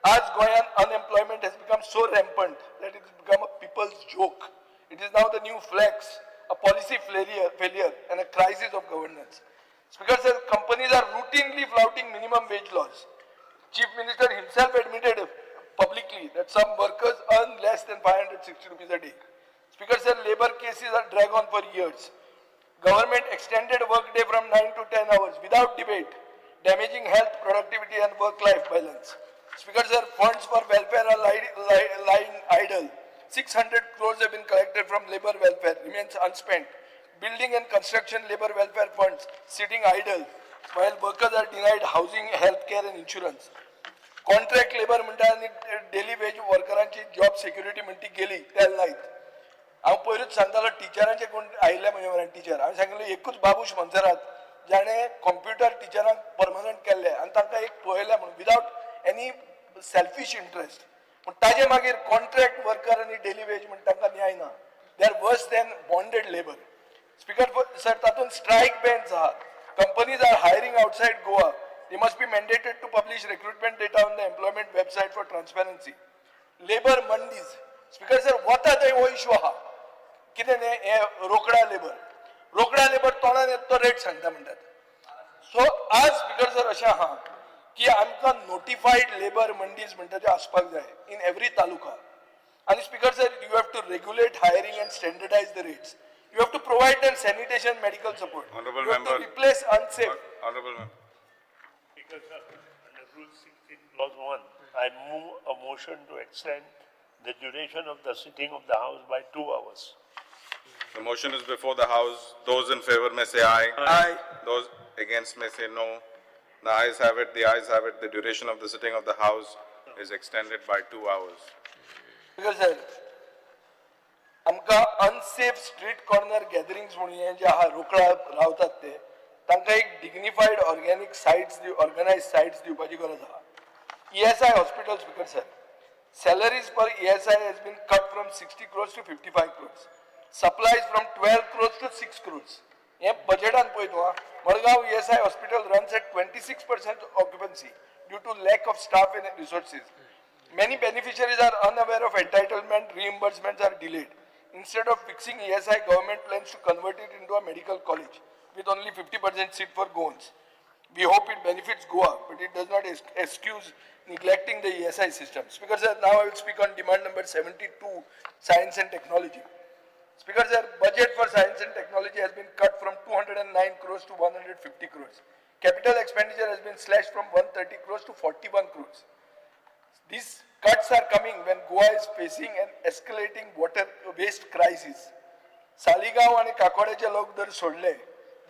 as Goan unemployment has become so rampant that it has become a people's joke. It is now the new flex, a policy failure and a crisis of governance. Speaker sir, companies are routinely flouting minimum wage laws. Chief Minister himself admitted publicly that some workers earn less than 560 rupees a day. Speaker sir, labor cases are dragged on for years. Government extended work day from 9 to 10 hours without debate, damaging health, productivity and work-life balance. Speaker sir, funds for welfare are lying idle. 600 crores have been collected from labor welfare, remains unspent. Building and construction labor welfare funds sitting idle. while workers are denied housing, healthcare and insurance. Contract labour म्हणटा आनी daily veg वर्करांची job security म्हणटी गेली त्या नाहीत. हांव पयरूच सांगतालो टिचरांचे कोण आयिल्ले म्हजे म्हऱ्यान टीचर हांवें सांगलें एकूच बाबूश मंचरात जाणे कंप्युटर टिचरांक परमनंट केल्ले आनी तांकां एक पळयलें म्हणून विदाउट एनी सेल्फीश इंट्रस्ट. पूण ताजे मागीर कॉन्ट्रॅक्ट वर्कर आनी डेली वेज म्हण तांकां न्याय ना. They are worse than bonded labour. Speaker sir तातूंत स्ट्रायक बॅन्स आहात. Companies are hiring outside Goa. They must be mandated to publish recruitment data on the employment website for transparency. Labor mandis. Speaker sir, what are the issue aha? कितें ने रोकडा labour तोंडान येता तो rate सांगता म्हणटात. सो आज speaker sir अशें आहा की आमकां नोटिफाईड लेबर मंडीज म्हणटा ते आसपाक जाय इन एवरी तालुका. आनी speaker sir you have to regulate hiring and standardise the rates. You have to provide them sanitation, medical support. Honorable you have member. to replace unsafe. Honorable member. Speaker, sir, under Rule 16 Clause 1, I move a motion to extend the duration of the sitting of the House by 2 hours. The motion is before the House. Those in favor may say aye. Aye. Those against may say no. The ayes have it, the ayes have it. The duration of the sitting of the House is extended by 2 hours. Speaker sir, आमकां unsafe street corner gatherings म्हणून हे जे आहा रोकडा रावतात ते तांकां एक dignified organic sites organise sites दिवपाची गरज आहा. ESI hospital speaker sir, salaries per ESI has been cut from 60 crores to 55 crores. Supplies from 12 crores to 6 crores. हे बजेटान पळय तूं Madgaon ESI hospital runs at 26% occupancy due to lack of staff and resources. Many beneficiaries are unaware of entitlement, reimbursements are delayed. Instead of fixing ESI, government plans to convert it into a medical college with only 50% seat for Goans. We hope it benefits Goa, but it does not excuse neglecting the ESI system. Speaker sir, now I will speak on demand number 72, science and technology. Speaker sir, budget for science and technology has been cut from 209 crores to 150 crores. Capital expenditure has been slashed from 130 crores to 41 crores. These cuts are coming when Goa is facing an escalating water waste crisis. Saligaon and Kakodeche lok dar sodle,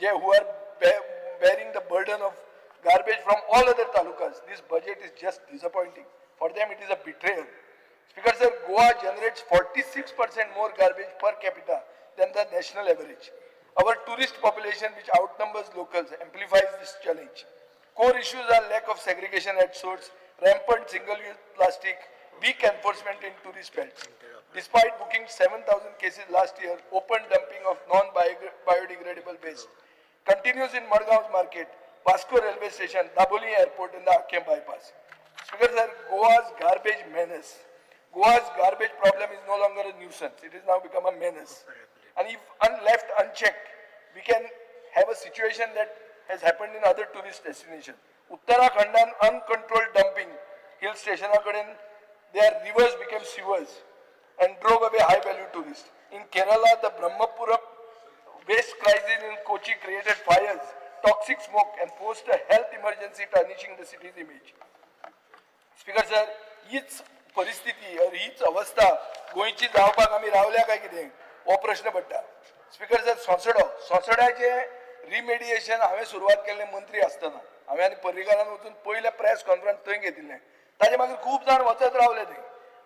je who are bearing the burden of garbage from all other talukas. This budget is just disappointing. For them it is a betrayal. Speaker sir, Goa generates 46% more garbage per capita than the national average. Our tourist population, which outnumbers locals, amplifies this challenge. Core issues are lack of segregation at source, rampant single-use plastic, weak enforcement in tourist belts. Despite booking 7,000 cases last year, open dumping of non-biodegradable waste continues in Madgaon's market, Vasco railway station, Daboli airport and the Akem bypass. Speaker sir, Goa's garbage menace. Goa's garbage problem is no longer a nuisance. It has now become a menace. And if left unchecked, we can have a situation that has happened in other tourist destinations. Uttarakhandan uncontrolled dumping, hill station their rivers became sewers and drove away high value tourists. In Kerala, the Brahmapuram waste crisis in Kochi created fires, toxic smoke and posed a health emergency tarnishing the city's image. Speaker sir, हीच परिस्थिती हीच अवस्था गोंयची जावपाक आमी रावल्या काय कितें हो प्रश्न पडटा. स्पीकर सर, सोंसड्याचे रिमेडिएशन हांवें सुरवात केल्लें मंत्री आसतना हांवें आनी पर्रीकारान वचून पयले प्रेस कॉन्फरन्स थंय घेतिल्लें. ताजे मागीर खूब जाण वचत रावले थंय.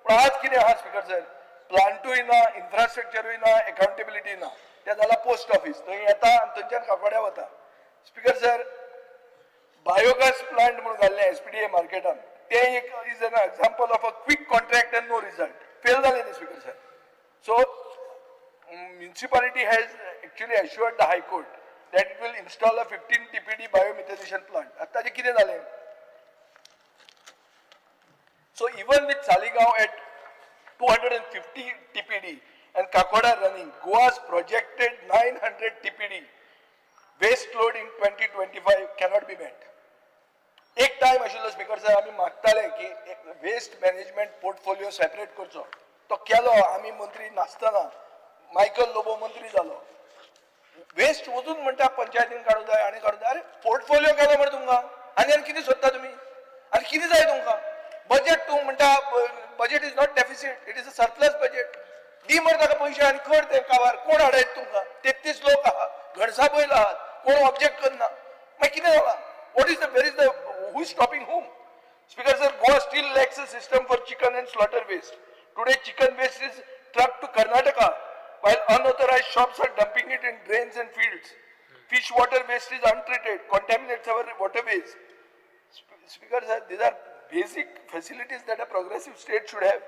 पूण आज कितें आहा स्पीकर सर, प्लांटूय ना, इन्फ्रास्ट्रक्चरूय ना, अकाउंटेबिलिटी ना. तें जालां पोस्ट ऑफिस. थंय येता आनी थंयच्यान काकोड्या वता. स्पीकर सर, बायोगॅस प्लांट म्हणून घाल्लें SPDA मार्केटान. ते एक is an example of a quick contract and no result. Fail जालें न्ही speaker sir. So municipality has actually assured the High Court that it will install a 15 TPD biomethanation plant. आता जे कितें जालें? So even with Saligaon at 250 TPD and Kakoda running, Goa's projected 900 TPD waste load in 2025 cannot be met. एक time आशिल्लो speaker sir, आमी मागताले की waste management portfolio separate करचो. तो केलो. आमी मंत्री नासतना मायकल लोबो मंत्री जालो. वेस्ट वचून म्हणटा पंचायतीन काडूं जाय आनी काडूं जाय. अरे पोर्टफोलिओ केलो मरे तुमकां, आनी कितें सोदता तुमी? आनी कितें जाय तुमकां? बजेट तूं म्हणटा budget is not deficit, it is a surplus budget. दी मरे ताका पयशे आनी कर ते काबार. कोण हाडयत तुमकां? 33 लोक आहात, घडसाबयल आहात, कोण ऑब्जेक्ट करना. मागीर कितें जालां? who is stopping whom? Speaker sir, Goa still lacks a system for chicken and slaughter waste. Today chicken waste is trucked to Karnataka, while unauthorized shops are dumping it in drains and fields. Fish water waste is untreated, contaminates our waterways. Speaker sir, these are basic facilities that a progressive state should have.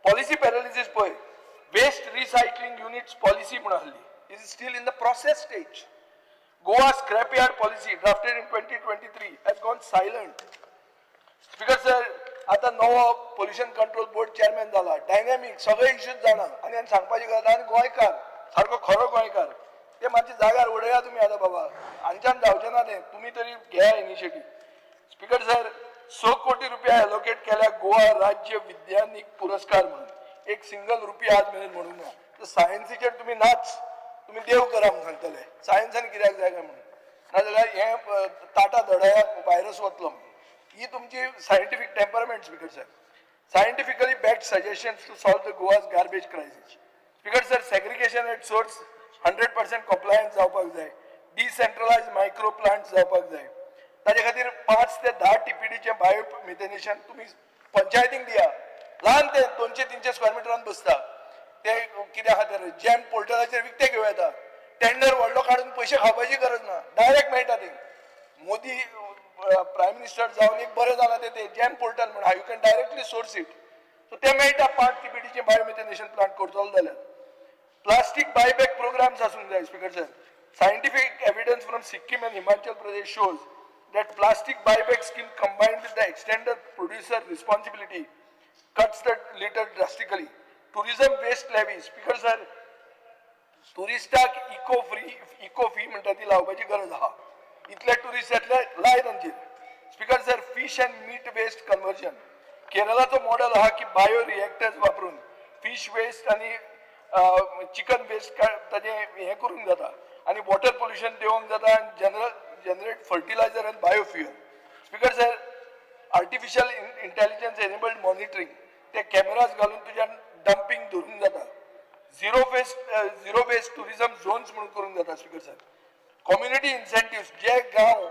Policy paralysis boy. Waste recycling units policy is still in the process stage. Goa scrapyard policy drafted in 2023 has gone silent. Speaker sir, आता नवो pollution control board chairman झाला, dynamic सगळे issues जाणा आणि हांवें सांगपाचें गरज आनी गोंयकार सारको खरो गोंयकार ते मातशे जाग्यार उडया तुमी आतां बाबा हांगच्यान जावचें ना तें तुमी तरी घेया इनिशिएटीव. स्पीकर सर, 100 कोटी रुपया एलोकेट केल्या गोवा राज्य विज्ञानिक पुरस्कार म्हणून एक सिंगल रुपया आज मेरेन म्हणूंक ना. तर सायन्सीचेर तुमी नाच, तुमी देव करा म्हणून सांगतले, सायन्सान कित्याक जाय काय म्हणून, नाजाल्यार हें ताटा धडयाक व्हायरस वतलो म्हणून. ही तुमची scientific temperament speaker sir. Scientifically backed suggestions to solve the Goa's garbage crisis. Speaker sir, segregation at source 100% compliance जावपाक जाय, डिसेंट्रलायज मायक्रो प्लांट्स जावपाक जाय. ताजे खातीर 5 ते 10 TPDचे बायो मिथेनेशन तुम्ही पंचायतीक दिया. ल्हान ते 200-300 स्क्वेअर मिटरान बसता ते कित्या खातीर जॅम पोर्टलाचेर विकते घेवं येता. टेंडर व्हडलो काडून पयशे खावपाची गरज ना, डायरेक्ट मेळटा ते. मोदी प्रायम मिनिस्टर जावन एक बरें जालां ते जॅम पोर्टल म्हणून you can directly source it. So ते मेळटा 5 TPDचे बायो मिथेनेशन प्लांट करतलो जाल्यार. प्लास्टिक बायबॅक प्रोग्राम्स आसूंक जाय speaker sir. Scientific evidence from Sikkim and Himachal Pradesh shows that plastic buyback scheme combined with the extended producer responsibility cuts the litter drastically. Tourism waste levy, Speaker sir, टुरिस्टाक eco fee म्हणटा ती लावपाची गरज आहा. इतले tourist येतले लाय तांचेर. Speaker sir, fish and meat waste conversion केरळाचो मॉडेल आहा की बायो रिएक्टर्स वापरून फिश वेस्ट आणि चिकन वेस्ट ताजे हे करूंक जाता आणि वॉटर पोल्युशन देवंक जाता आणि generate fertiliser and biofuel. Speaker sir, artificial intelligence enabled monitoring ते कॅमेराज घालून तुज्या डंपिंग धरून जाता. झिरो वेस्ट टुरिझम झोन्स म्हणून करूंक जाता. स्पीकर सर, कम्युनिटी इन्सेंटिव्स जे गांव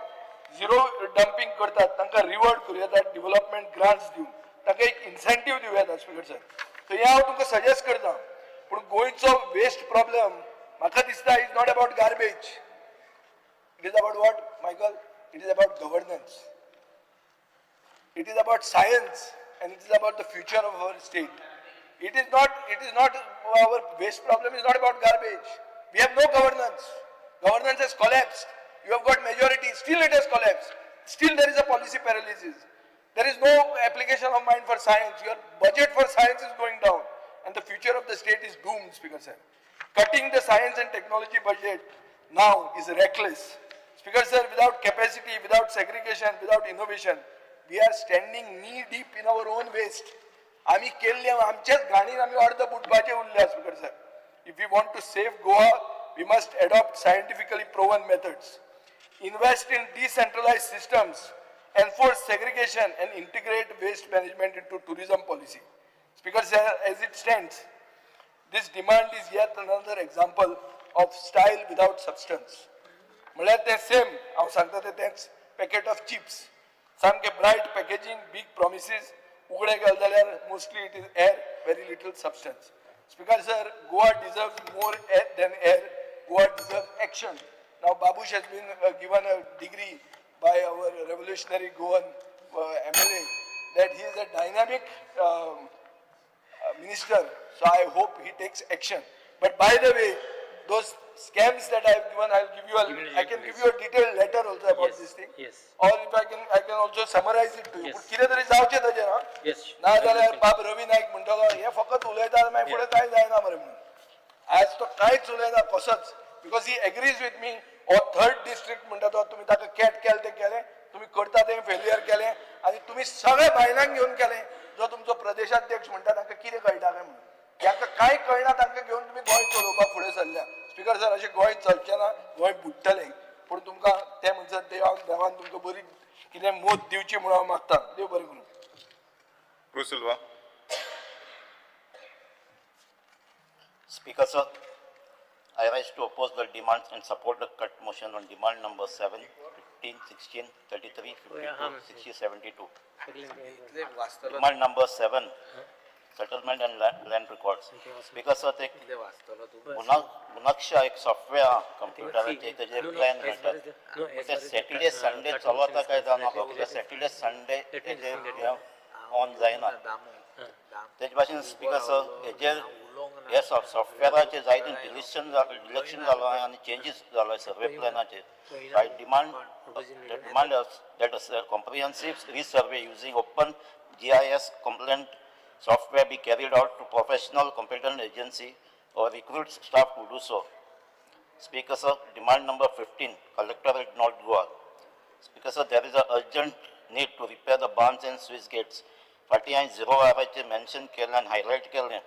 झिरो डंपिंग करतात तांकां रिवॉर्ड करूं येता, डेव्हलपमेंट ग्रांट्स दिवन तांकां एक इन्सेंटीव दिवं येता. स्पीकर सर, सो हे हांव तुमकां सजेस्ट करता. पूण गोंयचो वेस्ट प्रॉब्लेम म्हाका दिसता is not about garbage. It is about what Michael? It is about governance. It is about science and it is about the future of our state. It is not our waste problem is not about garbage. We have no governance. Governance has collapsed. You have got majority, still it has collapsed. Still there is a policy paralysis. There is no application of mind for science. Your budget for science is going down and the future of the state is doomed, Speaker sir. Cutting the science and technology budget now is reckless. Speaker sir, without capacity, without segregation, without innovation, we are standing knee deep in our own waste. आम्ही केल्ले आमच्याच घाणीन आम्ही अर्ध बुडपाचे उरले. Speaker sir, if we want to save Goa, we must adopt scientifically proven methods, invest in decentralized systems, enforce segregation and integrate waste management into tourism policy. Speaker sir, as it stands, this demand is yet another example of style without substance. म्हळ्यार ते same हांव सांगता तेच packet of chips. सामके bright packaging, big promises, उगडे गेले जाल्यार mostly it is air, very little substance. Speaker sir, Goa deserves more than air. Goa deserves action. Now Babush has been given a degree by our revolutionary Goan MLA that he is a dynamic minister. So I hope he takes action. But by the way, those scams that I have given, I can give you a detailed letter also about this thing. Yes. Or if I can also summarize it to you. Yes. कितें तरी जावचें ताजें ना. Yes. ना जाल्यार बाब रवी नायक म्हणटलो हे फकत उलयता मागीर फुडें कांय जायना मरे म्हणून. आज तो कांयच उलयना कसोच. Because he agrees with me. हो 3rd डिस्ट्रिक्ट म्हणटा तो तुमी ताका कॅट केलें तें केलें, तुमी करता तें फेल्युअर केलें आनी तुमी सगळे बायलांक घेवन केलें. जो तुमचो प्रदेशाध्यक्ष म्हणटा तांकां कितें कळटा काय म्हणून. जांकां कांय कळना तांकां घेवन तुमी गोंय चलोवपाक फुडें सरल्या. स्पीकर सर, अशें गोंय चलचें ना, गोंय बुडटलें. पूण तुमकां ते म्हणसर देवान तुमकां बरी कितें मोद दिवची म्हणून हांव मागता. देव बरें करूं. Bruce Silva. Speaker sir, I rise to oppose the demands and support the cut motion on demand number 7 15, 16, 33, yeah, 52, 60, 72. Speaker Demand number 7, settlement and land records. Speaker sir, ते बुनक्षा एक सॉफ्टवेअर कंप्युटराचे तेजे प्लॅन म्हणतात ते सॅटर्डे संडे चलवता काय जाणा फक्त Saturday Sunday तेजे on जायना तेजे भाशेन स्पीकर सर हेजेर हे सॉफ्टवेअराचे जायते डिलेक्शन जालो आनी चेंजीस जालो सर्वे प्लॅनाचे आय demand that a comprehensive resurvey using open GIS compliant software be carried out to professional competent agency or recruit staff to do so. Speaker sir, demand number 15, Collectorate North Goa. Speaker sir, there is an urgent need to repair the barns and sluice gates. फाटी हांवें 0 आवाचे mention केलें आनी highlight केलें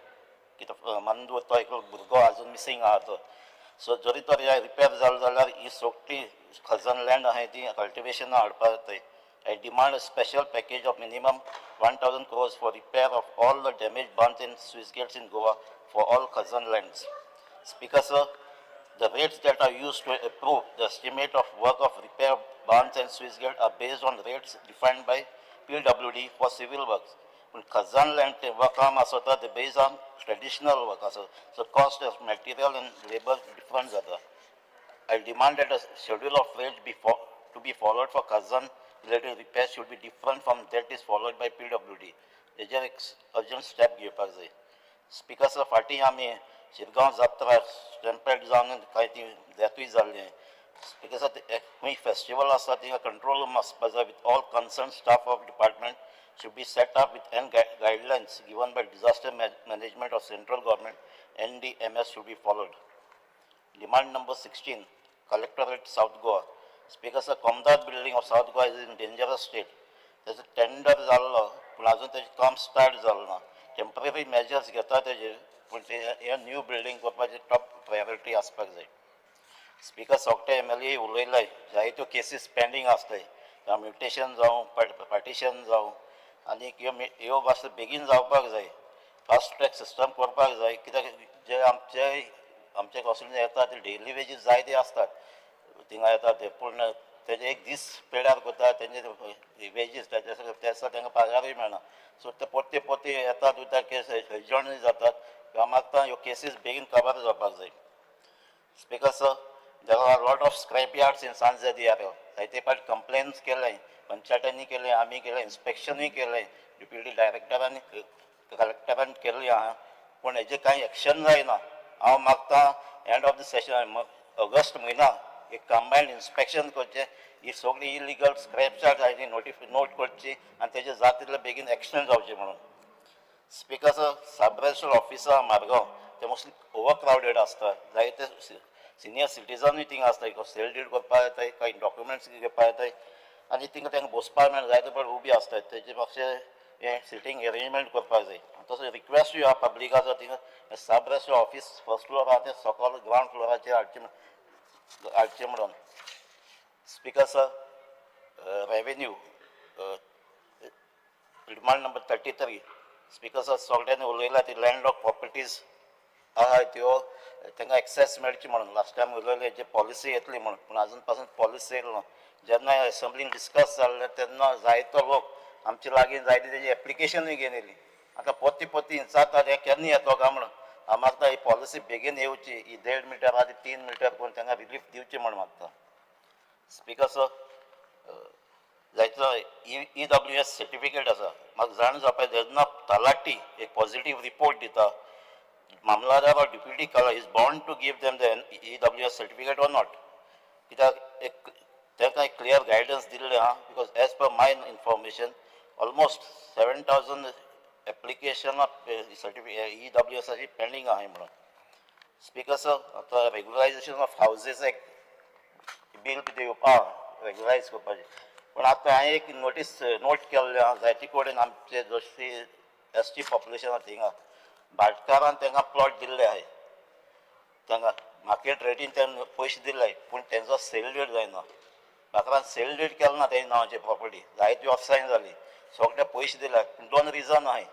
कितें मंदू तो एक भुरगो आजून मिसींग आहा तो सो जरी तर ह्या रिपेर जालो जाल्यार ही सोगटी खजन लँड आहाय ती कल्टिवेशना हाडपा जाताय I demand a special package of minimum 1,000 crores for repair of all the damaged barns and sluice gates in Goa for all Khazan lands. Speaker sir, the rates that are used to approve the estimate of work of repair barns and sluice gates are based on rates defined by PWD for civil works. When Khazan land work they based on traditional work. So cost of material and labor different. I demand that a schedule of rates to be followed for Khazan related repairs should be different from that is followed by PWD. Heजेर एक urgent step घेवपाक जाय. Speaker sir, फाटी आमी शिरगांव जात्रा स्टॅम्पेड जावन कांय ती डेथूय जाल्ली. Speaker sir, खंय फेस्टिवल आसा थिंगा कंट्रोल रूम आसपा जाय with all concerned staff of department should be set up with guidelines given by disaster management of central government. NDMS should be followed. Demand number 16, Collectorate South Goa. Speaker sir, Komdat building of South Goa is in dangerous state. There's a tender जाल्लो पूण अजून तेजें काम start जालें ना. Temporary measures घेता तेजेर पूण हे न्यू बिल्डिंग करपाची टॉप प्रायोरिटी आसपाक जाय. स्पीकर सोगटे MLA उलयलाय जायत्यो केसीस पेंडींग आसताय म्युटेशन जावं पार्टिशन जावं आनी ह्यो मातसो बेगीन जावपाक जाय फास्ट ट्रॅक सिस्टम करपाक जाय कित्याक जे आमचे कॉन्स्टिट्युएंसी येता ते डेली वेजीस जायते आसतात थिंगा येता ते पूण तेजे एक दीस पेड्यार करता तेंचे वेजीस ते दिसा तांकां पगारूय मेळना सो ते पोत्ते येतात वयता केस एडजॉर्न जातात हांव मागता ह्यो केसीस बेगीन कवर जावपाक जाय. Speaker sir, there are a lot of scrap yards in Sanjadi area. जायते फावट कंप्लेन्स केले पंचायतांनी केले आमी केले इन्स्पेक्शनूय केले डेप्युटी डायरेक्टरांनी कलेक्टरान केल्ली आहा पूण हेजे कांय एक्शन जायना. हांव मागता end of the session August म्हयना एक कंबायंड इन्स्पेक्शन करचें ही सगळी इलिगल स्क्रॅप यार्ड जाय ती नोट करची आनी तेजे जाता तितले बेगीन एक्शन जावचें म्हणून. स्पीकर सर, सब रजिस्टर ऑफिसां मारगांव ते मोस्टली ओवर क्रावडेड आसता जायते सिनियर सिटीजनूय थिंगा आसता सेल डीड करपाक येताय कांय डॉक्युमेंट्स घेवपाक येताय आनी तांकां बसपाक मेळना जायते फावट उबी आसतात तेजे मातशें हें सिटींग अरेंजमेंट करपाक जाय. तसो रिक्वेस्टूय आहा पब्लिकाचो थिंगा सब रजिस्टर ऑफिस फर्स्ट फ्लोर आहा तें सकयल ग्रावंड फ्लोराचेर हाडचें म्हणून. Speaker sir, revenue demand number 33. Speaker sir, सगळ्यांनी उलयला ती लँडलॉक प्रॉपर्टीज आहा त्यो तांकां एक्सेस मेळची म्हणून लास्ट टायम उलयले जे पॉलिसी येतली म्हणून पूण आजून पासून पॉलिसी येयलो ना. जेन्ना असेंब्लीन डिस्कस जाल्लें तेन्ना जायतो लोक आमचे लागीं जायती तेजी एप्लिकेशनूय घेवन येयली. आतां पोत्ती जाता हे केन्ना येतो काय म्हणून हांव मागता ही पॉलिसी बेगीन येवची ही 1.5 मिटर आनी 3 मिटर करून तांकां रिलीफ दिवची म्हण मागता. स्पीकर सर, जायतो EWS सर्टिफिकेट आसा म्हाका जाण जावपाक जेन्ना तलाटी एक पॉझिटीव रिपोर्ट दिता मामलादार or deputy collector is bound to give them the EWS certificate or not. कित्याक तांकां एक क्लियर गायडन्स दिल्लें आहा because as per my information almost 7,000 application of EWS pending आहाय म्हणून. स्पीकर सर, आतां रेग्युलरायजेशन ऑफ हावजीस एक बील कितें येवपाक रेग्युलरायज करपाचें पूण आतां हांवें एक नोट केल्लें आहा जायते कडेन आमचे जशी ST पॉप्युलेशन आहा थिंगा भाटकारान तांकां प्लॉट दिल्ले आहाय तांकां मार्केट रेटीन तें पयशे दिल्ले पूण तेंचो सेल डीड जायना. भाटकारान सेल डीड केलो ना तेजे नांवाची प्रॉपर्टी जायती ऑफसायन जाली सगळे पयशे दिल्यात पूण 2 रिजन आहाय.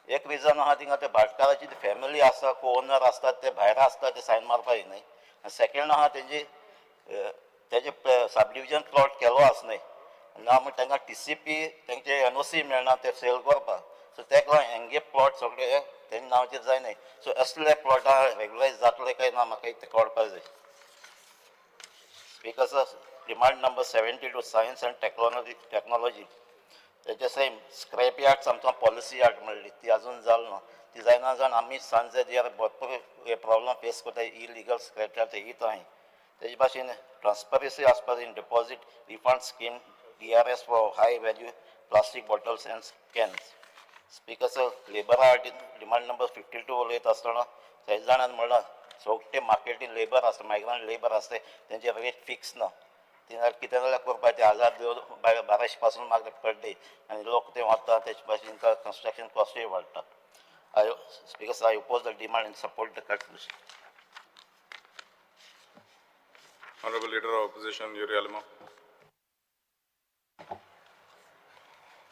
एक रिजन आहा थिंगा ते भाटकाराची फॅमिली आसा को ओनर आसतात ते भायर आसतात ते सायन मारपाक येनाय. सेकेंड आहा तेंची तेजे सब डिविजन प्लॉट केलो आसनाय ना म्हण तांकां TCP तेंचे NOC मेळना ते सेल करपाक सो तेका लागून हेंगे प्लॉट सगळे तेंच्या नांवाचेर जायनाय सो असले प्लॉटा रेगुलायज जातले काय ना म्हाका ते कळपाक जाय Speaker sir, demand number 72, science and technology. तेचे सेम स्क्रॅप यार्ड आमकां पॉलिसी यार्ड म्हणली ती अजून जाली ना ती जायना जावन आमी सांजे जे भरपूर हे प्रॉब्लम फेस करता इलिगल स्क्रॅप यार्ड तें हित आहाय तेजे भाशेन transparency as per in deposit refund scheme DRS for high value plastic bottles and cans. Speaker sir, labor demand number 52 उलयत आसतना थंय जाणान म्हणलां सोगटे मार्केटीन लेबर आसता मायग्रंट लेबर आसता तेंचे रेट फिक्स ना तिना कितें जाल्यार करपाक ते 1200 पासून मागता पर डे आनी लोक ते वता तेचे भाशेन कंस्ट्रक्शन कॉस्टूय वाडटा speaker I oppose the demand and support the cut motion. Honorable Leader of Opposition, Yuri Alamo.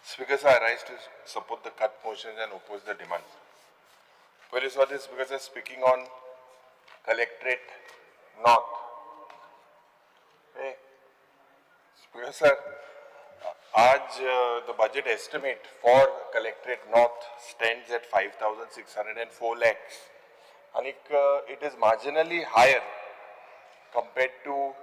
Speaker, I rise to support the cut motions and oppose the demands. Well, is what is Speaker, speaking on Collectorate North. Hey, Speaker, sir, the budget estimate for Collectorate North stands at 5,604 lakhs. And it is marginally higher compared to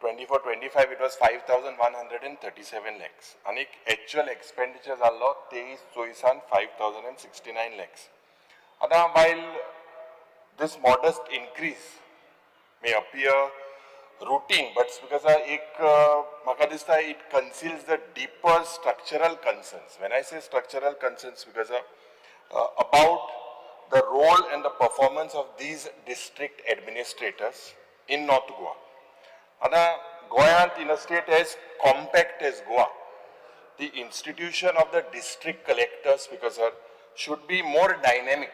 24-25, it was 5,137 lakhs. And actual expenditures are lot, 5,069 lakhs. And while this modest increase may appear routine, but because it conceals the deeper structural concerns. When I say structural concerns, because about the role and the performance of these district administrators in North Goa. Goa, in a state as compact as Goa, the institution of the district collectors, because should be more dynamic.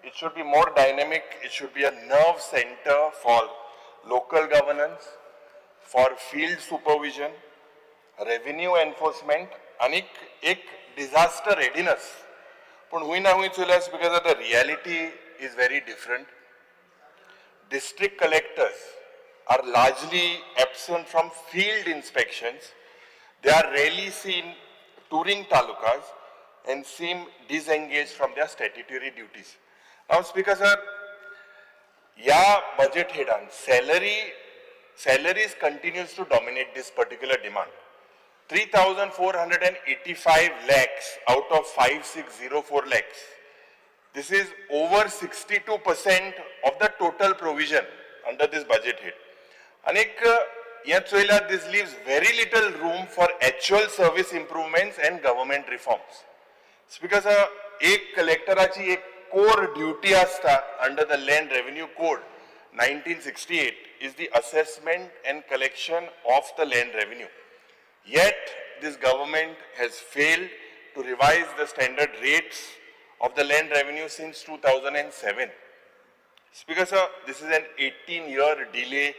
It should be more dynamic. It should be a nerve center for local governance, for field supervision, revenue enforcement, and disaster readiness. But because the reality is very different. District collectors are largely absent from field inspections. They are rarely seen touring talukas and seem disengaged from their statutory duties. Now, Speaker sir, budget head-on, salaries continues to dominate this particular demand. 3,485 lakhs out of 5,604 lakhs. This is over 62% of the total provision under this budget head. And this leaves very little room for actual service improvements and government reforms. Because a collectorachi core duty under the Land Revenue Code 1968 is the assessment and collection of the land revenue. Yet this government has failed to revise the standard rates of the land revenue since 2007. Speaker sir, this is an 18-year delay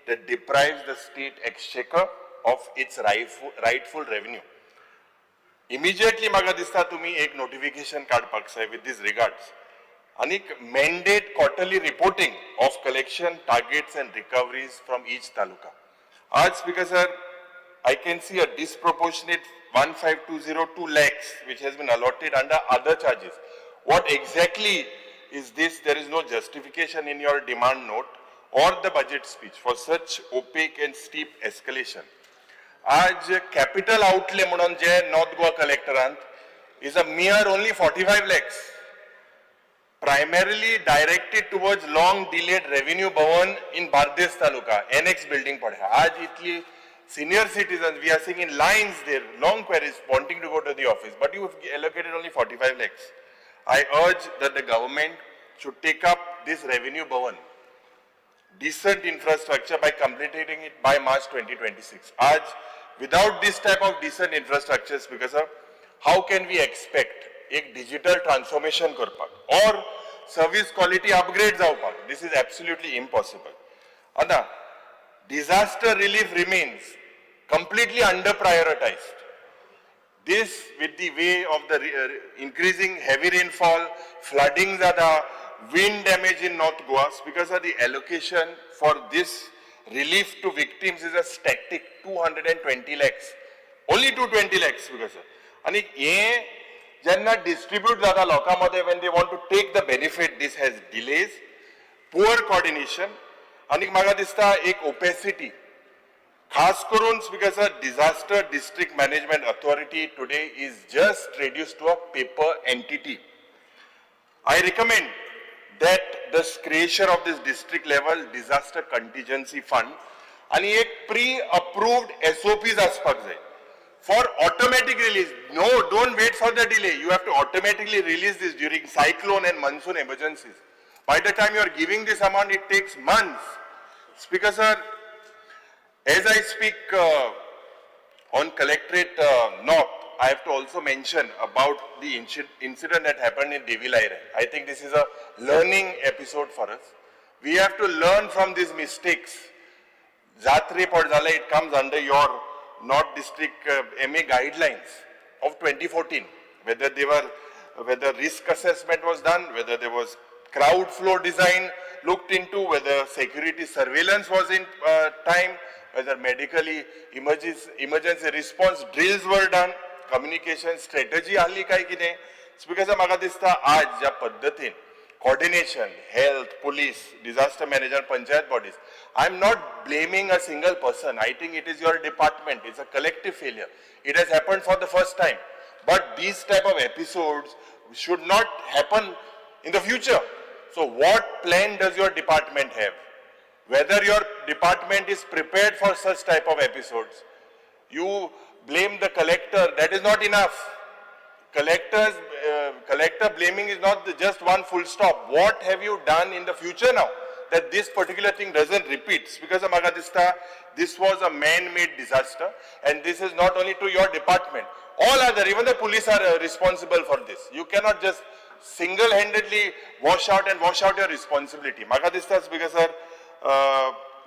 that deprives the state exchequer of its rightful revenue. Immediately maga dista tumi ek notification kadpak say with these regards. Anik mandate quarterly reporting of collection targets and recoveries from each taluka. आज Speaker sir, I can see a disproportionate 15,202 lakhs which has been allotted under other charges. What exactly is this? There is no justification in your demand note or the budget speech for such opaque and steep escalation. आज capital outlay म्हणून जे North Goa collectorant is a mere only 45 lakhs. Primarily directed towards long delayed revenue bhavan in Bardes Taluka, annex building padha. आज itli senior citizens, we are seeing in lines there, long queries wanting to go to the office, but you have allocated only 45 lakhs. I urge that the government should take up this revenue bhavan, decent infrastructure by completing it by March 2026. आज, without this type of decent infrastructures, because of how can we expect a digital transformation karpak or service quality upgrades avpak? This is absolutely impossible. Ada, disaster relief remains completely under prioritized. This with the way of the increasing heavy rainfall, flooding, wind damage in North Goa, because of the allocation for this relief to victims is a static 220 lakhs. Only 220 lakhs, because and jenna distribute zata lokamade when they want to take the benefit, this has delays, poor coordination, and maga dista ek opacity. Khas करून because a disaster district management authority today is just reduced to a paper entity. I recommend that the creation of this district level disaster contingency fund and a pre-approved SOPs aspak jai for automatic release. No, don't wait for the delay. You have to automatically release this during cyclone and monsoon emergencies. By the time you are giving this amount, it takes months. Speaker sir, as I speak on Collectorate North, I have to also mention about the incident that happened in Devilaire. I think this is a learning episode for us. We have to learn from these mistakes. Jatre Padzala, it comes under your North District MA guidelines of 2014. Whether risk assessment was done, whether there was crowd flow design looked into, whether security surveillance was in time, whether medically emergency response drills were done, communication strategy ahli kai ki nahi. Because maga dista aaj ja paddhatin coordination, health, police, disaster management, panchayat bodies. I am not blaming a single person. I think it is your department. It's a collective failure. It has happened for the first time. But these type of episodes should not happen in the future. So what plan does your department have? Whether your department is prepared for such type of episodes. You blame the collector, that is not enough. Collector blaming is not just one full stop. What have you done in the future now that this particular thing doesn't repeat? Because of Magadista, this was a man-made disaster, and this is not only to your department. All other, even the police are responsible for this. You cannot just single-handedly wash out your responsibility. Magadista speaker sir,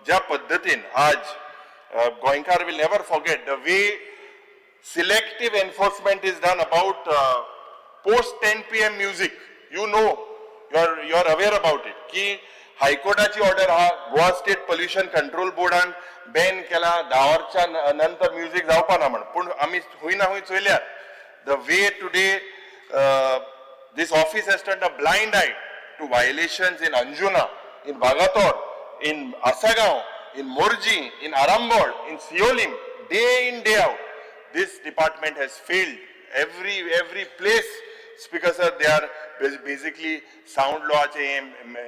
ja paddhatin aaj Goenkar will never forget the way selective enforcement is done about post 10 PM music. You know, you are aware about it. Ki High Courtachi order ha Goa State Pollution Control Boardan ban kela 10 वरच्या नंतर music जावपाना म्हण. पण आम्ही हुई ना हुई चोयल्या. The way today this office has turned a blind eye to violations in Anjuna, in Bagator, in Asagaon, in Morji, in Arambol, in Siolim, day in, day out. This department has failed. Every place, speaker sir, they are basically sound law che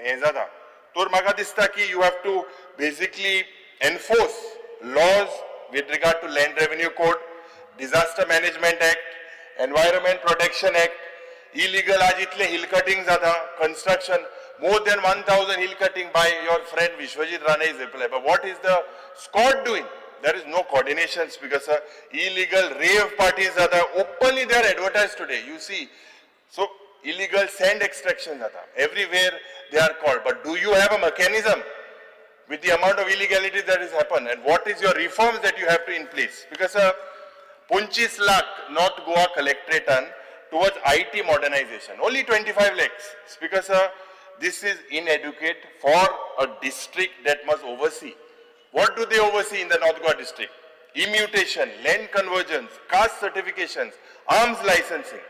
ezada. Tor maga dista ki you have to basically enforce laws with regard to Land Revenue Code, Disaster Management Act, Environment Protection Act, illegal aaj itle hill cutting zata, construction, more than 1,000 hill cutting by your friend Vishwajit Rane is applied. But what is the squad doing? There is no coordination because illegal rave parties are openly they are advertised today. You see, so illegal sand extraction everywhere they are called. But do you have a mechanism with the amount of illegality that has happened? And what is your reforms that you have to in place? Because 25 lakh North Goa collectorate towards IT modernization, only 25 lakhs. Because this is inadequate for a district that must oversee. What do they oversee in the North Goa district? Immutation, land convergence, caste certifications, arms licensing.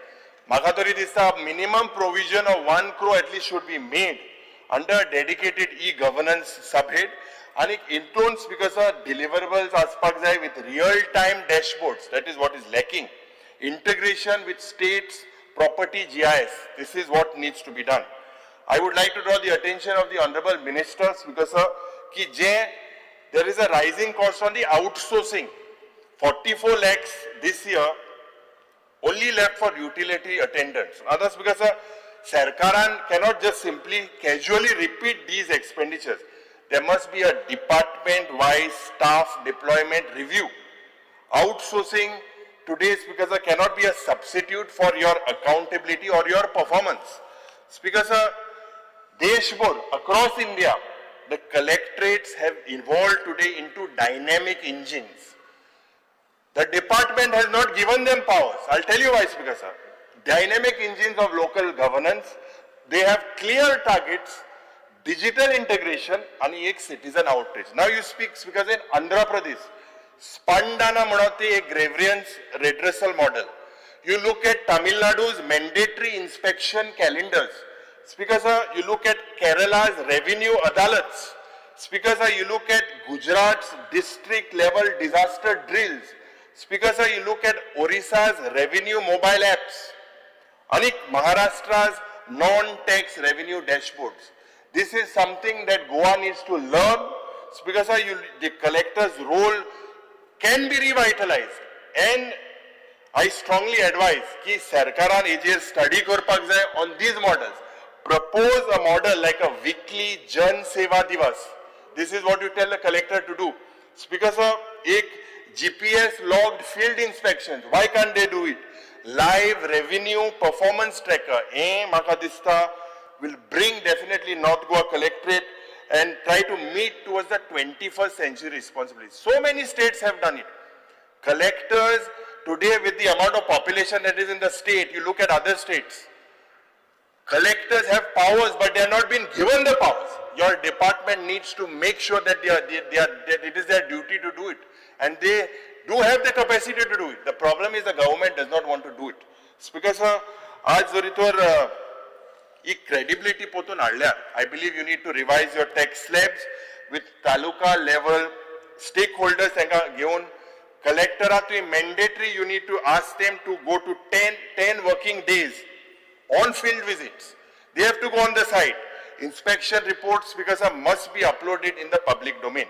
Magatori dista minimum provision of 1 crore at least should be made under a dedicated e-governance subhead. And it includes because of deliverables aspect with real-time dashboards. That is what is lacking. Integration with states, property GIS. This is what needs to be done. I would like to draw the attention of the honorable ministers because there is a rising cost on the outsourcing. 44 lakhs this year only left for utility attendants. Others because Sarkaran cannot just simply casually repeat these expenditures. There must be a department-wise staff deployment review. Outsourcing today, Speaker, cannot be a substitute for your accountability or your performance. Speaker, Deshbhar, across India, the collectorates have evolved today into dynamic engines. The department has not given them powers. I'll tell you why, Speaker, sir. Dynamic engines of local governance, they have clear targets, digital integration आणि एक citizen outreach. Now you speak because in Andhra Pradesh, Spandana म्हणते एक grievance redressal model. You look at Tamil Nadu's mandatory inspection calendars. Speaker sir, you look at Kerala's revenue adalats. Speaker sir, you look at Gujarat's district level disaster drills. Speaker sir, you look at Odisha's revenue mobile apps. Anik Maharashtra's non-tax revenue dashboards. This is something that Goa needs to learn. Speaker sir, the collector's role can be revitalized. And I strongly advise कि सरकारान हेजेर study करपाक जाय on these models. Propose a model like a weekly Jan Seva Divas. This is what you tell the collector to do. Speaker sir, एक GPS logged field inspections. Why can't they do it? Live revenue performance tracker. Maka dista will bring definitely North Goa Collectorate and try to meet towards the 21st century responsibility. So many states have done it. Collectors today, with the amount of population that is in the state, you look at other states. Collectors have powers, but they are not been given the powers. Your department needs to make sure that it is their duty to do it. And they do have the capacity to do it. The problem is the government does not want to do it. Speaker sir, आज जोरीतोर credibility पोतून हाडल्या. I believe you need to revise your tax slabs with taluka level stakeholders तांकां घेवन. Collector mandatory, you need to ask them to go to 10 working days on field visits. They have to go on the site. Inspection reports because must be uploaded in the public domain.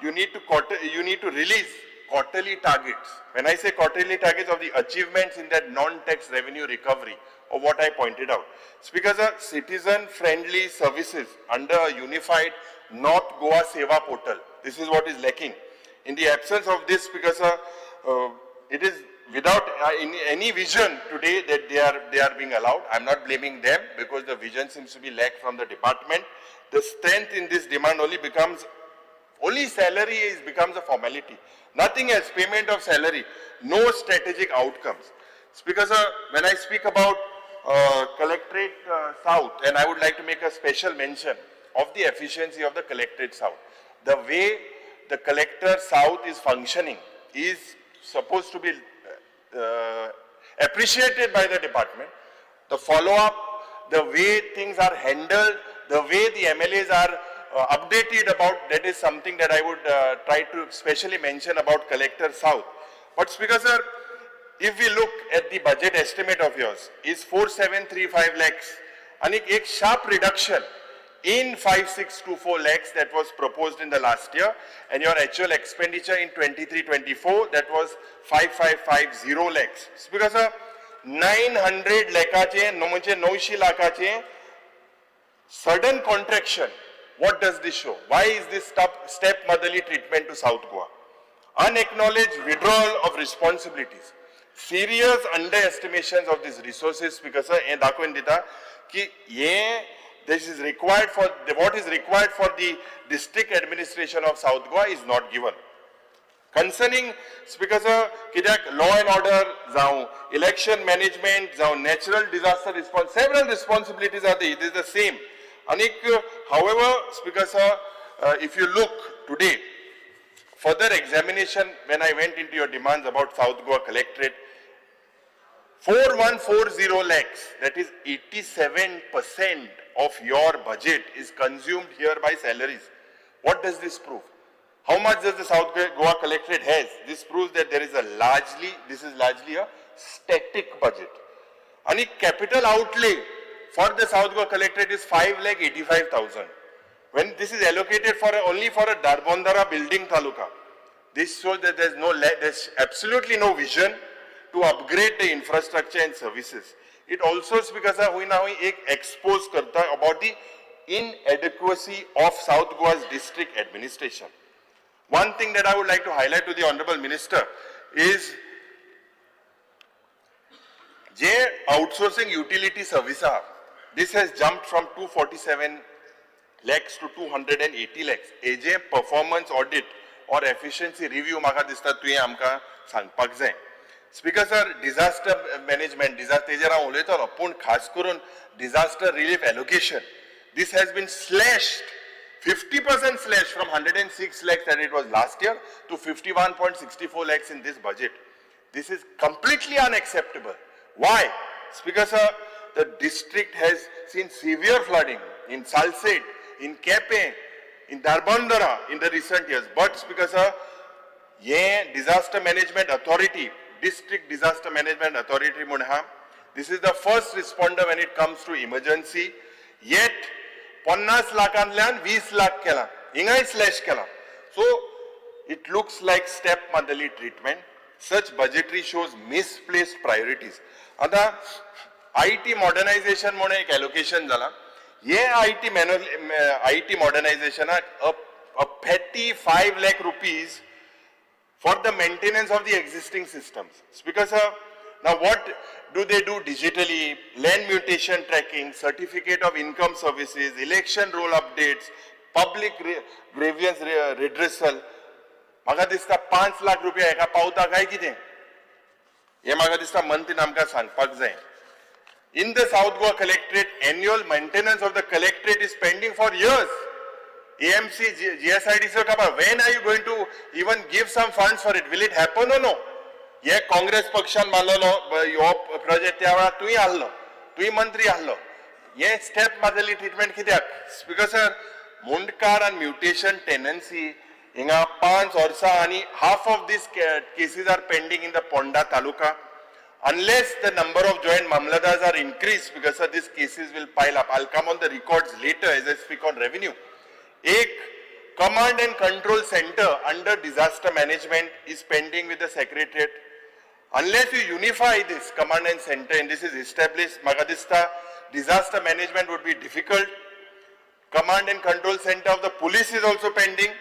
You need to release quarterly targets. When I say quarterly targets of the achievements in that non-tax revenue recovery, or what I pointed out. Because citizen-friendly services under a unified North Goa Seva portal. This is what is lacking. In the absence of this, because it is without any vision today that they are being allowed. I'm not blaming them because the vision seems to be lack from the department. The strength in this demand only salary becomes a formality. Nothing else, payment of salary, no strategic outcomes. Speaker sir, when I speak about Collectorate South, and I would like to make a special mention of the efficiency of the Collectorate South. The way the Collector South is functioning is supposed to be appreciated by the department. The follow-up, the way things are handled, the way the MLAs are updated about, that is something that I would try to specially mention about Collector South. But Speaker sir, if we look at the budget estimate of yours, is 4735 lakhs, and a sharp reduction in 5624 lakhs that was proposed in the last year, and your actual expenditure in 23-24 that was 5550 lakhs. Because 900 lakhache, 900 lakhache sudden contraction. What does this show? Why is this step-motherly treatment to South Goa? Unacknowledged withdrawal of responsibilities. Serious underestimations of these resources. Because this is required for what is required for the district administration of South Goa is not given. Concerning Speaker sir, law and order, election management, natural disaster response, several responsibilities are there. It is the same. However, Speaker sir, if you look today, further examination, when I went into your demands about South Goa Collectorate, 4140 lakhs, that is 87% of your budget is consumed here by salaries. What does this prove? How much does the South Goa Collectorate has? This proves that this is largely a static budget. And capital outlay for the South Goa Collectorate is 5,85,000. When this is allocated only for a Darbondara building taluka, this shows that there's absolutely no vision to upgrade the infrastructure and services. It also speaks expose about the inadequacy of South Goa's district administration. One thing that I would like to highlight to the Honorable Minister is outsourcing utility service. This has jumped from 247 lakhs to 280 lakhs. AJ performance audit or efficiency review maka dista tuye amka sangpak जाय. Speaker sir, disaster management, disaster khas karun disaster relief allocation. This has been slashed, 50% slashed from 106 lakhs that it was last year to 51.64 lakhs in this budget. This is completely unacceptable. Why? Speaker sir, the district has seen severe flooding in Salsette, in Kepe, in Darbandara in the recent years. But Speaker sir, disaster management authority, district disaster management authority Munha, this is the first responder when it comes to emergency. Yet 50 लाखांतल्यान 20 lakh केला, हिंगाय slash केला. So it looks like step motherly treatment. Such budgetary shows misplaced priorities. आता IT modernization म्हणून एक allocation झाला. ये IT modernization a petty 5 lakh rupees for the maintenance of the existing systems. Speaker sir, now what do they do digitally? Land mutation tracking, certificate of income services, election roll updates, public grievance redressal. म्हाका दिसता 5 लाख रुपया एका पावता काय कितें? हे म्हाका दिसता मंत्रीन आमकां सांगपाक जाय. In the South Goa Collectorate, annual maintenance of the collectorate is pending for years. AMC, GSIDC, when are you going to even give some funds for it? Will it happen or no? ये काँग्रेस पक्षान मारलो यो project त्या वेळार तुय आहलो, तुय मंत्री आहलो. ये step motherly treatment कित्याक? स्पीकर सर, मुंडकार and mutation tenancy हिंगा 5 वर्सां आणि half of these cases are pending in the Ponda taluka. Unless the number of joint mamladars are increased, because of these cases will pile up. I'll come on the records later as I speak on revenue. Ek command and control center under disaster management is pending with the secretariat. Unless you unify this command and center and this is established, Magadista, disaster management would be difficult. Command and control center of the police is also pending.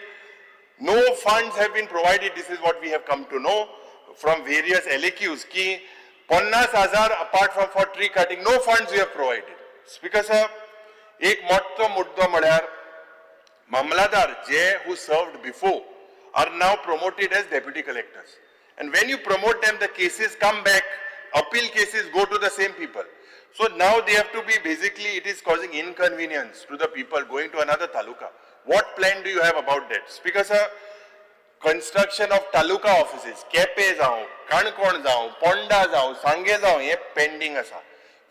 No funds have been provided. This is what we have come to know from various LAQs. Ki 50,000 apart from for tree cutting, no funds we have provided. Speaker sir, एक मोठो मुद्दो म्हळ्यार Mamladar who served before are now promoted as deputy collectors. And when you promote them, the cases come back, appeal cases go to the same people. So now they have to be basically, it is causing inconvenience to the people going to another taluka. What plan do you have about that? Speaker sir, construction of taluka offices, Kepe जावं, Kankon जावं, Ponda जावं, Sange जावं, हे pending asa.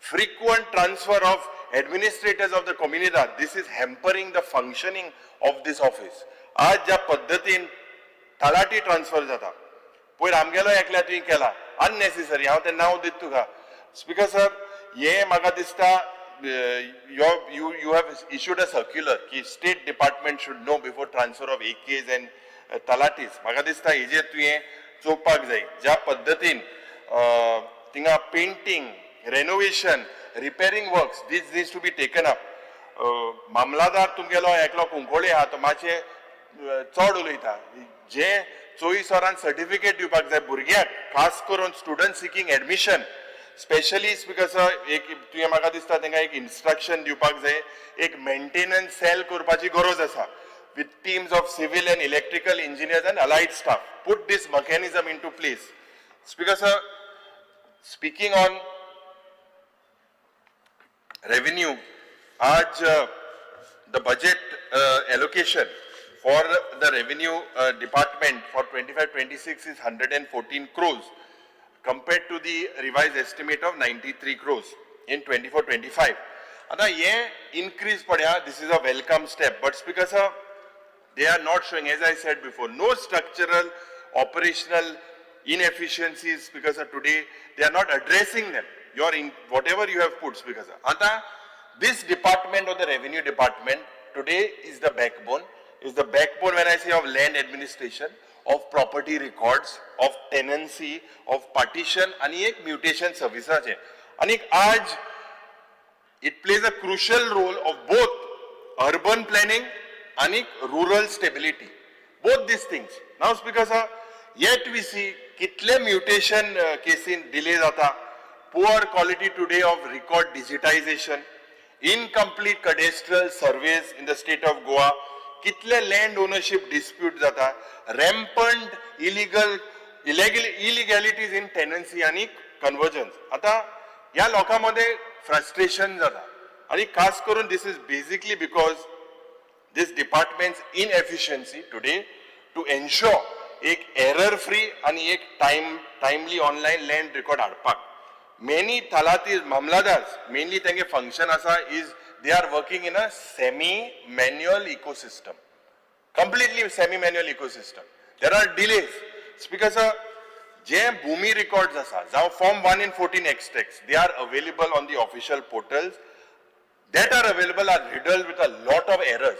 Frequent transfer of administrators of the community, this is hampering the functioning of this office. आज ज्या पद्धतीन talati transfer जाता, पयर आमगेलो एकल्या तुवें केला, unnecessary, हांव तें नांव दिता तुका. स्पीकर सर, हे म्हाका दिसता you have issued a circular की state department should know before transfer of AKs and talatis. म्हाका दिसता हेजेर तुवें चोवपाक जाय. ज्या पद्धतीन थिंगा painting, renovation, repairing works, this needs to be taken up. मामलादार तुमगेलो एकलो कुंकोळे आहा तो मातशे चड उलयता. जे 24 वरान सर्टिफिकेट दिवपाक जाय भुरग्याक, खास करून student seeking admission, specially speaker sir, एक तुवें म्हाका दिसता तांकां एक इंस्ट्रक्शन दिवपाक जाय, एक मेंटेनन्स सेल करपाची गरज आसा with teams of civil and electrical engineers and allied staff. Put this mechanism into place. Speaker sir, speaking on revenue, आज the budget allocation for the revenue department for 25-26 is 114 crores compared to the revised estimate of 93 crores in 24-25. Now, increase padya, this is a welcome step, but Speaker sir, they are not showing, as I said before, no structural operational inefficiencies. Speaker sir, today they are not addressing them. Whatever you have put, Speaker sir. Anta, this department or the revenue department today is the backbone. Is the backbone when I say of land administration, of property records, of tenancy, of partition, and एक mutation services है. And आज it plays a crucial role of both urban planning and rural stability. Both these things. Now, Speaker sir, yet we see कितले mutation cases delay जाता. Poor quality today of record digitization, incomplete cadastral surveys in the state of Goa, कितले land ownership dispute जाता, rampant illegalities in tenancy आणि convergence. आता या लोकांमध्ये frustration जाता. आणि खास करून this is basically because this department's inefficiency today to ensure एक error free आणि एक timely online land record हाडपाक. Many Talatis, Mamladars, mainly त्यांचे function asa is they are working in a semi-manual ecosystem. Completely semi-manual ecosystem. There are delays. Speaker sir, J Bhumi records asa, now Form 1 in 14 extracts, they are available on the official portals. That are available are riddled with a lot of errors.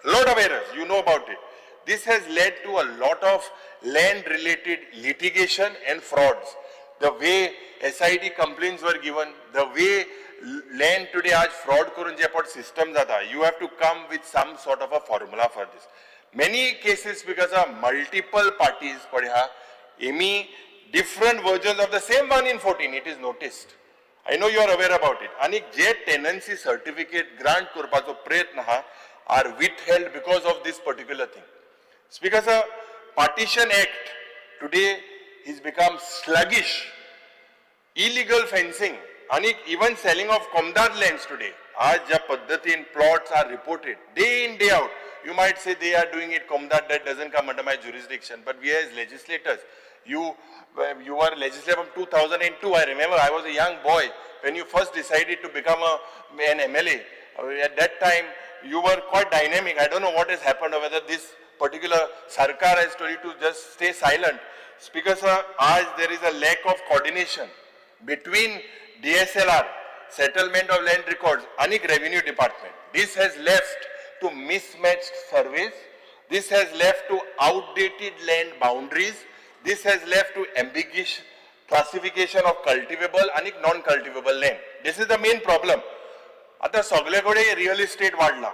Lot of errors, you know about it. This has led to a lot of land-related litigation and frauds. The way SID complaints were given, the way land today आज fraud करून जे आपण system जाता, you have to come with some sort of a formula for this. Many cases because of multiple parties पढ़ा, Amy different versions of the same 1 in 14, it is noticed. I know you are aware about it. आणि जे tenancy certificate grant करपाचो प्रयत्न हा are withheld because of this particular thing. Speaker sir, Partition Act today has become sluggish. Illegal fencing and even selling of Komdar lands today. आज ज्या पद्धतीन plots are reported day in day out. You might say they are doing it Komdar, that doesn't come under my jurisdiction. But we as legislators, you were legislator from 2002. I remember I was a young boy when you first decided to become an MLA. At that time, you were quite dynamic. I don't know what has happened or whether this particular Sarkar has told you to just stay silent. Speaker sir, as there is a lack of coordination between DSLR, settlement of land records, and revenue department. This has left to mismatched surveys. This has left to outdated land boundaries. This has left to ambiguous classification of cultivable and non-cultivable land. This is the main problem. आता सगळेकडे real estate वाढला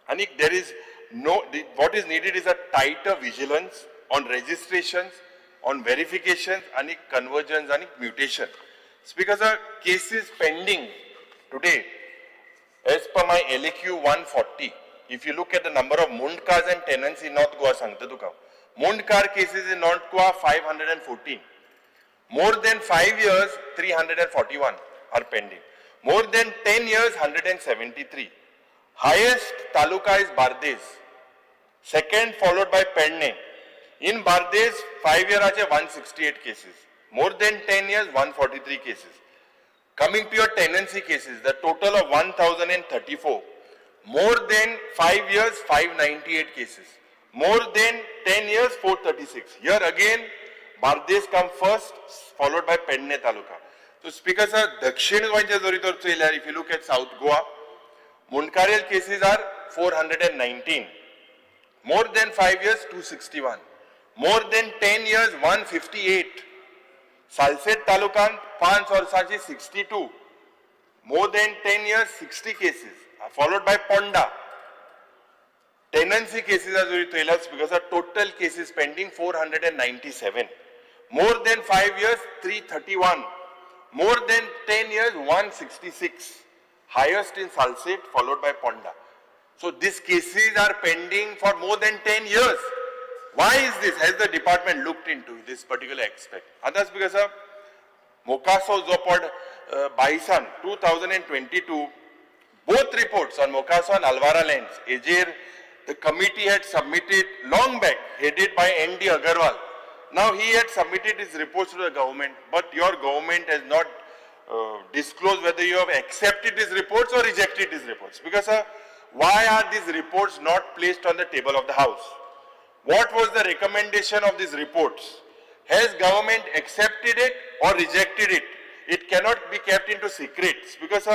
आणि there is what is needed is a tighter vigilance on registrations, on verifications and conversions and mutation. Speaker sir, cases pending today as per my LAQ 140, if you look at the number of Mundkars and tenants in North Goa, sangta tuka. Mundkar cases in North Goa 514. More than 5 years 341 are pending. More than 10 years 173. Highest taluka is Bardes. Second followed by Penne. In Bardes 5 years 168 cases. More than 10 years 143 cases. Coming to your tenancy cases, the total of 1034. More than 5 years 598 cases. More than 10 years 436. Here again Bardes come first followed by Penne taluka. So speaker sir, Dakshin गोंयच्या जोरीतोर चोयल्यार if you look at South Goa, Munkarel cases are 419. More than 5 years 261. More than 10 years 158. Salset talukan 5 वर्सांची 62. More than 10 years 60 cases. Followed by Ponda. Tenancy cases are जोरी चोयल्यार because of total cases pending 497. More than 5 years 331. More than 10 years, 166. Highest in Salset, followed by Ponda. So these cases are pending for more than 10 years. Why is this? Has the department looked into this particular aspect? And that's because of Mokaso Zopod Baisan 2022, both reports on Mokaso and Alvara lands, the committee had submitted long back, headed by N.D. Agarwal. Now he had submitted his reports to the government, but your government has not disclosed whether you have accepted his reports or rejected his reports. Because why are these reports not placed on the table of the House? What was the recommendation of these reports? Has government accepted it or rejected it? It cannot be kept into secrets. Because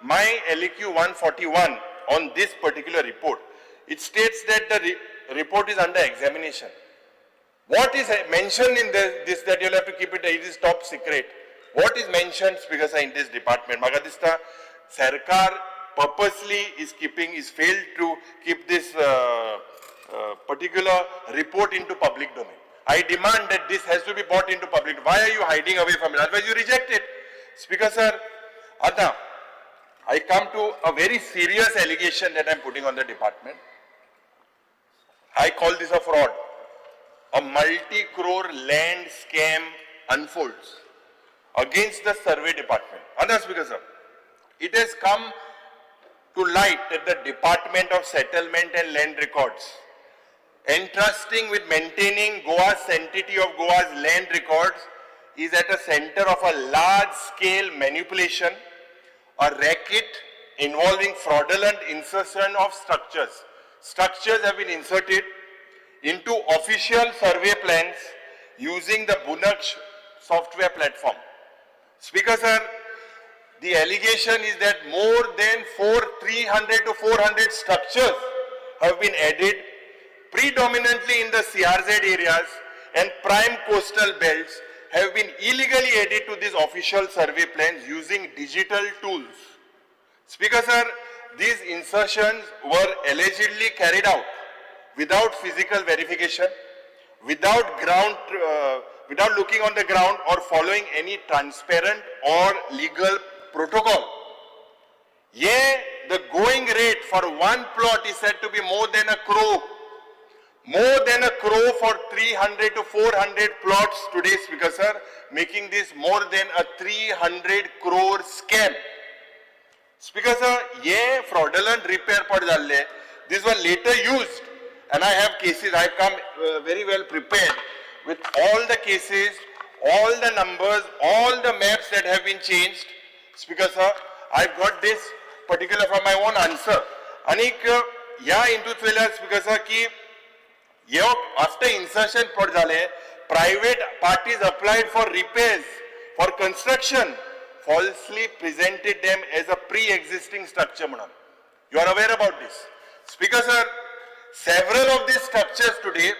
my LAQ 141 on this particular report, it states that the report is under examination. What is mentioned in this that you'll have to keep it is top secret. What is mentioned, Speaker sir, in this department? Magadista Sarkar purposely is failed to keep this particular report into public domain. I demand that this has to be brought into public. Why are you hiding away from it? Otherwise you reject it. Speaker sir, Adna, I come to a very serious allegation that I'm putting on the department. I call this a fraud. A multi-crore land scam unfolds against the survey department. And that's because of it has come to light that the Department of Settlement and Land Records, entrusting with maintaining Goa's sanctity of Goa's land records, is at the center of a large-scale manipulation, a racket involving fraudulent insertion of structures. Structures have been inserted into official survey plans using the Bunaksh software platform. Speaker sir, the allegation is that more than 300 to 400 structures have been added predominantly in the CRZ areas and prime coastal belts have been illegally added to these official survey plans using digital tools. Speaker sir, these insertions were allegedly carried out without physical verification, without looking on the ground or following any transparent or legal protocol. Yeah, the going rate for one plot is said to be more than a crore. More than a crore for 300 to 400 plots today, Speaker sir, making this more than a 300 crore scam. Speaker sir, ये fraudulent repair पड़ जाले. These were later used, and I have cases. I have come very well prepared with all the cases, all the numbers, all the maps that have been changed. Speaker sir, I've got this particular from my own answer. Anik या हिंदुत्व वेला Speaker sir की after insertion पड़ जाले, private parties applied for repairs, for construction, falsely presented them as a pre-existing structure. You are aware about this. Speaker sir, several of these structures today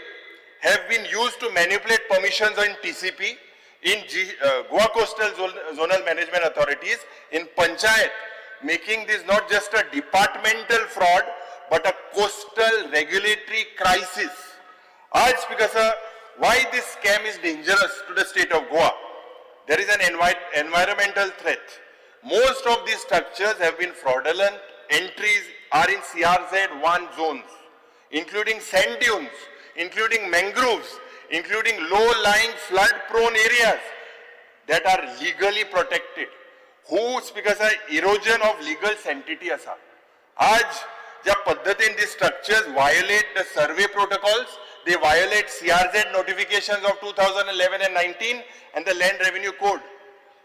have been used to manipulate permissions on TCP, in Goa Coastal Zonal Management Authorities, in Panchayat, making this not just a departmental fraud, but a coastal regulatory crisis. आज Speaker sir, why this scam is dangerous to the state of Goa? There is an environmental threat. Most of these structures have been fraudulent. Entries are in CRZ1 zones, including sand dunes, including mangroves, including low-lying flood-prone areas that are legally protected. Who, Speaker sir, erosion of legal sanctity asa. आज जब पद्धतीन these structures violate the survey protocols, they violate CRZ notifications of 2011 and 19 and the Land Revenue Code.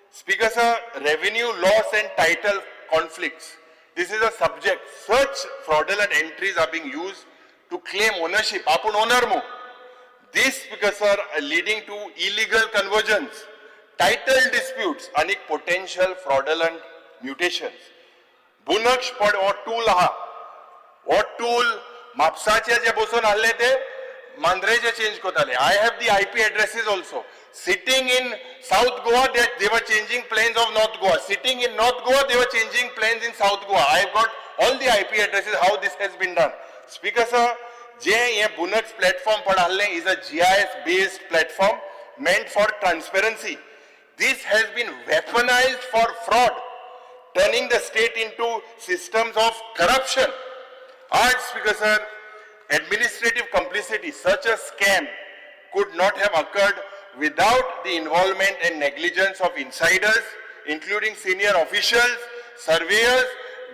Speaker sir, revenue loss and title conflicts. This is a subject. Such fraudulent entries are being used to claim ownership. Apun owner mo. This, Speaker sir, leading to illegal conversions, title disputes, and potential fraudulent mutations. Bunaksh pad or tool aha. What tool? Mapsache je boson alle te. Mandreje change kotale. I have the IP addresses also. Sitting in South Goa, they were changing planes of North Goa. Sitting in North Goa, they were changing planes in South Goa. I have got all the IP addresses, how this has been done. Speaker sir, ये Bunaksh platform पढ़ाने is a GIS-based platform meant for transparency. This has been weaponized for fraud, turning the state into systems of corruption. आज Speaker sir, administrative complicity, such a scam could not have occurred without the involvement and negligence of insiders, including senior officials, surveyors,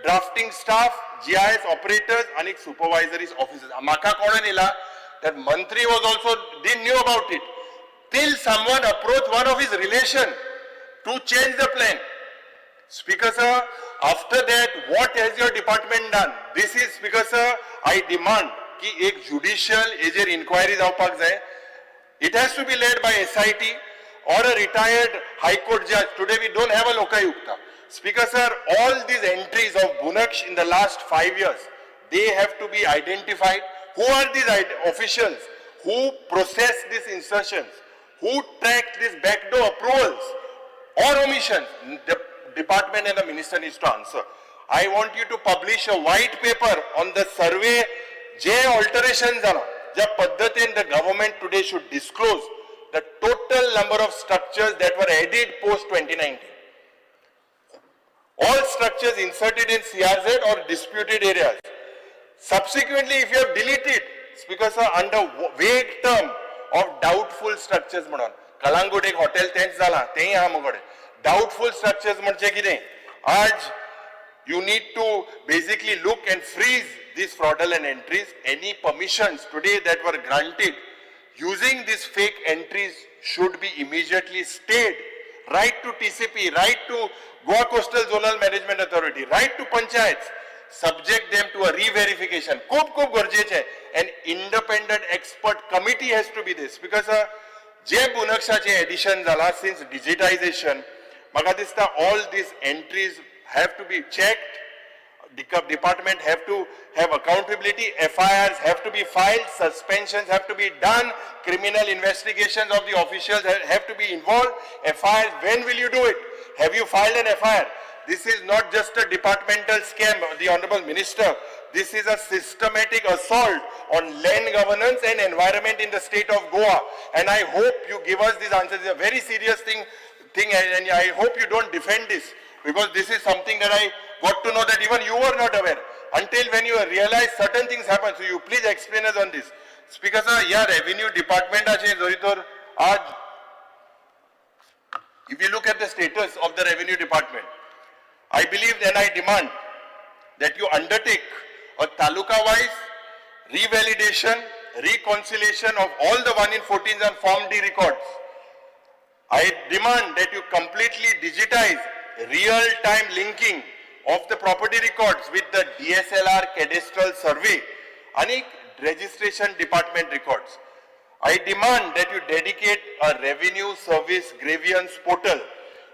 drafting staff, GIS operators, and supervisory officers. Maka Kodanila, that Mantri was also, didn't knew about it, till someone approached one of his relation to change the plan. Speaker sir, after that, what has your department done? This is, Speaker sir, I demand कि एक judicial agent inquiry जावपाक जाय. It has to be led by SIT or a retired High Court judge. Today we don't have a Lokayukta. Speaker sir, all these entries of Bunaksh in the last 5 years, they have to be identified. Who are these officials? Who process these insertions? Who track these backdoor approvals or omissions? The department and the minister needs to answer. I want you to publish a white paper on the survey J alterations are. जब पद्धतीन the government today should disclose the total number of structures that were added post 2019. All structures inserted in CRZ or disputed areas. Subsequently, if you have deleted, Speaker sir, under vague term of doubtful structures, म्हणून कलांगूट एक hotel तेंच जाला तेही हा मगोडे doubtful structures म्हणजे कितें आज You need to basically look and freeze these fraudulent entries. Any permissions today that were granted using these fake entries should be immediately stayed. Right to TCP, right to Goa Coastal Zonal Management Authority, right to panchayats, subject them to a re-verification. खूप गरजेचे आहे. An independent expert committee has to be this because J बुनक्षाचे addition जाला since digitization, म्हाका दिसता all these entries have to be checked. The department have to have accountability, FIRs have to be filed, suspensions have to be done, criminal investigations of the officials have to be involved. FIRs, when will you do it? Have you filed an FIR? This is not just a departmental scam, the Honorable Minister. This is a systematic assault on land governance and environment in the state of Goa. And I hope you give us these answers. It's a very serious thing and I hope you don't defend this. Because this is something that I got to know that even you were not aware until when you realize certain things happen. So you please explain us on this. Speaker sir, yeah, revenue department if you look at the status of the revenue department, I believe and I demand that you undertake a taluka-wise revalidation, reconciliation of all the 1 in 14s and Form D records. I demand that you completely digitize real-time linking of the property records with the DSLR cadastral survey and registration department records. I demand that you dedicate a revenue service grievance portal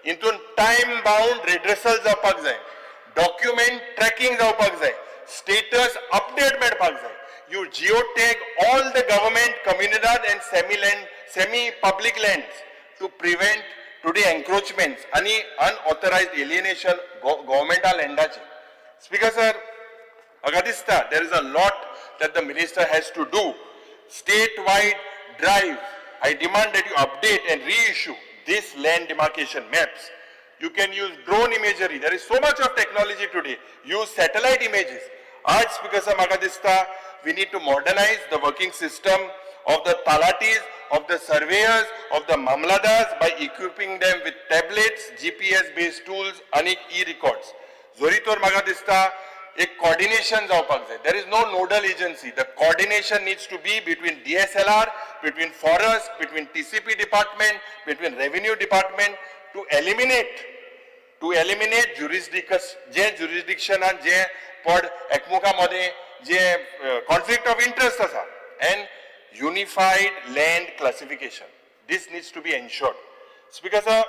into time-bound redressal जावपाक जाय, document tracking जावपाक जाय, status update मेळपाक जाय. You geotag all the government, communal and semi-public lands to prevent today encroachments and unauthorized alienation governmental landache. Speaker sir, Agadista, there is a lot that the minister has to do. Statewide drive, I demand that you update and reissue these land demarcation maps. You can use drone imagery. There is so much of technology today. Use satellite images. Aaj Speaker sir, Agadista, we need to modernize the working system of the talatis, of the surveyors, of the mamladars by equipping them with tablets, GPS-based tools, and e-records. Zoritor म्हाका दिसता एक coordination जावपाक जाय. There is no nodal agency. The coordination needs to be between DSLR, between forest, between TCP department, between revenue department to eliminate jurisdiction and J pod एकमुखा मध्ये जे conflict of interest आसा and unified land classification. This needs to be ensured. Speaker sir,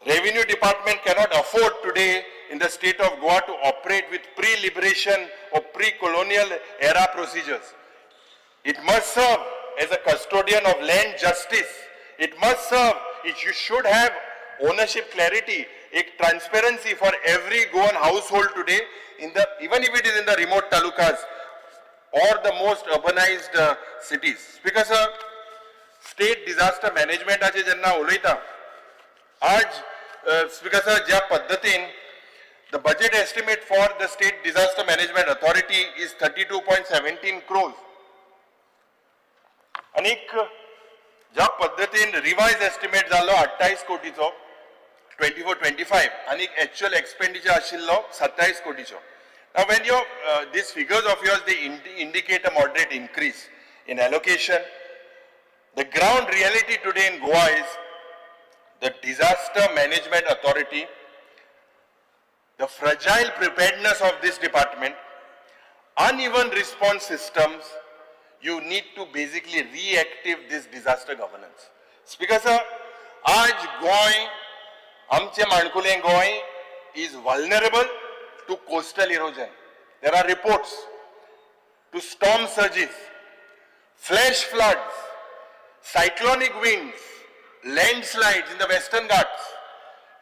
revenue department cannot afford today in the state of Goa to operate with pre-liberation or pre-colonial era procedures. It must serve as a custodian of land justice. It must serve, you should have ownership clarity, transparency for every Goan household today, even if it is in the remote talukas or the most urbanized cities. Speaker sir, state disaster management ache jenna उलयता, आज Speaker sir, ज्या पद्धतीन the budget estimate for the State Disaster Management Authority is 32.17 crores. अनेक ज्या पद्धतीन revised estimate जालो 28 कोटीचो 24-25 आणि actual expenditure आशिल्लो 27 कोटीचो. Now when these figures of yours, they indicate a moderate increase in allocation. The ground reality today in Goa is the Disaster Management Authority, the fragile preparedness of this department, uneven response systems, you need to basically reactive this disaster governance. Speaker sir, आज गोय, आमचे माणकुले गोय is vulnerable to coastal erosion. There are reports to storm surges, flash floods, cyclonic winds, landslides in the Western Ghats,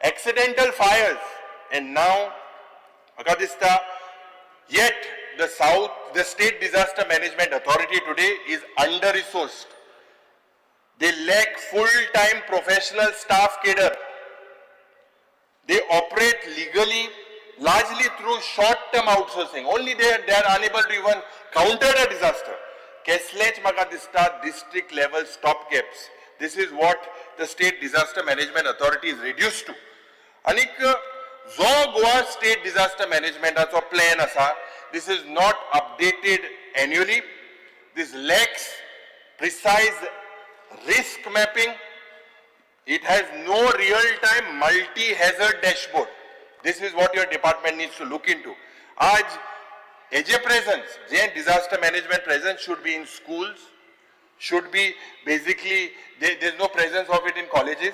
accidental fires, and now, Agadista, yet the State Disaster Management Authority today is under-resourced. They lack full-time professional staff cadre. They operate legally largely through short-term outsourcing. Only they are unable to even counter a disaster. Keslech Magadista district level stopgaps. This is what the State Disaster Management Authority is reduced to. Anik, जो Goa state disaster मॅनेजमेंटाचो plan आसा, this is not updated annually. This lacks precise risk mapping. It has no real-time multi-hazard dashboard. This is what your department needs to look into. आज एजे presence, J disaster management presence should be in schools, should be basically, there's no presence of it in colleges,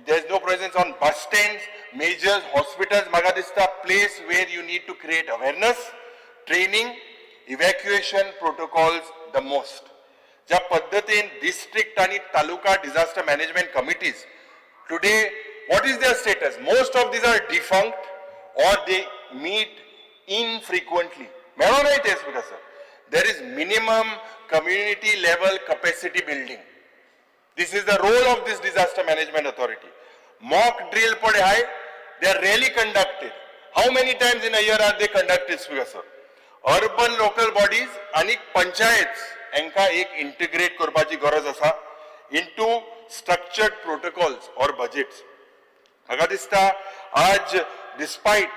there's no presence on bus stands, majors, hospitals, maga dista place where you need to create awareness, training, evacuation protocols the most. ज्या पद्धतीन district आणि taluka disaster management committees, today what is their status? Most of these are defunct or they meet infrequently. मेळो नाही तेच because there is minimum community level capacity building. This is the role of this disaster management authority. Mock drill पडे आहे, they are rarely conducted. How many times in a year are they conducted, Speaker sir? Urban local bodies आणि पंचायत यांका एक integrate करपाची गरज असा into structured protocols or budgets. म्हाका दिसता आज despite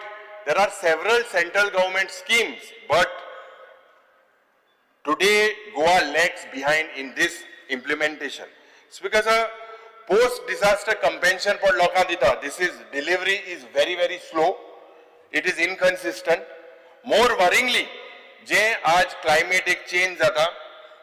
there are several central government schemes, but today Goa lags behind in this implementation. It's because post-disaster compensation for loka dita, delivery is very, very slow. It is inconsistent. More worryingly, जे आज climatic change जाता,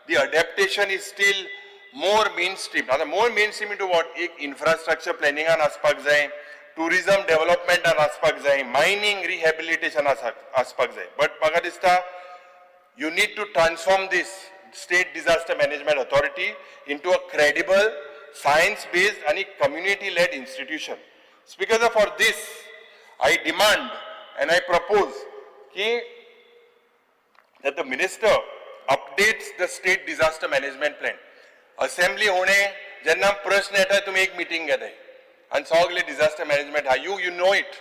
the adaptation is still more mainstream. Now, the more mainstream into what? एक infrastructure planning an आसपाक जाय, tourism development an आसपाक जाय, mining rehabilitation आसपाक जाय. But म्हाका दिसता, you need to transform this state disaster management authority into a credible, science-based and community-led institution. Speaker, for this, I demand and I propose that the minister updates the state disaster management plan. Assembly होणे जेन्ना प्रश्न येता तुम्ही एक meeting घेताय and सगळे disaster management ha you know it.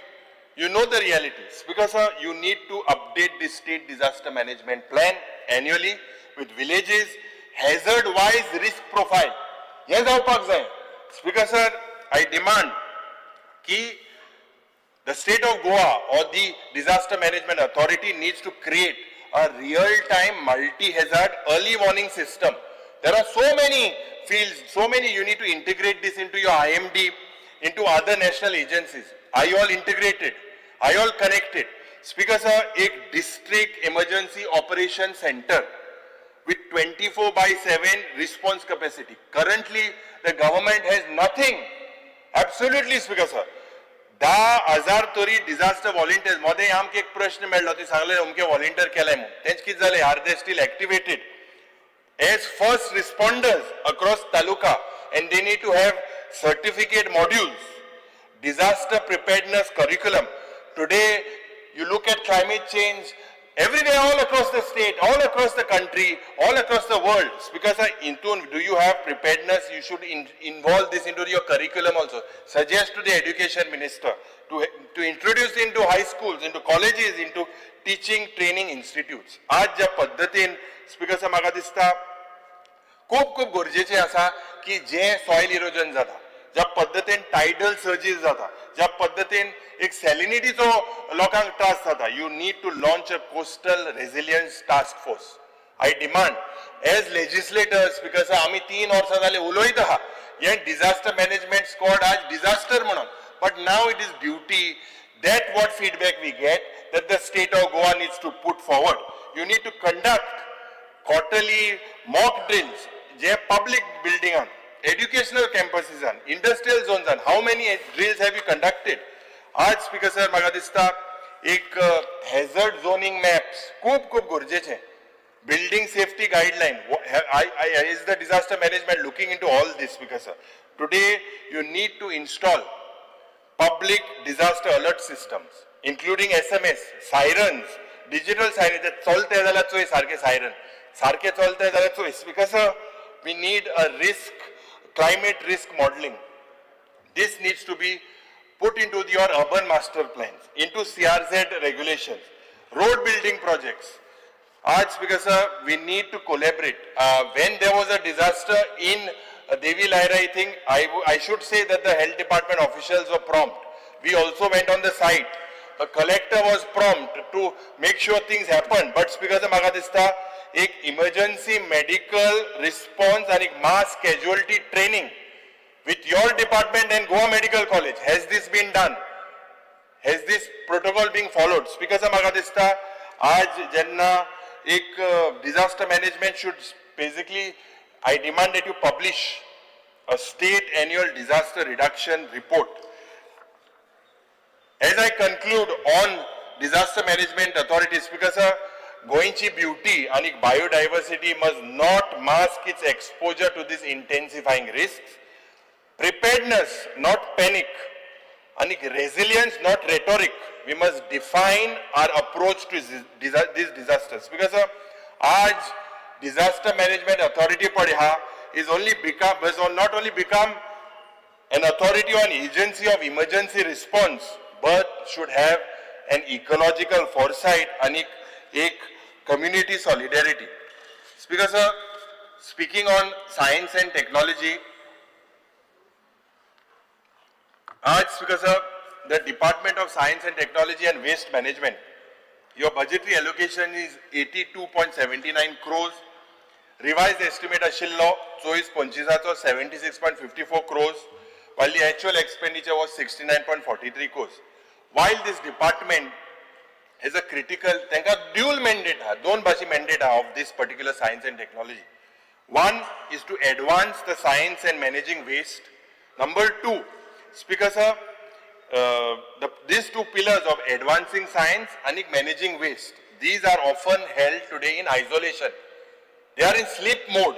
You know the realities because you need to update the state disaster management plan annually with villages, hazard-wise risk profile. Yes, Speaker sir, I demand that the state of Goa or the disaster management authority needs to create a real-time multi-hazard early warning system. There are so many fields, so many, you need to integrate this into your IMD, into other national agencies. Are you all integrated? Are you all connected? Speaker sir, a district emergency operation center with 24/7 response capacity. Currently, the government has nothing. Absolutely, Speaker sir. 10,000 तरी disaster volunteers. मोदे आमके एक प्रश्न मेळ्ळो ती सांगले अमके volunteer केलाय म्हणून. तेंच कित जाले? Are they still activated as first responders across taluka and they need to have certificate modules, disaster preparedness curriculum. Today, you look at climate change, everywhere, all across the state, all across the country, all across the world. Because do you have preparedness? You should involve this into your curriculum also. Suggest to the education minister to introduce into high schools, into colleges, into teaching training institutes. आज ज्या पद्धतीन speaker साहेब म्हाका दिसता खूप गरजेचे आसा की जे soil erosion जाता, ज्या पद्धतीन टायडल सर्जीस जाता, ज्या पद्धतीन एक सॅलिनिटीचो लोकांक त्रास जाता, you need to launch a coastal resilience task force. I demand as legislators because आम्ही 3 वर्सां जाले उलयत आहा हे disaster management squad आज disaster म्हणून, but now it is duty that what feedback we get that the state of Goa needs to put forward. You need to conduct quarterly mock drills J public building on, educational campuses on, industrial zones on. How many drills have you conducted? आज speaker sir म्हाका दिसता एक hazard zoning maps खूप गरजेचे. Building safety guideline. Is the disaster management looking into all this, Speaker sir? Today you need to install public disaster alert systems, including SMS, sirens, digital sirens. चलते जाल्यार चोय सारखे siren, सारखे चलते जाल्यार चोय. Speaker sir, we need a climate risk modeling. This needs to be put into your urban master plans, into CRZ regulations, road building projects. आज Speaker sir, we need to collaborate. When there was a disaster in Devi Laira, I think I should say that the health department officials were prompt. We also went on the site. a collector was prompt to make sure things happen. But Speaker sir, म्हाका दिसता एक emergency medical response and एक mass casualty training with your department and Goa Medical College. Has this been done? Has this protocol being followed? Speaker sir, म्हाका दिसता आज जेन्ना एक disaster management should basically, I demand that you publish a state annual disaster reduction report. As I conclude on disaster management authorities, because Goinchi beauty and biodiversity must not mask its exposure to these intensifying risks. Preparedness, not panic. And resilience, not rhetoric. We must define our approach to these disasters. Because आज disaster management authority padha is not only become an authority or an agency of emergency response, but should have an ecological foresight and a community solidarity. Speaker sir, speaking on science and technology, Speaker sir, the Department of Science and Technology and Waste Management, your budgetary allocation is 82.79 crores. Revised estimate ashillo 24-25 76.54 crores, while the actual expenditure was 69.43 crores. While this department has a critical, dual mandate, दोन भाषी mandate of this particular science and technology. One is to advance the science and managing waste. Number two, Speaker sir, these two pillars of advancing science and managing waste, these are often held today in isolation. They are in sleep mode.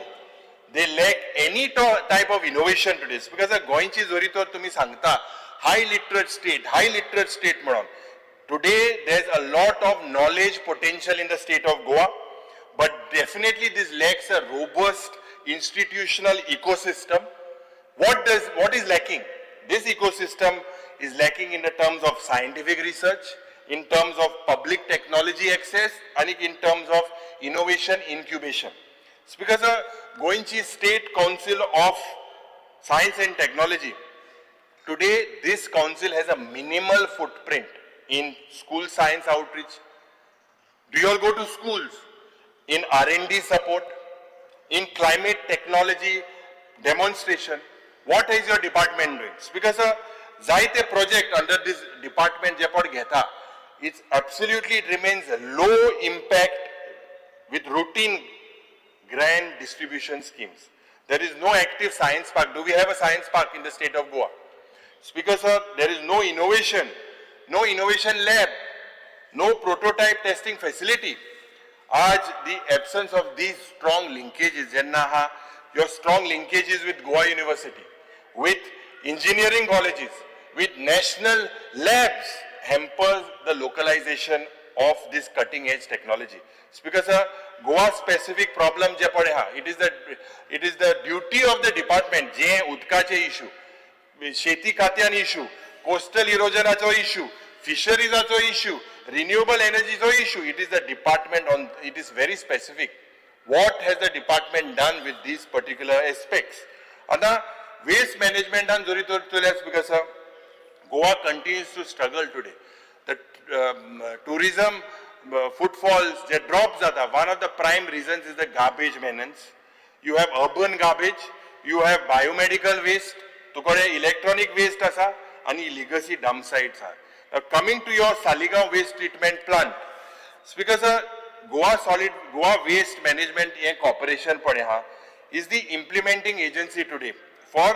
They lack any type of innovation today. Because goinchi zoritor tumi sangta high literate state म्हणून. Today there's a lot of knowledge potential in the state of Goa, but definitely this lacks a robust institutional ecosystem. What is lacking? This ecosystem is lacking in the terms of scientific research, in terms of public technology access, and in terms of innovation incubation. Speaker sir, Goinchi State Council of Science and Technology, today this council has a minimal footprint in school science outreach. Do you all go to schools? In R&D support, in climate technology demonstration? What is your department doing? Speaker sir, जायते project under this department जे पण घेता, it's absolutely, it remains a low impact with routine grand distribution schemes. There is no active science park. Do we have a science park in the state of Goa? Speaker sir, there is no innovation lab, no prototype testing facility. आज the absence of these strong linkages, your strong linkages with Goa University, with engineering colleges, with national labs hampers the localization of this cutting edge technology. Speaker sir, Goa specific problem je pade ha, it is the duty of the department je udkache issue, sheti katyan issue, coastal erosionacho issue, fisheriesacho issue, renewable energycho issue, it is the department on, it is very specific. What has the department done with these particular aspects? And waste management and Speaker sir, Goa continues to struggle today. The tourism footfalls, they drops jata. One of the prime reasons is the garbage maintenance. You have urban garbage, you have biomedical waste, tukode electronic waste asa, and legacy dump sites are. Now coming to your Saligaon waste treatment plant, Speaker sir, Goa Waste Management Corporation is the implementing agency today for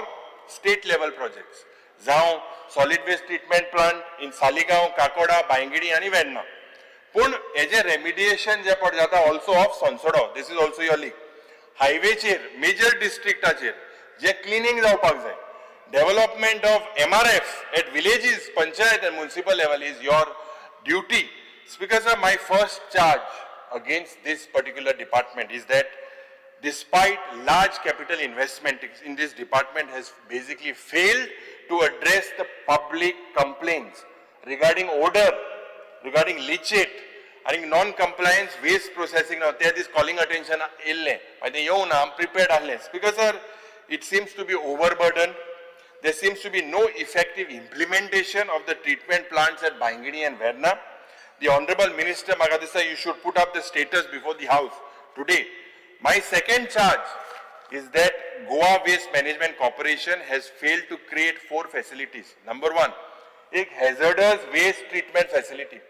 state level projects. Zao solid waste treatment plant in Saligaon, Kakoda, Baingidi and Venna. Pun as a remediation je pad jata also of Sonsodo. This is also your league. Highway chair, major district chair, je cleaning जावपाक जाय. Development of MRF at villages, panchayat and municipal level is your duty. Speaker sir, my first charge against this particular department is that despite large capital investment in this department has basically failed to address the public complaints regarding odor, regarding leachate, and non-compliance waste processing. Now there is calling attention ille. I think you are prepared. Speaker sir, it seems to be overburdened. There seems to be no effective implementation of the treatment plants at Bangini and Verna. The Honorable Minister Magadisa, you should put up the status before the House today. My second charge is that Goa Waste Management Corporation has failed to create 4 facilities. Number 1, a hazardous waste treatment facility.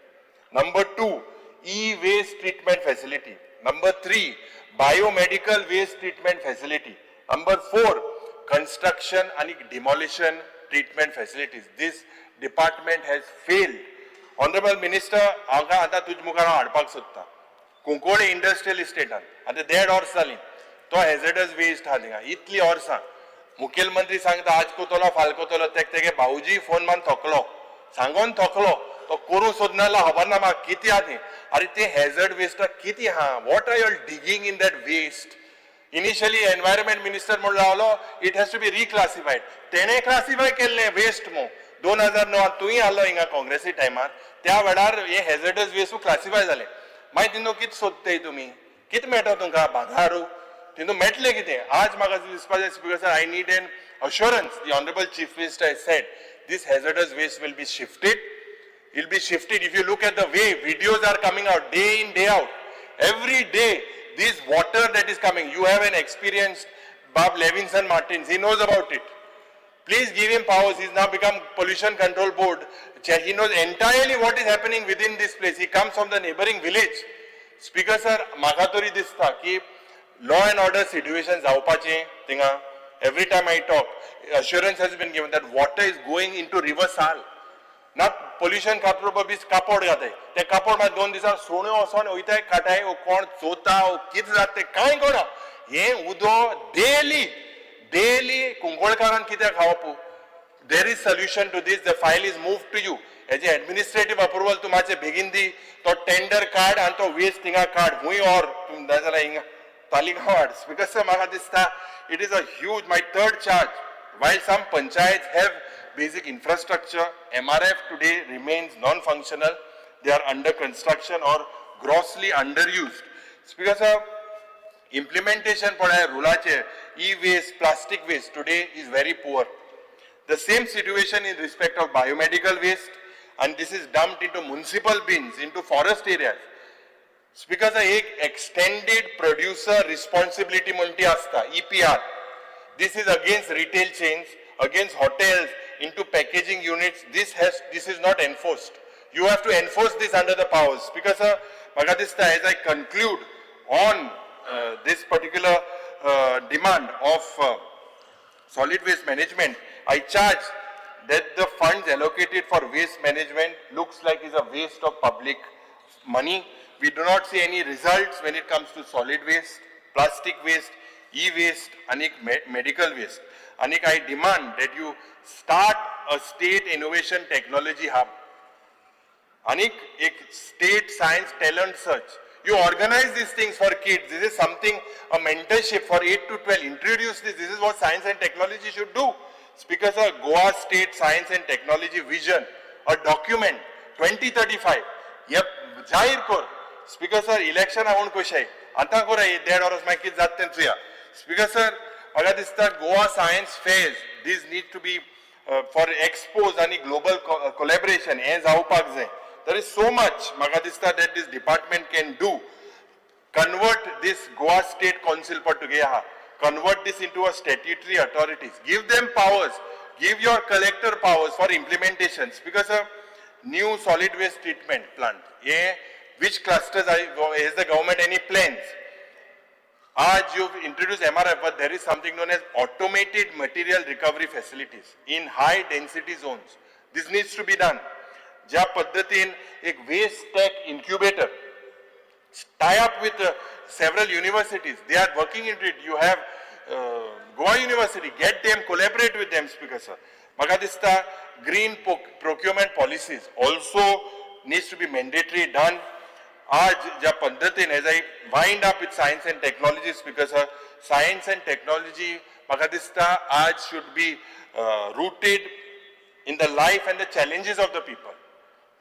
Number 2, e-waste treatment facility. Number 3, biomedical waste treatment facility. Number 4, construction and demolition treatment facilities. This department has failed. Honorable Minister, हांगा आतां तुज मुखार हाडपाक सोदता. कुंकोळे industrial इस्टेटान आतां देड verse जालीं तो हेझडस वेस्ट आहा थिंगा इतली वर्सां मुखेलमंत्री सांगता आज कोतलो फाल कोतलो तेगे भाऊजी फोन मान थकलो सांगोन थकलो तो करूं सोदनाला खबर ना म्हाका कितें आहा तें अरे ते हेझर्ड वेस्टाक कितें आहा what are you digging in that waste initially environment minister म्हूण रावलो it has to be reclassified तेणे क्लासिफाय केल्लें वेस्ट मो 2009 तुय आलो हिंगा काँग्रेसी टायमार त्या वेळार हे हेझर्डस वेस्ट क्लासिफाय जालें मागीर तितून कितें सोदताय तुमी कितें मेळटा तुमकां भांगारू तितून मेळटलें कितें आज म्हाका दिसपाचें speaker sir I need an assurance. The Honorable Chief Minister has said this hazardous waste will be shifted. It will be shifted. If you look at the way videos are coming out day in, day out, every day this water that is coming, you have an experienced Bob Levinson Martins, he knows about it. Please give him powers. He's now become Pollution Control Board chair. He knows entirely what is happening within this place. He comes from the neighboring village. Speaker sir, म्हाका तरी दिसता की law and order situation जावपाचें थिंगा. Every time I talk, assurance has been given that water is going into River Sal. Not pollution control bobis kapod gate. ते kapod मा 2 दिसा सोने वसोन वयताय काटाय ओ कोण चोता ओ कित जाते कांय कोणा हे उदो daily कुंकोळकारान कित्याक खावप. There is solution to this. The file is moved to you. As an administrative approval तू माचे बेगीन दी तो tender card and तो waste थिंगा card हुई और तुम दाजला हिंगा तालिगावाड. Because sir म्हाका दिसता it is a huge, my third charge. While some panchayats have basic infrastructure, MRF today remains non-functional. They are under construction or grossly underused. Speaker sir, implementation पढ़ाए रुलाचे e-waste, plastic waste today is very poor. The same situation in respect of biomedical waste, and this is dumped into municipal bins, into forest areas. Speaker sir, एक extended producer responsibility म्हणटी आसता EPR. This is against retail chains, against hotels, into packaging units. This is not enforced. You have to enforce this under the powers. Speaker sir, म्हाका दिसता as I conclude on this particular demand of solid waste management, I charge that the funds allocated for waste management looks like is a waste of public money. We do not see any results when it comes to solid waste, plastic waste, e-waste, and medical waste. Anik, I demand that you start a state innovation technology hub. Anik, a state science talent search. You organize these things for kids. This is something, a mentorship for 8 to 12. Introduce this. This is what science and technology should do. Speaker sir, Goa State Science and Technology Vision, a document, 2035. Yep, Jair Kor. Speaker sir, election I want to say. Anta kora dead hours my kids zaten tuya. Speaker sir, aga dista Goa Science Fairs. These need to be for expose and global collaboration. There is so much Magadista that this department can do. Convert this Goa State Council for together. Convert this into a statutory authorities. Give them powers. Give your collector powers for implementation. Because a new solid waste treatment plant. Which clusters has the government any plans? You've introduced MRF, but there is something known as automated material recovery facilities in high density zones. This needs to be done. ज्या पद्धतीन एक waste tech incubator tie up with several universities. They are working into it. You have Goa University. Get them, collaborate with them, Speaker sir. म्हाका दिसता green procurement policies also needs to be mandatory done. आज ज्या पद्धतीन as I wind up with science and technology, Speaker sir, science and technology म्हाका दिसता आज should be rooted in the life and the challenges of the people.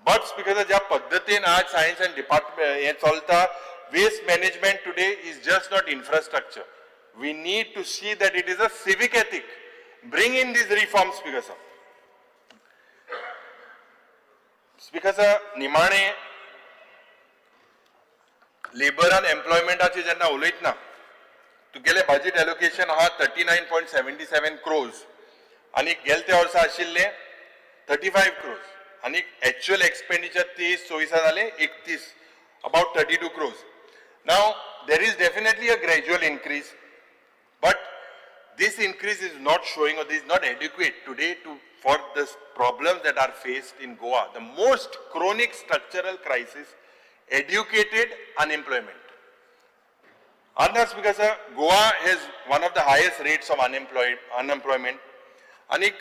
But Speaker sir, ज्या पद्धतीन आज science and department हे चलता, waste management today is just not infrastructure. We need to see that it is a civic ethic. bring in these reforms, Speaker sir. Speaker sir, निमाणे labor and employment आची जेन्ना उलयतना तुगेले budget allocation आहा 39.77 crores आणि गेल त्या वर्सा आशिल्ले 35 crores आणि actual expenditure 23-24 जाले 31, about 32 crores. Now there is definitely a gradual increase, but this increase is not showing, or this is not adequate today for the problems that are faced in Goa. The most chronic structural crisis, educated unemployment. Another Speaker sir, Goa has one of the highest rates of unemployment. Anik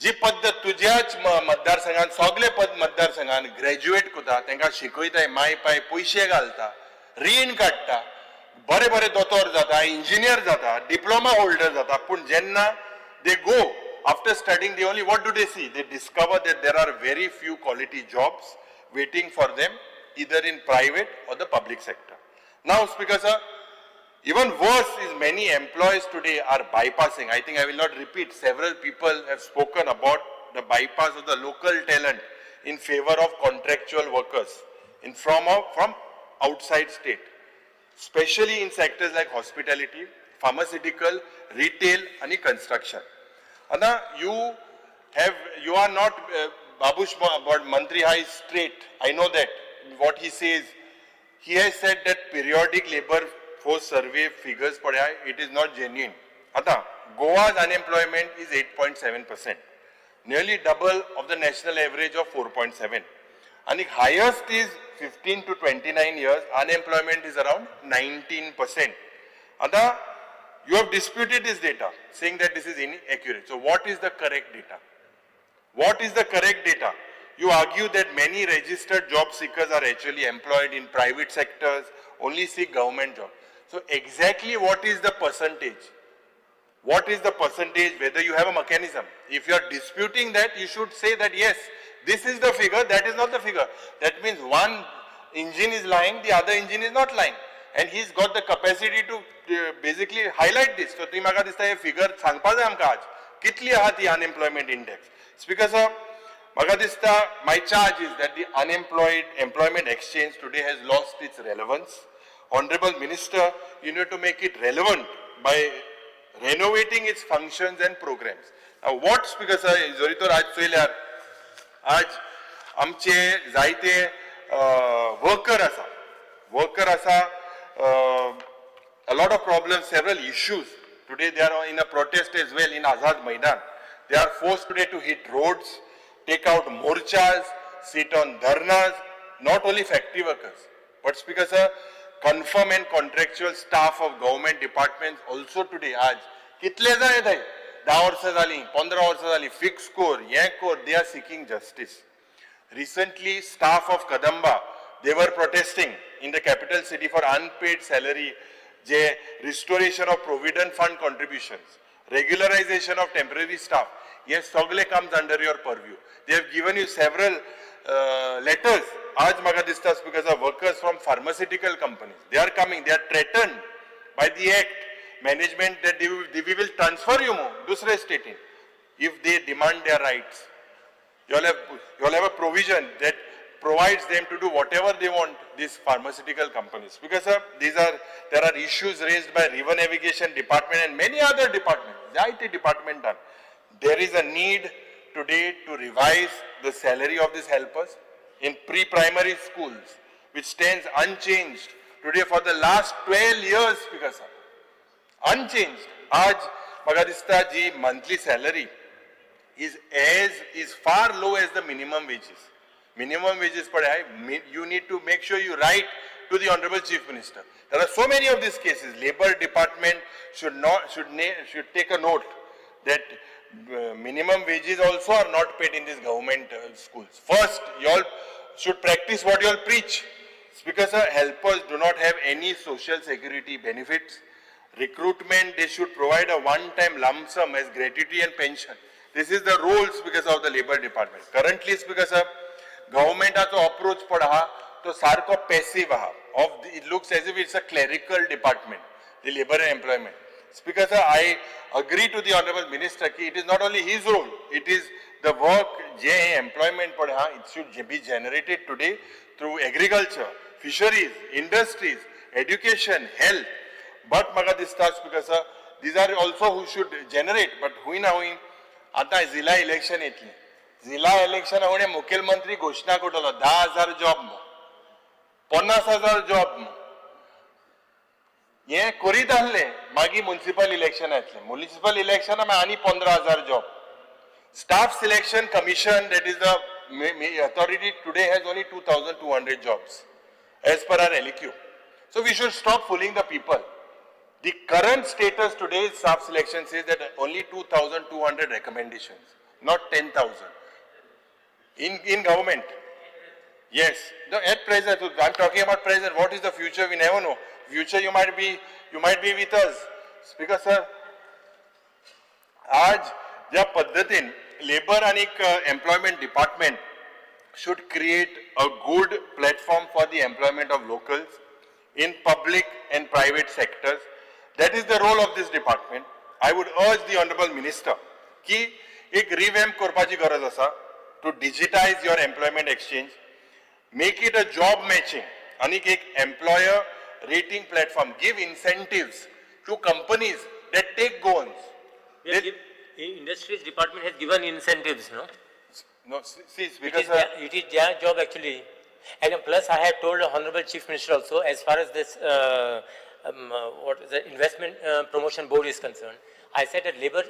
जी पद्धत तुझ्याच मतदारसंघात सगळे मतदारसंघात graduate कोता तांकां शिकयताय my पाय पयशे घालता रीण काडटा बरे बरे दोतोर जाता इंजिनियर जाता डिप्लोमा होल्डर जाता पूण जेन्ना they go after studying they only what do they see they discover that there are very few quality jobs waiting for them either in private or the public sector. Now Speaker sir, even worse is many employees today are bypassing. I think I will not repeat. Several people have spoken about the bypass of the local talent in favor of contractual workers from outside state, especially in sectors like hospitality, pharmaceutical, retail, and construction. Anna, you are not Babush Mantri High straight. I know that what he says. He has said that periodic labor force survey figures padya, it is not genuine. Ata, Goa's unemployment is 8.7%, nearly double of the national average of 4.7. And the highest is 15 to 29 years, unemployment is around 19%. Ata, you have disputed this data, saying that this is inaccurate. So what is the correct data? What is the correct data? You argue that many registered job seekers are actually employed in private sectors, only seek government jobs. So exactly what is the percentage? What is the percentage, whether you have a mechanism? If you are disputing that, you should say that yes, this is the figure, that is not the figure. That means one engine is lying, the other engine is not lying. And he's got the capacity to basically highlight this. So, तुम्ही म्हाका दिसता हे figure सांगपा जाय आमकां आज. कितली आहा ती unemployment index? Speaker sir, म्हाका दिसता my charge is that the employment exchange today has lost its relevance. Honorable Minister, you need to make it relevant by renovating its functions and programs. Now what Speaker sir, जरी तो आज चोयल्यार आज आमचे जायते worker आसा, a lot of problems, several issues. Today they are in a protest as well in Azad Maidan. They are forced today to hit roads, take out morchas, sit on dharnas, not only factory workers, but Speaker sir, confirm and contractual staff of government departments also today, आज कितले जण येताय 10 वर्सां जालीं 15 वर्सां जालीं fix core हें core, they are seeking justice. Recently staff of Kadamba, they were protesting in the capital city for unpaid salary, restoration of provident fund contributions, regularization of temporary staff. Yes, Sogle comes under your purview. They have given you several letters. Aaj maga distas because of workers from pharmaceutical companies. They are coming, they are threatened by the act, management that we will transfer you more, dusre state in, if they demand their rights. You all have a provision that provides them to do whatever they want, these pharmaceutical companies. Because there are issues raised by River Navigation Department and many other departments, the IT department done. There is a need today to revise the salary of these helpers in pre-primary schools, which stands unchanged today for the last 12 years, Speaker sir. Unchanged. Aaj Magadista ji monthly salary is far low as the minimum wages. Minimum wages per high, you need to make sure you write to the Honorable Chief Minister. There are so many of these cases. Labor Department should take a note that minimum wages also are not paid in these government schools. First, you all should practice what you all preach. Speaker sir, helpers do not have any social security benefits. Recruitment, they should provide a one-time lump sum as gratuity and pension. This is the rules because of the Labor Department. Currently, Speaker sir, government has to approach padaha to sarko passive aha. It looks as if it's a clerical department, the labor and employment. Speaker sir, I agree to the Honorable Minister that it is not only his role, it is the work, employment, it should be generated today through agriculture, fisheries, industries, education, health. But maga dista, Speaker sir, these are also who should generate, but hui na hui, आता जिला election येतली. जिला election होणे मुख्यमंत्री घोषणा करतलो 10,000 job 50,000 job हे करीत आहले मागीर म्युनिसिपल इलेक्शन येतले. म्युनिसिपल इलेक्शन आनी 15,000 job. Staff selection commission, that is the authority today, has only 2,200 jobs as per our LEQ. So we should stop fooling the people. The current status today, staff selection says that only 2,200 recommendations, not 10,000. In government, yes. No, at present, I'm talking about present. What is the future? We never know. Future, you might be with us. Speaker sir, आज ज्या पद्धतीन labour आणि employment department should create a good platform for the employment of locals in public and private sectors. That is the role of this department. I would urge the Honorable Minister की एक revamp करपाची गरज आसा to digitize your employment exchange, make it a job matching आणि एक employer rating platform, give incentives to companies that take go-ons. Industries department has given incentives, no? No, see, because it is their job actually. And plus I had told the Honorable Chief Minister also, as far as this, what is the investment promotion board is concerned, I said that labor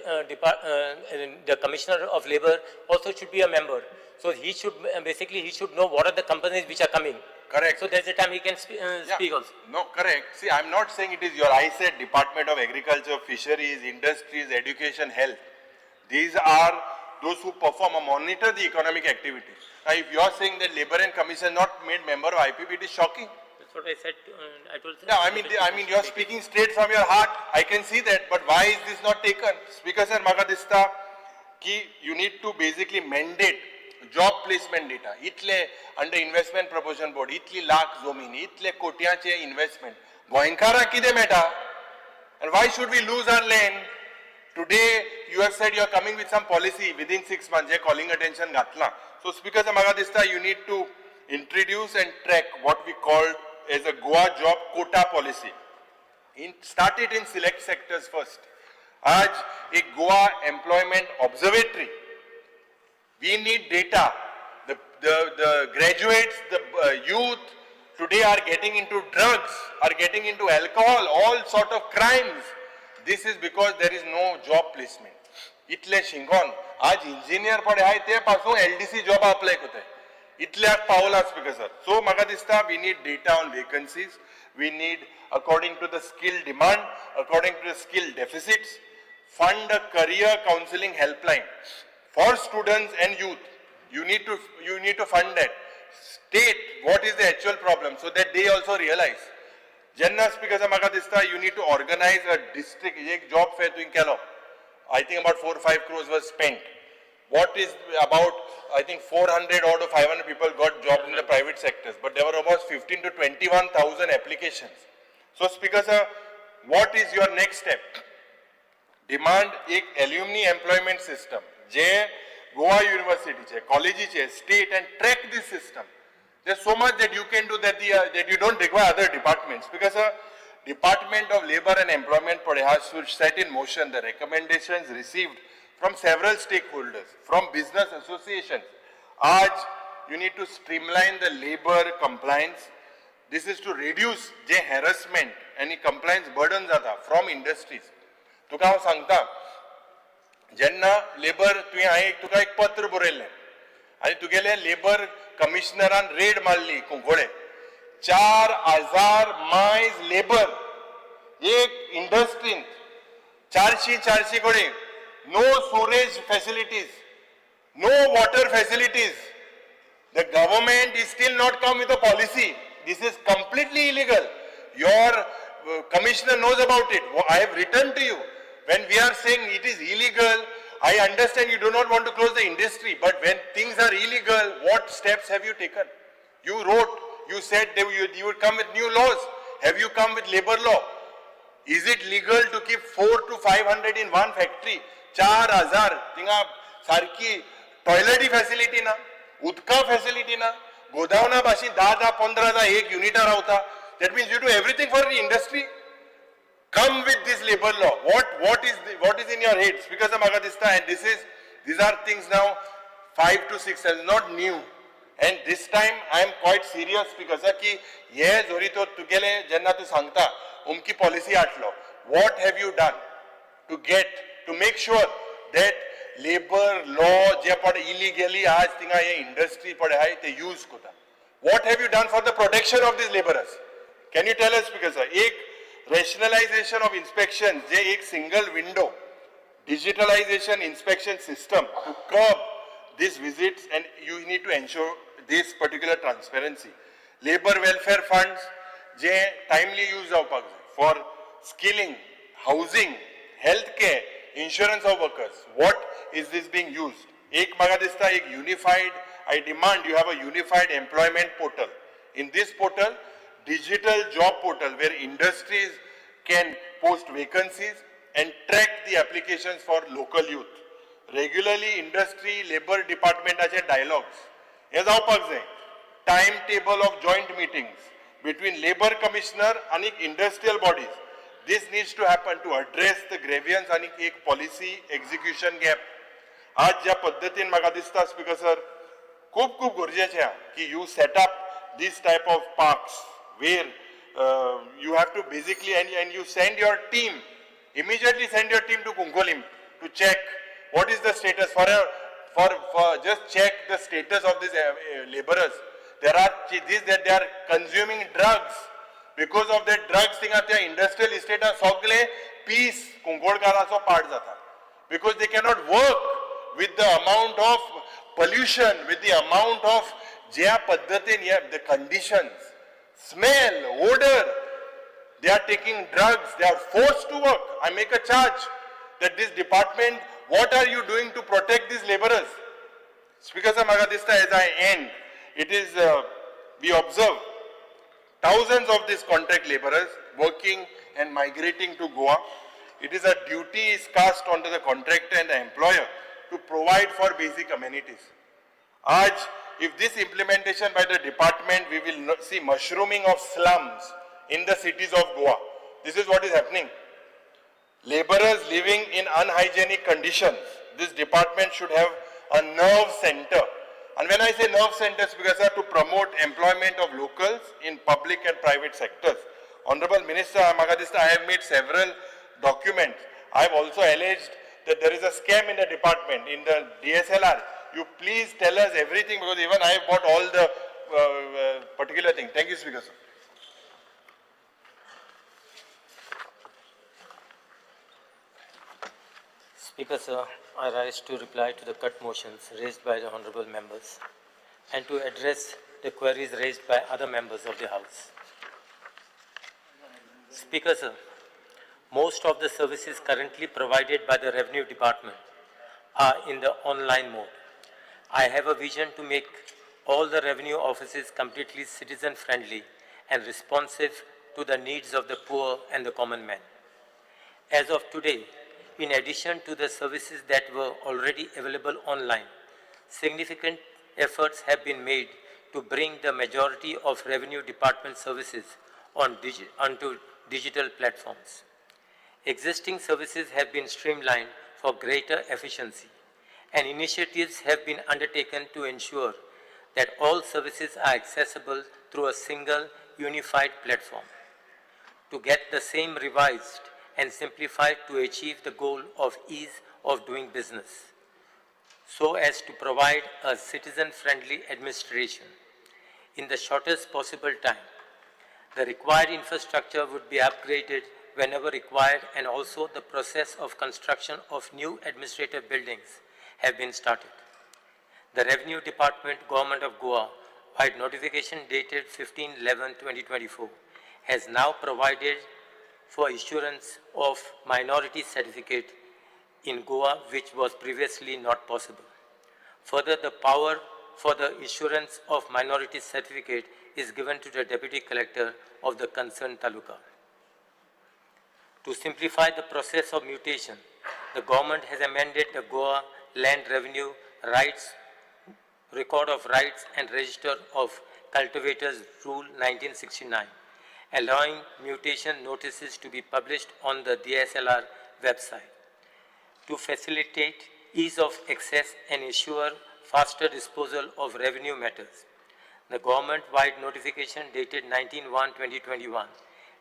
the commissioner of labor also should be a member. So he should, basically he should know what are the companies which are coming. Correct. So there's a time he can speak also. No, correct. See, I'm not saying it is your, I said Department of Agriculture, Fisheries, Industries, Education, Health. These are those who perform or monitor the economic activities. Now, if you are saying that Labour and Commission not made member of IPP, it is shocking. That's what I said. I told. No, I mean, you are speaking straight from your heart. I can see that. But why is this not taken? Speaker sir, maga dista ki you need to basically mandate job placement data. Itle under investment promotion board, itli lakh zomin, itle kotyache investment. Goenkara kide meta? And why should we lose our land? Today, you have said you are coming with some policy within 6 months. You are calling attention gatla. So, Speaker Magadista, you need to introduce and track what we called as a Goa job quota policy. Start it in select sectors first. Aaj a Goa employment observatory. We need data. The graduates, the youth today are getting into drugs, are getting into alcohol, all sort of crimes. This is because there is no job placement. Itle shingon, आज engineer पढ़े आये ते पासों LDC job apply करते हैं. इतले आग पावला speaker sir. So मगा दिसता we need data on vacancies. We need according to the skill demand, according to the skill deficits, fund a career counseling helpline for students and youth. You need to fund that. State what is the actual problem so that they also realize. Janna speaker sa maga dista, you need to organize a district, ek job fair doing kelo. I think about 4 or 5 crores was spent. What is about, I think 400 or 500 people got jobs in the private sectors, but there were almost 15 to 21,000 applications. So speaker sir, what is your next step? Demand ek alumni employment system. Je Goa University che, college che, state and track this system. There's so much that you can do that you don't require other departments. Because Department of Labor and Employment should set in motion the recommendations received from several stakeholders, from business associations. You need to streamline the labor compliance. This is to reduce the harassment and compliance burdens from industries. तुका हांव सांगता जेन्ना labour तुवें हांवें तुका एक पत्र बरयल्लें आनी तुगेले लेबर कमिशनरान रेड मारली कुंकोळे 4,000 मायज लेबर एक इंडस्ट्रीन 400 कडे no storage facilities, no water facilities. The government is still not come with a policy. This is completely illegal. Your commissioner knows about it. I have written to you. When we are saying it is illegal, I understand you do not want to close the industry, but when things are illegal, what steps have you taken? You wrote, you said that you would come with new laws. Have you come with labor law? Is it legal to keep 400 to 500 in one factory? 4,000 थिंगा सारकी टॉयलेटी facility ना, उदका facility ना, गोदावना भाशी 10-15 एक युनिटा रावता. That means you do everything for the industry. Come with this labor law. What is in your heads? Because म्हाका दिसता, and these are things now 5 to 6 years, not new. And this time I am quite serious because की ये जोरी तो तुगेले जेन्ना तू सांगता उमकी पॉलिसी हाडलो. What have you done to make sure that labor law J per illegally आज थिंगा ये industry पडे हाय ते use कोता? What have you done for the protection of these laborers? Can you tell us? Because एक rationalization of inspection जे एक single window digitalization inspection system to curb these visits, and you need to ensure this particular transparency. Labor welfare funds J timely use जावपाक जाय for skilling, housing, healthcare, insurance of workers. What is this being used? एक म्हाका दिसता एक unified, I demand you have a unified employment portal. In this portal, digital job portal where industries can post vacancies and track the applications for local youth. Regularly industry labor departmentaचे dialogues हे जावपाक जाय. Timetable of joint meetings between labor commissioner and industrial bodies. This needs to happen to address the grievance and एक policy execution gap. आज ज्या पद्धतीन म्हाका दिसता speaker sir खूप गरजेचें आहा की you set up this type of parks where you have to basically and you send your team, immediately send your team to Kunkolim to check what is the status for just check the status of these laborers. There are that they are consuming drugs. Because of that drugs thing at the industrial estate are sogle peace Kunkolkaracho part jata. Because they cannot work with the amount of pollution, with the amount of the conditions, smell, odor. They are taking drugs, they are forced to work. I make a charge that this department, what are you doing to protect these laborers? Speaker Magadista, as I end, it is, we observe thousands of these contract laborers working and migrating to Goa. It is a duty is cast onto the contractor and the employer to provide for basic amenities. Aj, if this implementation by the department, we will see mushrooming of slums in the cities of Goa. This is what is happening. Laborers living in unhygienic conditions. This department should have a nerve center. And when I say nerve centers, because to promote employment of locals in public and private sectors. Honorable Minister Magadista, I have made several documents. I have also alleged that there is a scam in the department, in the DSLR. You please tell us everything, because even I have got all the particular thing. Thank you, Speaker, sir. Speaker, sir, I rise to reply to the cut motions raised by the honorable members and to address the queries raised by other members of the House. Speaker, sir, most of the services currently provided by the Revenue Department are in the online mode. I have a vision to make all the revenue offices completely citizen-friendly and responsive to the needs of the poor and the common man. As of today, in addition to the services that were already available online, significant efforts have been made to bring the majority of Revenue Department services onto digital platforms. Existing services have been streamlined for greater efficiency, and initiatives have been undertaken to ensure that all services are accessible through a single unified platform. To get the same revised and simplified to achieve the goal of ease of doing business, so as to provide a citizen-friendly administration in the shortest possible time. The required infrastructure would be upgraded whenever required, and also the process of construction of new administrative buildings have been started. The Revenue Department, Government of Goa, by notification dated 15/11/2024, has now provided for issuance of minority certificate in Goa, which was previously not possible. Further, the power for the issuance of minority certificate is given to the Deputy Collector of the concerned taluka. To simplify the process of mutation, the government has amended the Goa Land Revenue Rights Record of Rights and Register of Cultivators Rule 1969, allowing mutation notices to be published on the DSLR website. To facilitate ease of access and ensure faster disposal of revenue matters, the government-wide notification dated 19/1/2021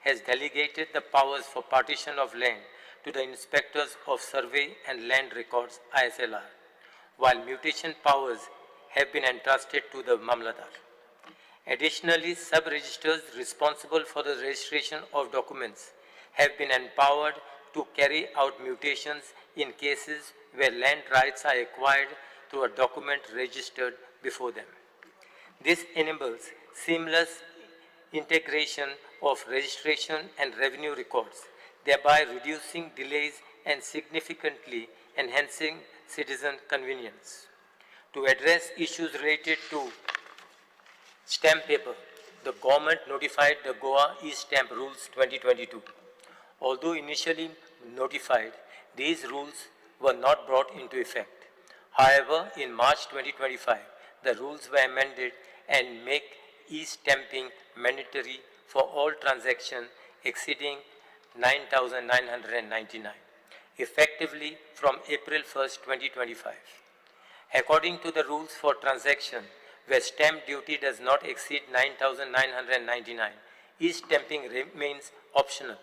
has delegated the powers for partition of land to the Inspectors of Survey and Land Records ISLR, while mutation powers have been entrusted to the Mamladar. Additionally, sub-registers responsible for the registration of documents have been empowered to carry out mutations in cases where land rights are acquired through a document registered before them. This enables seamless integration of registration and revenue records, thereby reducing delays and significantly enhancing citizen convenience. To address issues related to stamp paper, the government notified the Goa E-Stamp Rules 2022. Although initially notified, these rules were not brought into effect. However, in March 2025, the rules were amended and make e-stamping mandatory for all transactions exceeding 9,999, effectively from April 1st, 2025. According to the rules for transaction where stamp duty does not exceed 9,999, e-stamping remains optional,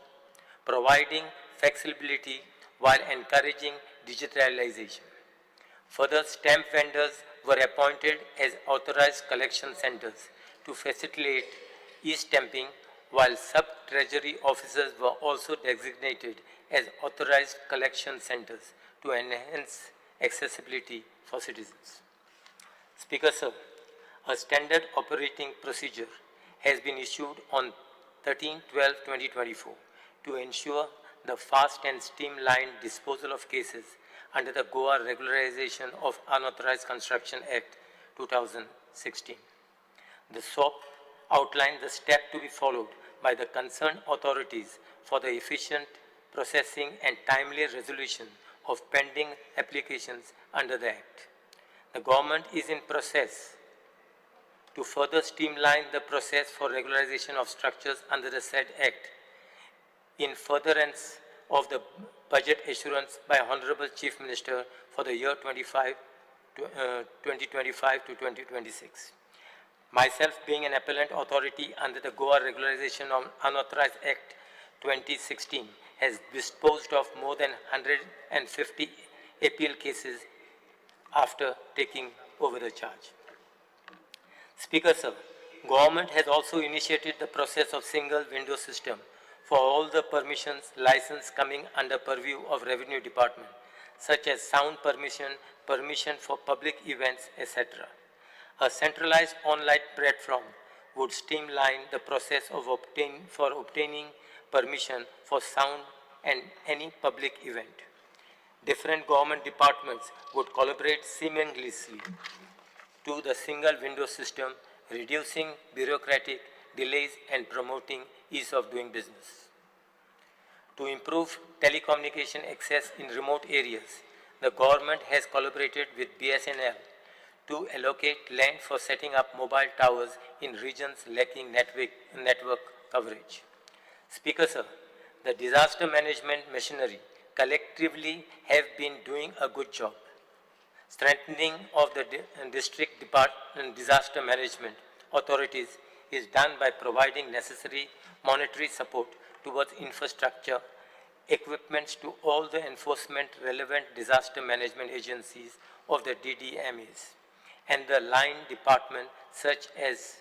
providing flexibility while encouraging digitalization. Further, stamp vendors were appointed as authorized collection centers to facilitate e-stamping, while sub-treasury officers were also designated as authorized collection centers to enhance accessibility for citizens. Speaker, sir, a standard operating procedure has been issued on 13/12/2024 to ensure the fast and streamlined disposal of cases under the Goa Regularization of Unauthorized Construction Act 2016. The SOP outlined the step to be followed by the concerned authorities for the efficient processing and timely resolution of pending applications under the Act. The government is in process to further streamline the process for regularization of structures under the said Act in furtherance of the budget assurance by Honorable Chief Minister for the year 2025 to 2026. Myself being an appellant authority under the Goa Regularization of Unauthorized Act 2016 has disposed of more than 150 appeal cases after taking over the charge. Speaker, sir, government has also initiated the process of single window system for all the permissions, license coming under purview of Revenue Department, such as sound permission, permission for public events, etc. A centralized online platform would streamline the process of obtaining permission for sound and any public event. Different government departments would collaborate seamlessly to the single window system, reducing bureaucratic delays and promoting ease of doing business. To improve telecommunication access in remote areas, the government has collaborated with BSNL to allocate land for setting up mobile towers in regions lacking network coverage. Speaker, sir, the disaster management machinery collectively have been doing a good job. Strengthening of the district disaster management authorities is done by providing necessary monetary support towards infrastructure, equipments to all the enforcement relevant disaster management agencies of the DDMAs and the line department such as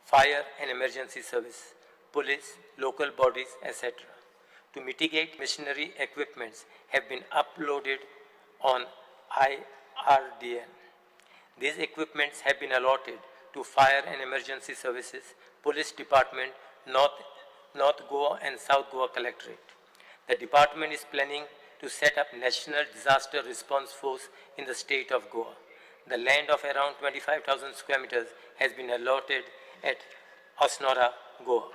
fire and emergency service, police, local bodies, etc. To mitigate machinery equipments have been uploaded on IRDN. These equipments have been allotted to Fire and Emergency Services, Police Department, North Goa and South Goa Collectorate. The department is planning to set up National Disaster Response Force in the state of Goa. The land of around 25,000 square meters has been allotted at Asnora, Goa.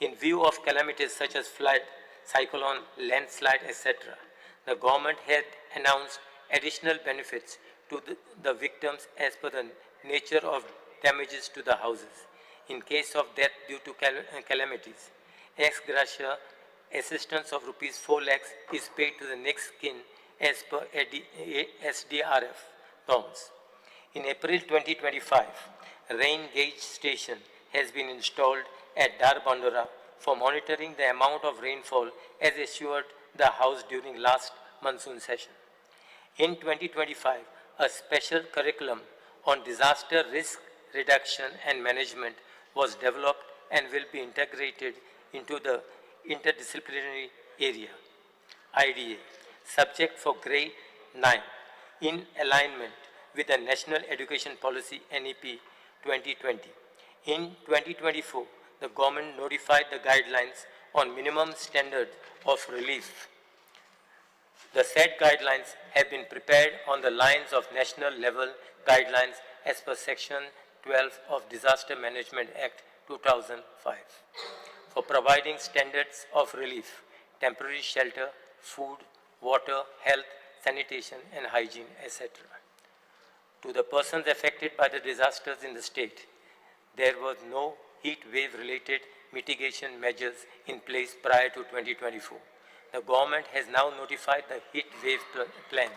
In view of calamities such as flood, cyclone, landslide, etc., the government had announced additional benefits to the victims as per the nature of damages to the houses. In case of death due to calamities, ex gratia assistance of rupees 4 lakhs is paid to the next kin as per SDRF norms. In April 2025, rain gauge station has been installed at Darbandora for monitoring the amount of rainfall as assured the house during last monsoon session. In 2025, a special curriculum on disaster risk reduction and management was developed and will be integrated into the interdisciplinary area, IDA, subject for grade 9, in alignment with the National Education Policy NEP 2020. In 2024, the government notified the guidelines on minimum standard of relief. The said guidelines have been prepared on the lines of national level guidelines as per Section 12 of Disaster Management Act 2005 for providing standards of relief, temporary shelter, food, water, health, sanitation and hygiene, etc. To the persons affected by the disasters in the state, there was no heat wave related mitigation measures in place prior to 2024. The government has now notified the heat wave plan.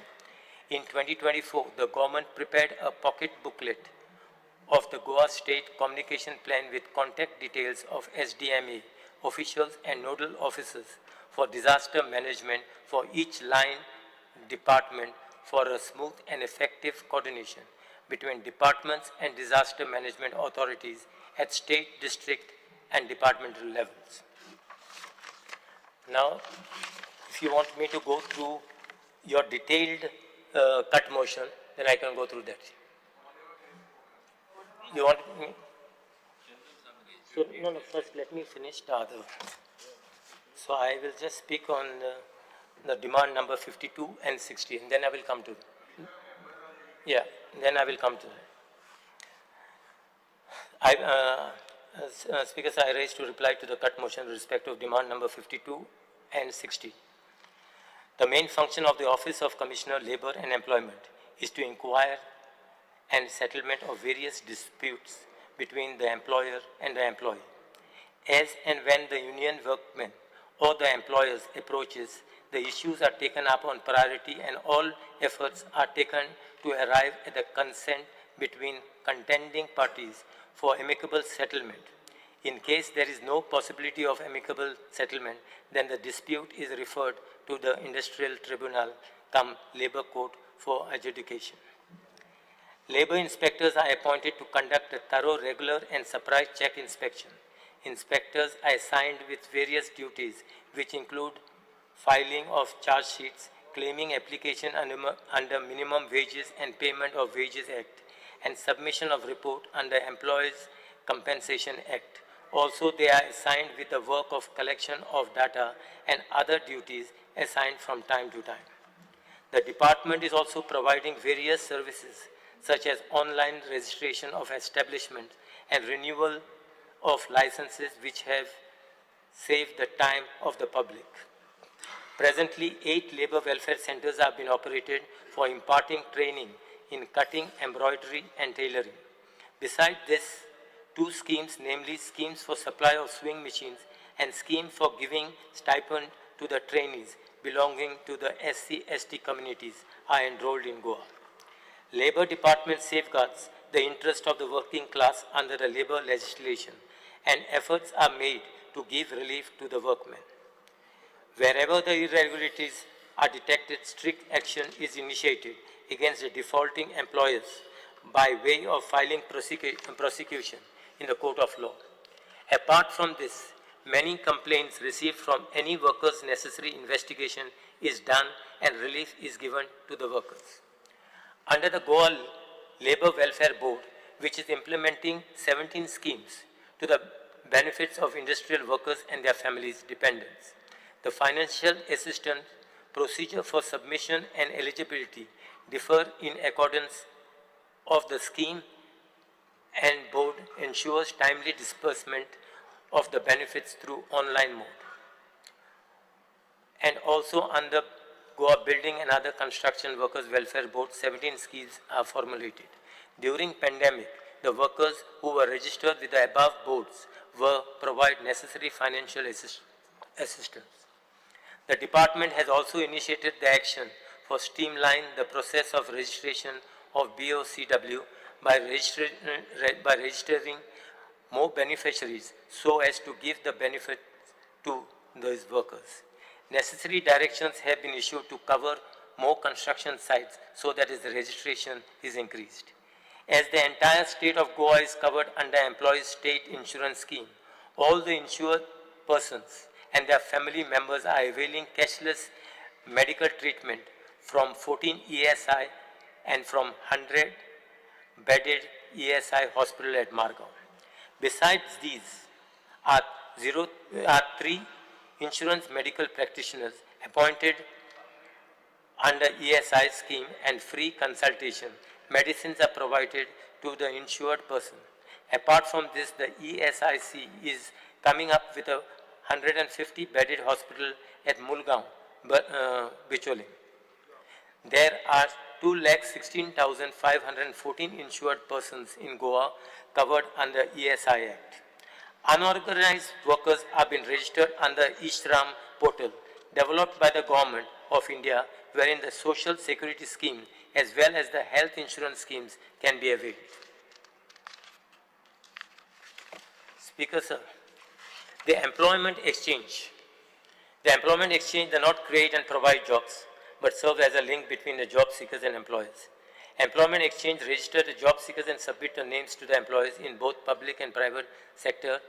In 2024, the government prepared a pocket booklet of the Goa State Communication Plan with contact details of SDMA officials and nodal officers for disaster management for each line department for a smooth and effective coordination between departments and disaster management authorities at state, district, and departmental levels. Now, if you want me to go through your detailed cut motion, then I can go through that. You want me? So, no, first let me finish the other one. So I will just speak on the demand number 52 and 60, and then I will come to then I will come to that. Speakers, I raised to reply to the cut motion with respect of demand number 52 and 60. The main function of the Office of Commissioner, Labour and Employment is to inquire and settlement of various disputes between the employer and the employee. As and when the union workmen or the employers approaches, the issues are taken up on priority and all efforts are taken to arrive at the consent between contending parties for amicable settlement. In case there is no possibility of amicable settlement, then the dispute is referred to the Industrial Tribunal, cum Labour Court for adjudication. Labour inspectors are appointed to conduct a thorough, regular and surprise check inspection. Inspectors are assigned with various duties which include filing of charge sheets, claiming application under Minimum Wages and Payment of Wages Act, and submission of report under Employees Compensation Act. Also, they are assigned with the work of collection of data and other duties assigned from time to time. The department is also providing various services such as online registration of establishment and renewal of licenses which have saved the time of the public. Presently, 8 labour welfare centers have been operated for imparting training in cutting, embroidery and tailoring. Besides this, 2 schemes, namely schemes for supply of sewing machines and scheme for giving stipend to the trainees belonging to the SC/ST communities are enrolled in Goa. Labour Department safeguards the interest of the working class under the labour legislation, and efforts are made to give relief to the workmen. Wherever the irregularities are detected, strict action is initiated against the defaulting employers by way of filing prosecution in the court of law. Apart from this, many complaints received from any workers' necessary investigation is done and relief is given to the workers. Under the Goa Labour Welfare Board, which is implementing 17 schemes to the benefits of industrial workers and their families' dependents, the financial assistance procedure for submission and eligibility differ in accordance of the scheme, and board ensures timely disbursement of the benefits through online mode. And also under Goa Building and Other Construction Workers Welfare Board, 17 schemes are formulated. During pandemic, the workers who were registered with the above boards were provided necessary financial assistance. The department has also initiated the action for streamline the process of registration of BOCW by registering more beneficiaries so as to give the benefit to those workers. Necessary directions have been issued to cover more construction sites so that its registration is increased. As the entire state of Goa is covered under Employees State Insurance Scheme, all the insured persons and their family members are availing cashless medical treatment from 14 ESI and from 100 bedded ESI hospital at Margao. Besides these are 3 insurance medical practitioners appointed under ESI scheme and free consultation. Medicines are provided to the insured person. Apart from this, the ESIC is coming up with a 150 bedded hospital at Mulgaon, Bicholim. There are 2,16,514 insured persons in Goa covered under ESI Act. Unorganized workers have been registered under Ishram portal developed by the Government of India, wherein the Social Security Scheme as well as the health insurance schemes can be availed. Speaker, sir, the employment exchange. The employment exchange does not create and provide jobs, but serve as a link between the job seekers and employers. Employment exchange register the job seekers and submit their names to the employees in both public and private sector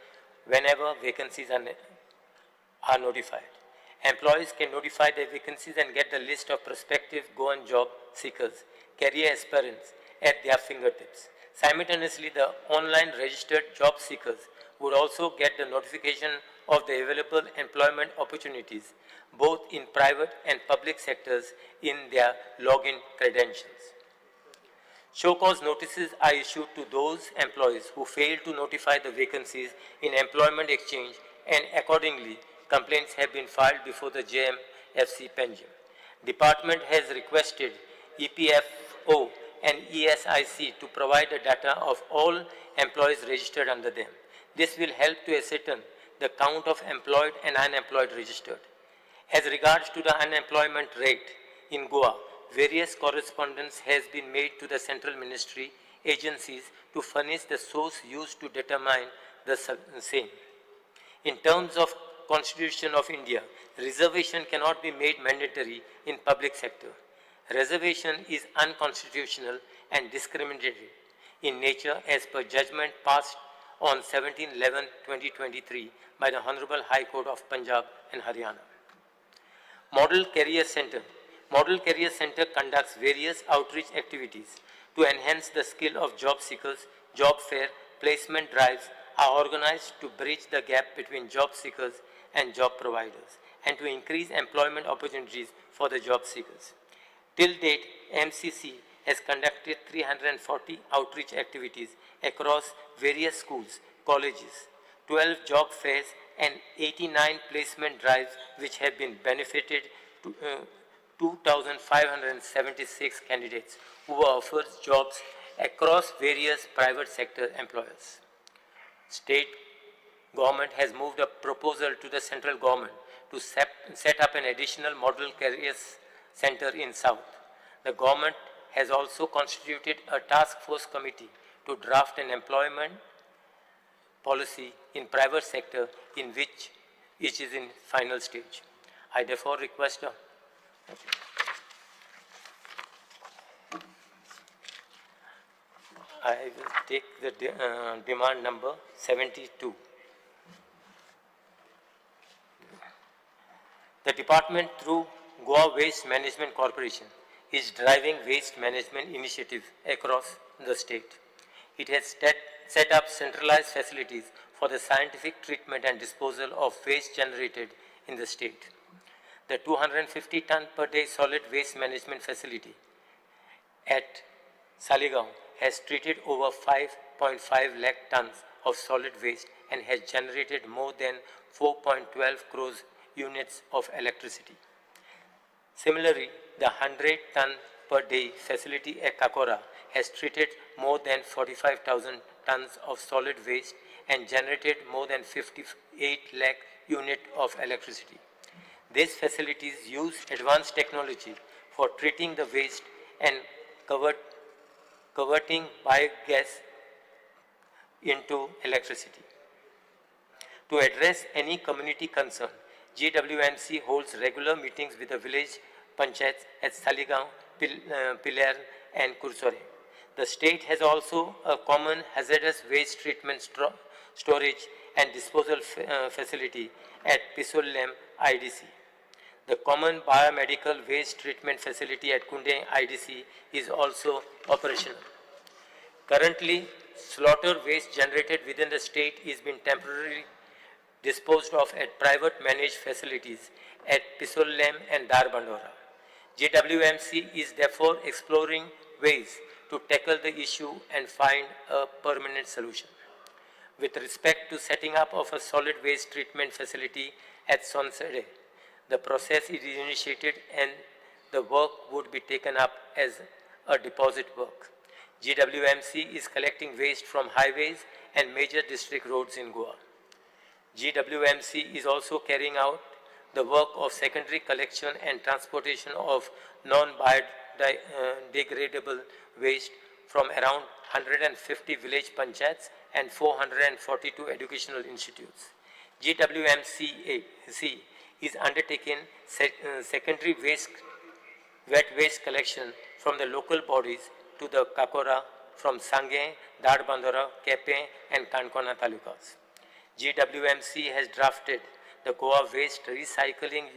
whenever vacancies are notified. Employees can notify their vacancies and get the list of prospective go-on job seekers, career aspirants at their fingertips. Simultaneously, the online registered job seekers would also get the notification of the available employment opportunities, both in private and public sectors, in their login credentials. Show cause notices are issued to those employees who fail to notify the vacancies in employment exchange, and accordingly, complaints have been filed before the JMFC Panjim. Department has requested EPFO and ESIC to provide the data of all employees registered under them. This will help to ascertain the count of employed and unemployed registered. As regards to the unemployment rate in Goa, various correspondence has been made to the central ministry agencies to furnish the source used to determine the same. In terms of Constitution of India, reservation cannot be made mandatory in public sector. Reservation is unconstitutional and discriminatory in nature as per judgment passed on 17/11/2023 by the Honorable High Court of Punjab and Haryana. Model Career Center. Model Career Center conducts various outreach activities to enhance the skill of job seekers. Job fair, placement drives are organized to bridge the gap between job seekers and job providers and to increase employment opportunities for the job seekers. Till date, MCC has conducted 340 outreach activities across various schools, colleges, 12 job fairs and 89 placement drives which have been benefited to 2,576 candidates who were offered jobs across various private sector employers. State government has moved a proposal to the central government to set up an additional model career center in South. The government has also constituted a task force committee to draft an employment policy in private sector in which it is in final stage. I therefore request I will take the demand number 72. The department through Goa Waste Management Corporation is driving waste management initiative across the state. It has set up centralized facilities for the scientific treatment and disposal of waste generated in the state. The 250 ton per day solid waste management facility at Saligaon has treated over 5.5 lakh tons of solid waste and has generated more than 4.12 crores units of electricity. Similarly, the 100-ton per day facility at Kakora has treated more than 45,000 tons of solid waste and generated more than 58 lakh units of electricity. These facilities use advanced technology for treating the waste and converting biogas into electricity. To address any community concern, GWMC holds regular meetings with the village panchayats at Saligaon, Pilar and Kursore. The state has also a common hazardous waste treatment storage and disposal facility at Pisolem IDC. The common biomedical waste treatment facility at Kunde IDC is also operational. Currently, slaughter waste generated within the state is being temporarily disposed of at private managed facilities at Pisolem and Darbandora. GWMC is therefore exploring ways to tackle the issue and find a permanent solution. With respect to setting up of a solid waste treatment facility at Sonsede, the process is initiated and the work would be taken up as a deposit work. GWMC is collecting waste from highways and major district roads in Goa. GWMC is also carrying out the work of secondary collection and transportation of non-biodegradable waste from around 150 village panchayats and 442 educational institutes. GWMC is undertaking secondary wet waste collection from the local bodies to the Kakora from Sange, Darbandora, Kepe and Kankona talukas. GWMC has drafted the Goa Waste Recycling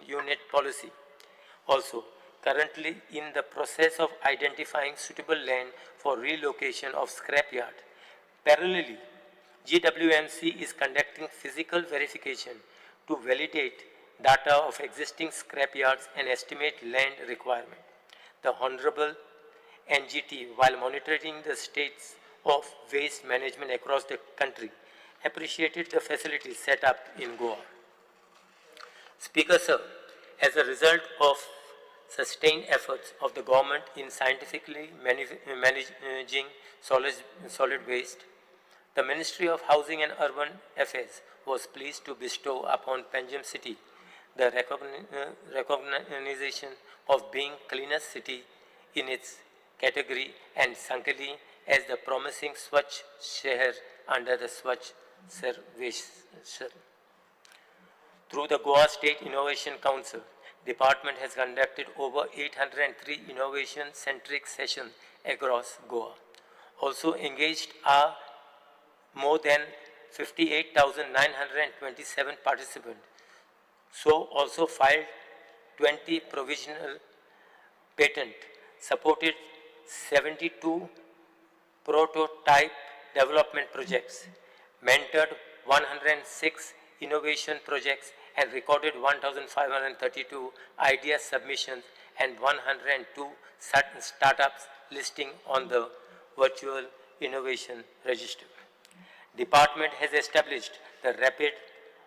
Unit policy. Also, currently in the process of identifying suitable land for relocation of scrapyard. Parallelly, GWMC is conducting physical verification to validate data of existing scrapyards and estimate land requirement. The Honorable NGT, while monitoring the states of waste management across the country, appreciated the facilities set up in Goa. Speaker Sir, as a result of sustained efforts of the government in scientifically managing solid waste, the Ministry of Housing and Urban Affairs was pleased to bestow upon Panjim City the recognition of being cleanest city in its category and Sankeli as the promising Swachh Shehar under the Swachh Sarveshwar. Through the Goa State Innovation Council, department has conducted over 803 innovation-centric sessions across Goa. Also engaged are more than 58,927 participants. So also filed 20 provisional patent, supported 72 prototype development projects, mentored 106 innovation projects and recorded 1,532 idea submissions and 102 startups listing on the virtual innovation register. Department has established the rapid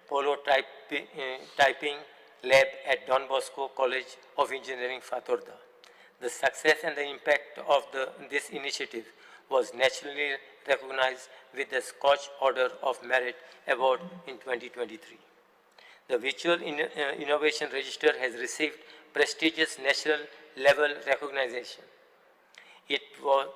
prototyping lab at Don Bosco College of Engineering, Fatorda. The success and the impact of this initiative was naturally recognized with the Scotch Order of Merit Award in 2023. The Virtual Innovation Register has received prestigious national level recognition. It was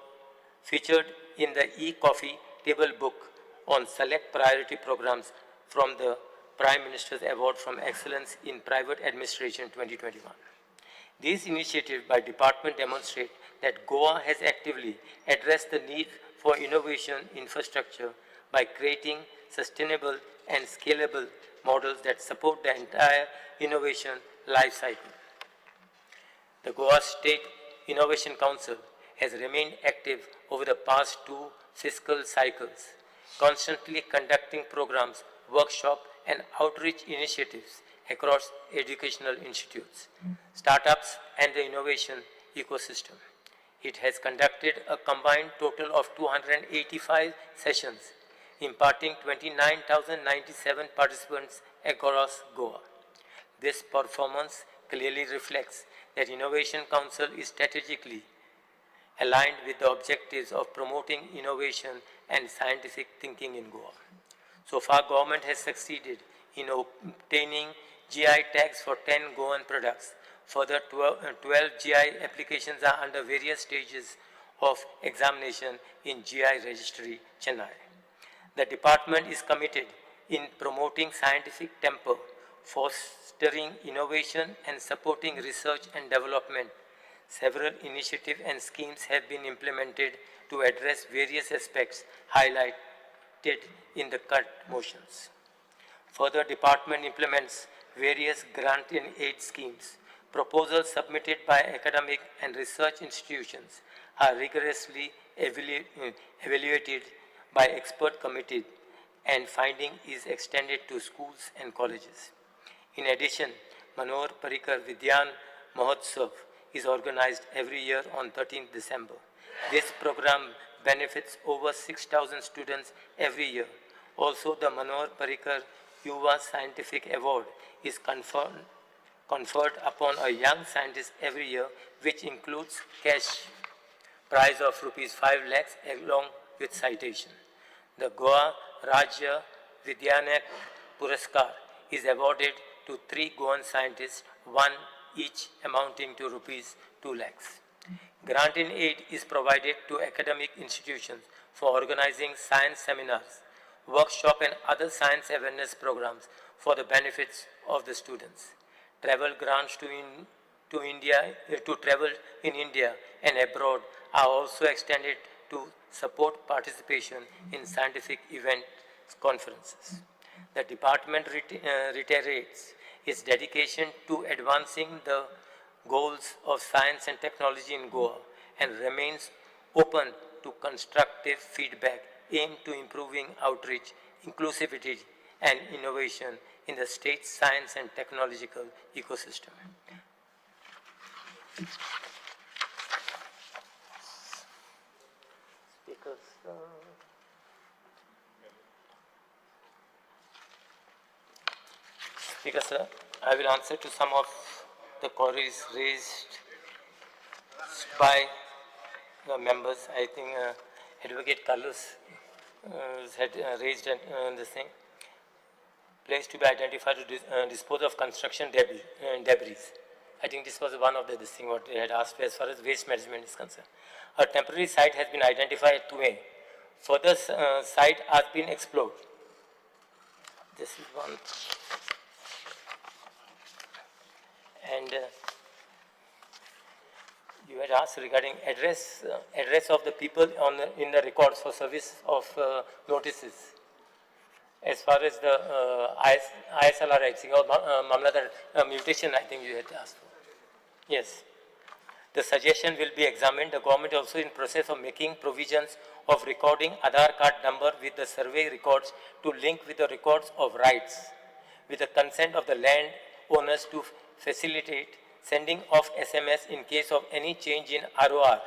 featured in the e-Coffee Table Book on select priority programs from the Prime Minister's Award from Excellence in Private Administration 2021. These initiatives by department demonstrate that Goa has actively addressed the need for innovation infrastructure by creating sustainable and scalable models that support the entire innovation life cycle. The Goa State Innovation Council has remained active over the past 2 fiscal cycles, constantly conducting programs, workshops, and outreach initiatives across educational institutes, startups, and the innovation ecosystem. It has conducted a combined total of 285 sessions, imparting 29,097 participants across Goa. This performance clearly reflects that Innovation Council is strategically aligned with the objectives of promoting innovation and scientific thinking in Goa. So far, government has succeeded in obtaining GI tags for 10 Goan products. Further, 12 GI applications are under various stages of examination in GI Registry, Chennai. The department is committed in promoting scientific temper, fostering innovation and supporting research and development. Several initiatives and schemes have been implemented to address various aspects highlighted in the cut motions. Further, department implements various grant and aid schemes. Proposals submitted by academic and research institutions are rigorously evaluated by expert committees, and funding is extended to schools and colleges. In addition, Manohar Parrikar Vidyan Mahotsav is organized every year on 13th December. This program benefits over 6,000 students every year. Also, the Manohar Parrikar Yuva Scientific Award is conferred upon a young scientist every year, which includes cash prize of rupees 5 lakhs along with citation. The Goa Rajya Vidyanak Puraskar is awarded to 3 Goan scientists, one each amounting to rupees 2 lakhs. Grant in aid is provided to academic institutions for organizing science seminars, workshop and other science awareness programs for the benefits of the students. Travel grants to travel in India and abroad are also extended to support participation in scientific event conferences. The department reiterates its dedication to advancing the goals of science and technology in Goa and remains open to constructive feedback aimed to improving outreach, inclusivity, and innovation in the state's science and technological ecosystem. Speaker, sir, I will answer to some of the queries raised by the members. I think Advocate Carlos had raised this thing. Place to be identified to dispose of construction debris. I think this was one of the thing what they had asked as far as waste management is concerned. A temporary site has been identified at Tume. Further site has been explored. This is one. And you had asked regarding address of the people in the records for service of notices. As far as the ISLR, I think, or Mamladar mutation, I think you had asked for. Yes. The suggestion will be examined. The government also in process of making provisions of recording Aadhaar card number with the survey records to link with the records of rights with the consent of the land owners to facilitate sending of SMS in case of any change in ROR,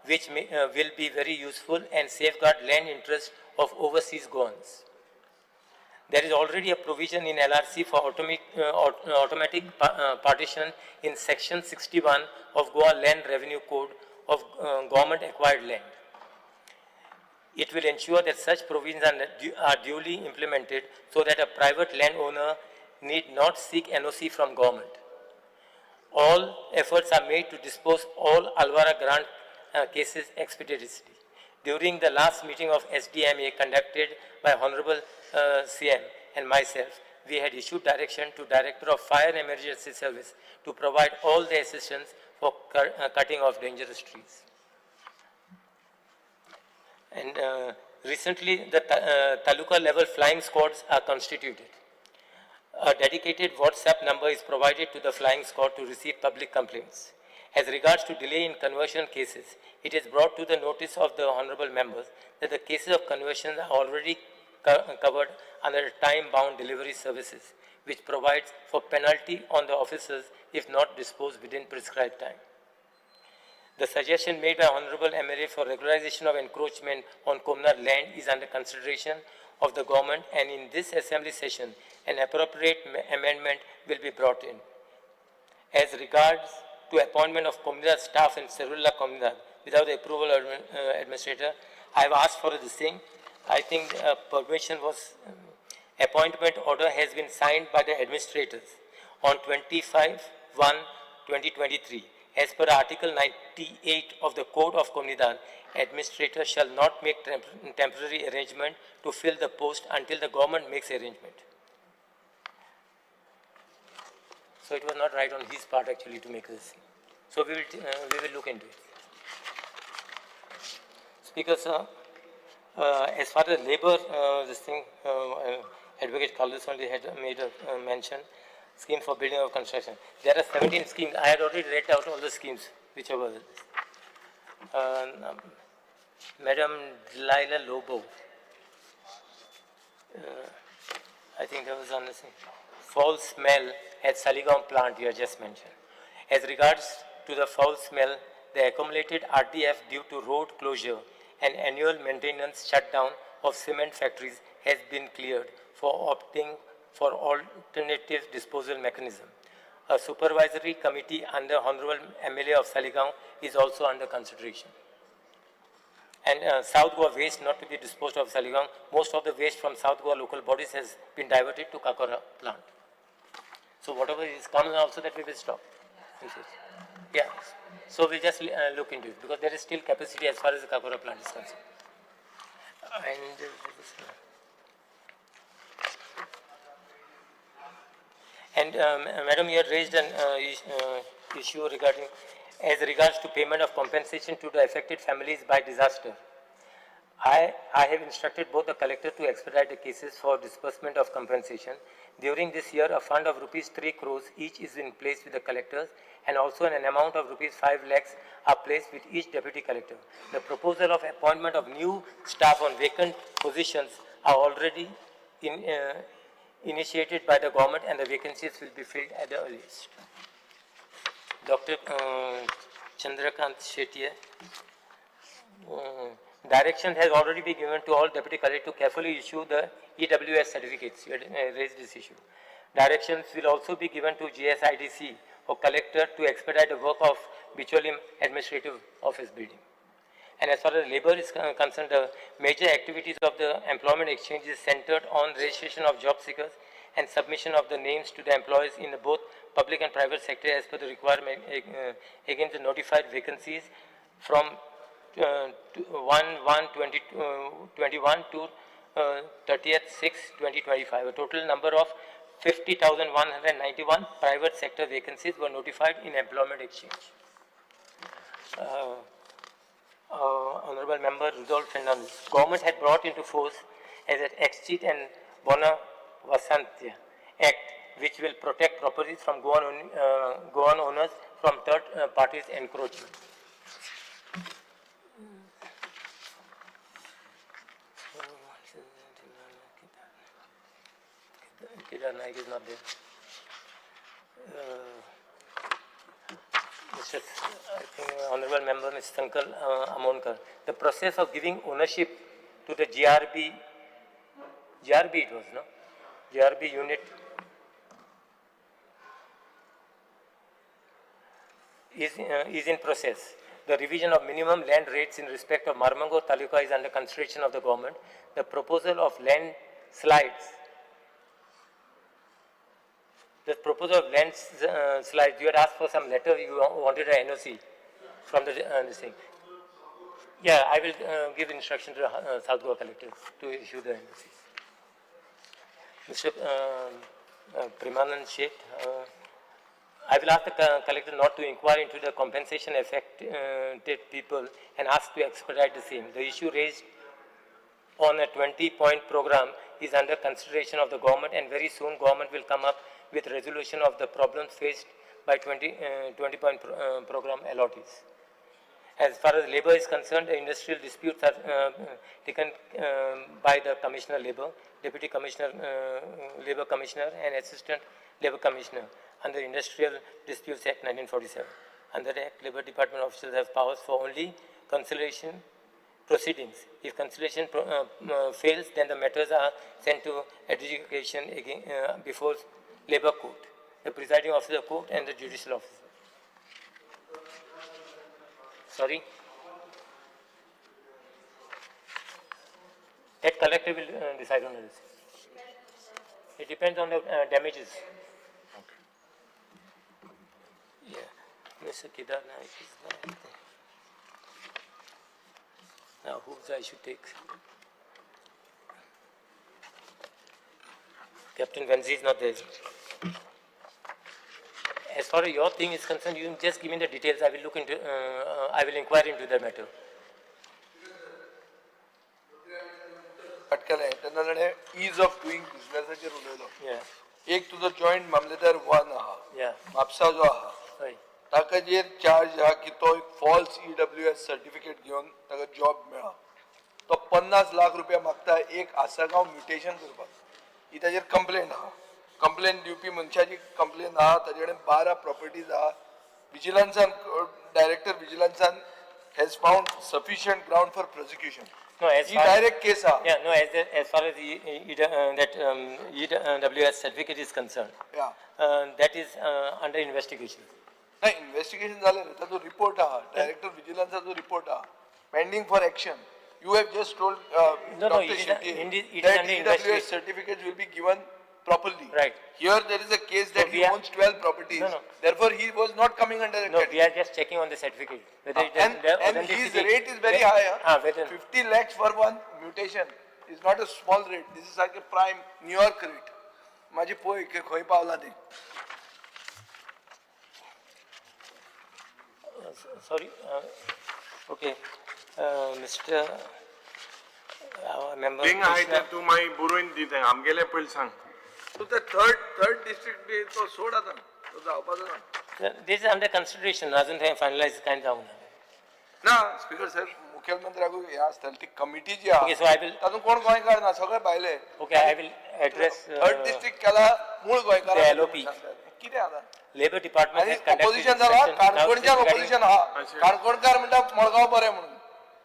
which will be very useful and safeguard land interests of overseas Goans. There is already a provision in LRC for automatic partition in section 61 of Goa Land Revenue Code of government acquired land. It will ensure that such provisions are duly implemented so that a private landowner need not seek NOC from government. All efforts are made to dispose all Alvara grant cases expeditiously. During the last meeting of SDMA conducted by Honorable CM and myself, we had issued direction to Director of Fire and Emergency Service to provide all the assistance for cutting of dangerous trees. And recently, the Taluka level flying squads are constituted. A dedicated WhatsApp number is provided to the flying squad to receive public complaints. As regards to delay in conversion cases, it is brought to the notice of the honorable members that the cases of conversion are already covered under time-bound delivery services, which provides for penalty on the officers if not disposed within prescribed time. The suggestion made by Honorable MLA for regularization of encroachment on communal land is under consideration of the government, and in this assembly session, an appropriate amendment will be brought in. As regards to appointment of communal staff in Cerula Comunidad without the approval of administrator, I have asked for this thing. I think permission was, appointment order has been signed by the administrators on 25/1/2023. As per Article 98 of the Code of Comunidad, administrator shall not make temporary arrangement to fill the post until the government makes arrangement. So it was not right on his part actually to make this. So we will look into it. Speaker, sir, as far as labor, this thing, Advocate Carlos only had made a mention. Scheme for building or construction. There are 17 schemes. I had already read out all the schemes, whichever. Madam Delilah Lobo. I think there was on this thing. Foul smell at Saligaon plant you have just mentioned. As regards to the foul smell, the accumulated RDF due to road closure and annual maintenance shutdown of cement factories has been cleared for opting for alternative disposal mechanism. A supervisory committee under Honorable MLA of Saligaon is also under consideration. And South Goa waste not to be disposed of Saligaon. Most of the waste from South Goa local bodies has been diverted to Kakora plant. So whatever is coming also that we will stop. Yeah. So we just look into it because there is still capacity as far as the Kakora plant is concerned. And Madam, you had raised an issue regarding, as regards to payment of compensation to the affected families by disaster. I have instructed both the collector to expedite the cases for disbursement of compensation. During this year, a fund of rupees 3 crores each is in place with the collectors, and also an amount of rupees 5 lakhs are placed with each deputy collector. The proposal of appointment of new staff on vacant positions are already initiated by the government, and the vacancies will be filled at the earliest. Dr. Chandrakant Shetty, direction has already been given to all deputy collectors to carefully issue the EWS certificates. You had raised this issue. Directions will also be given to GSIDC or collector to expedite the work of Bicholim Administrative Office building. And as far as labor is concerned, the major activities of the employment exchange is centered on registration of job seekers and submission of the names to the employees in both public and private sector as per the requirement against the notified vacancies from 1/1/2021 to 30/6/2025. A total number of 50,191 private sector vacancies were notified in employment exchange. Honorable Member Rudolph Fernandez, government had brought into force as an Excheat and Bona Vasantya Act, which will protect properties from Goan owners from third parties encroachment. Kedar Naik is not there. Mr. I think Honorable Member Mr. Sankal Amonkar, the process of giving ownership to the GRB it was, no? GRB unit is in process. The revision of minimum land rates in respect of Marmango Taluka is under consideration of the government. The proposal of land slides. The proposal of land slides, you had asked for some letter, you wanted an NOC from this thing. Yeah, I will give instruction to the South Goa collector to issue the NOC. Mr. Premanand Sheth, I will ask the collector not to inquire into the compensation affected people and ask to expedite the same. The issue raised on a 20-point program is under consideration of the government, and very soon government will come up with resolution of the problems faced by 20-point program allottees. As far as labor is concerned, the industrial disputes are taken by the Commissioner Labor, Deputy Commissioner, Labor Commissioner and Assistant Labor Commissioner under Industrial Disputes Act 1947. Under the Act, Labour Department officials have powers for only conciliation proceedings. If conciliation fails, then the matters are sent to adjudication again, before Labour Court, the presiding officer of the court and the judicial officer. Sorry? That collector will decide on this. It depends on the damages. Yeah, Mr. Kedar Naik is there. Now, whose I should take? Captain Vanzi is not there. As far as your thing is concerned, you just give me the details. I will look into. I will inquire into the matter. अटकलें तेन्ना ease of doing businessचेर उलयलो. Yeah. एक तुजो joint मामलेदार one आहा, Yeah. Mapusa जो आहा, Right. ताका जेर चार्ज आहा की तो एक फॉल्स EWS सर्टिफिकेट घेवन ताका जॉब मेळा. तो 50 लाख रुपया मागता एक आसागांव म्युटेशन करपाक. ही ताजेर कंप्लेंट आहा. कंप्लेंट दिवपी मनशाची कंप्लेंट आहा, ताजे कडेन 12 प्रॉपर्टीज आहा. विजिलन्सान डायरेक्टर विजिलन्सान has found sufficient ground for prosecution. No, as ही far डायरेक्ट केस आहा. yeah, no, as far as that EWS certificate is concerned, Yeah. that is under investigation. नाही इन्व्हेस्टिगेशन झालं रे ताजो रिपोर्ट आहा डायरेक्टर विजिलन्साचो रिपोर्ट आहा pending for action you have just told No, Dr. it is- Shetty it is that under EWS investigation. certificates will be given properly. Right. Here there is a case that we he are- owns 12 properties. No, no. Therefore he was not coming under the No, category. we are just checking on the certificate. Whether it And the his authenticity- rate is very high. Huh? Whether 50 lakhs for one mutation is not a small rate. This is like a prime New York rate. माझी पोय खंय पावला ते. sorry, okay, Mr. Member. Thing आहे Krishna- ते तू मागीर बरोवन दिता आमगेले पयलीं सांग. तू ते थर्ड डिस्ट्रिक्ट तो सोड आता तो जावपाचो ना. This is under consideration, अजून ते finalize kind जाऊन. ना स्पीकर साहेब मुख्यमंत्र्याक हे आसतली ती कमिटी जी आहा Okay, so I will, तातूंत कोण गोंयकार ना सगळे भायले. okay, I will address third district केला मूळ गोंयकार. the LOP. कितें आता Labor Department आणि has conducted ऑपोजिशन जाला inspection. Now काणकोणच्यान regarding- ऑपोजिशन आहा काणकोणकार म्हणटा मडगांव बरें म्हणून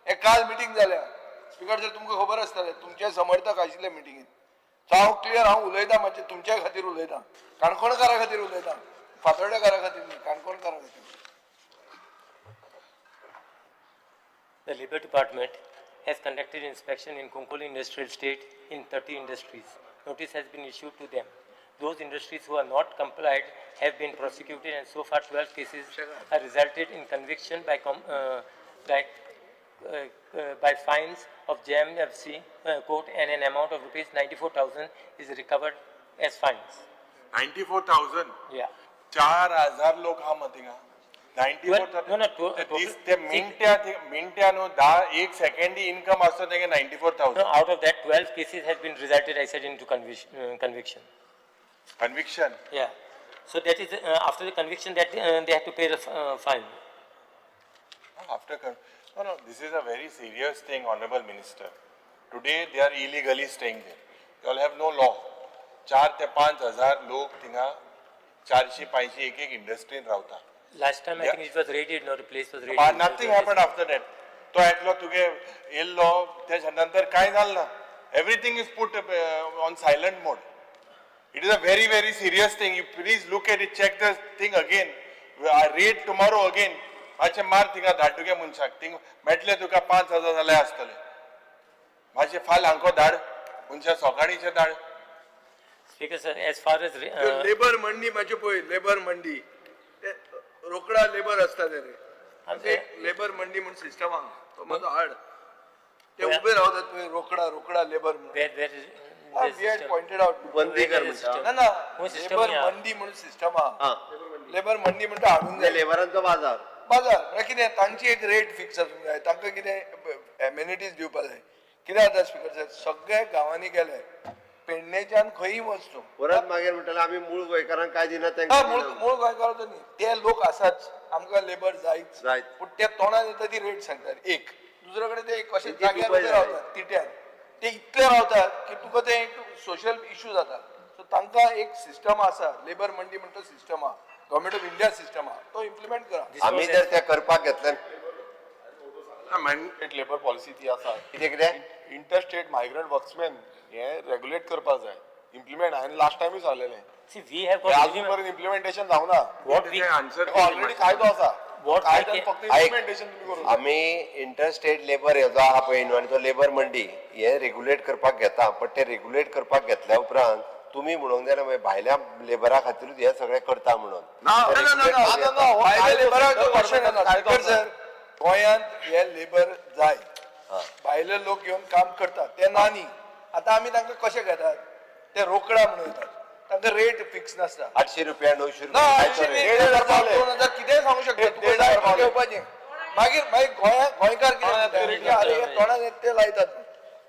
हे काल मिटींग जाल्या स्पीकर सर तुमकां खबर आसतलें तुमचे समर्थक आशिल्ले मिटींगेंत हांव क्लियर हांव उलयतां मातशें तुमच्या खातीर उलयतां काणकोणकारा खातीर उलयतां फातोर्डेकारा खातीर न्ही काणकोणकारा खातीर. The Labor Department has conducted inspection in Kunkuli Industrial Estate in 30 industries. Notice has been issued to them. Those industries who are not complied have been prosecuted, and so far 12 cases have resulted in conviction by fines of JMFC court, and an amount of rupees 94,000 is recovered as fines. 94,000. Yeah. 4,000 लोक हा मग थिंगा. 94,000. No, total- ते मिनट्या न्हू 1 सेकंडी income असतो तेगे 94,000. No, out of that 12 cases has been resulted, I said, into conviction. Conviction. Yeah. So that is after the conviction that they have to pay the fine. No, this is a very serious thing, Honorable Minister. Today they are illegally staying there. You all have no law. 4 ते 5,000 लोक थिंगा 400-500 एक इंडस्ट्रीन रावता. Last time I Yeah. think it was raided, no, the place was raided. But nothing happened after that. तो एकलो तुगे yellow त्याच्या नंतर काय झालं ना? Everything is put on silent mode. It is a very, very serious thing. You please look at it, check the thing again. I read tomorrow again. मातशें मार थिंगा धाड तुगे मनशाक. थिंग मेटले तुका 5,000 जाले आसतले. मातशें फाल हांको धाड. मनशा सकाळीचे धाड. Speaker sir, as far as labour mandi माझे पळय लेबर मंडी ते रोकडा लेबर असता ते रे ते लेबर मंडी म्हणून सिस्टम आहा तो माझो हाड ते उभे रावतात पळय रोकडा लेबर म्हणून where is we had pointed out बंदीकर म्हणटा. ना ना हो, system लेबर नाही हा. मंडी म्हणून सिस्टम आहा लेबर मंडी म्हणटा हाडून जाय लेबरांचो बाजार बाजार म्हळ्यार कितें तांची एक रेट फिक्स आसूंक जाय तांकां कितें एम्युनिटीज दिवपा जाय कितें जाता स्पीकर सर सगळे गांवांनी गेले पेडणेच्यान खंयी वच तूं परत मागीर म्हणटले आमी मूळ गोंयकारांक काय दिना हा, तेंकां मूळ गोंयकाराचो न्ही ते लोक आसाच आमकां लेबर जायच जायत. पूण ते तोंडान येता ती रेट सांगतात एक दुसरे कडेन ते एक अशें किती जाग्यार रुपये उबे जाय? रावतात तिट्यान ते इतले रावतात की तुका ते एक सोशल इश्यू जाता सो तांकां एक सिस्टम आसा लेबर मंडी म्हणटा सिस्टम आहा गव्हर्मेंट ऑफ इंडिया सिस्टम आहा तो इम्प्लिमेंट करा. आम्ही जर त्या करपाक घेतले स्टेट लेबर पॉलिसी ती आसा कितें कितें इंटरस्टेट मायग्रंट वर्क्समॅन हे रेग्युलेट करपाक जाय इम्प्लिमेंट हांवें लास्ट टायमूच सांगलेलें See, we have got अजून minimum- पर्यंत इम्प्लिमेंटेशन जावना What we- ऑलरेडी कायदो आसा What I कायद्यान can- फक्त इम्प्लिमेंटेशन तुम्ही करू आम्ही इंटरस्टेट लेबर हे जो आहा पळय न्हू आनी तो लेबर मंडी हे रेग्युलेट करपाक घेता पण ते रेग्युलेट करपाक घेतल्या उपरांत तुम्ही म्हणूंक जाय ना मागीर भायल्या लेबरा खातीरूच हे सगळें करता म्हणून गोंयांत हे लेबर जाय भायले लोक येवन काम करतात ते नानी आतां आमी तांकां कशें घेतात ते रोकडा म्हणून येतात तांकां रेट फिक्स नासता. 800 रुपया 900 ना, रुपया 2000 कितेंय सांगू शकता तुका जाय तें घेवपाचें. मागीर मागीर गोंयकार कितें अरे हे तोंडान येता ते लायतात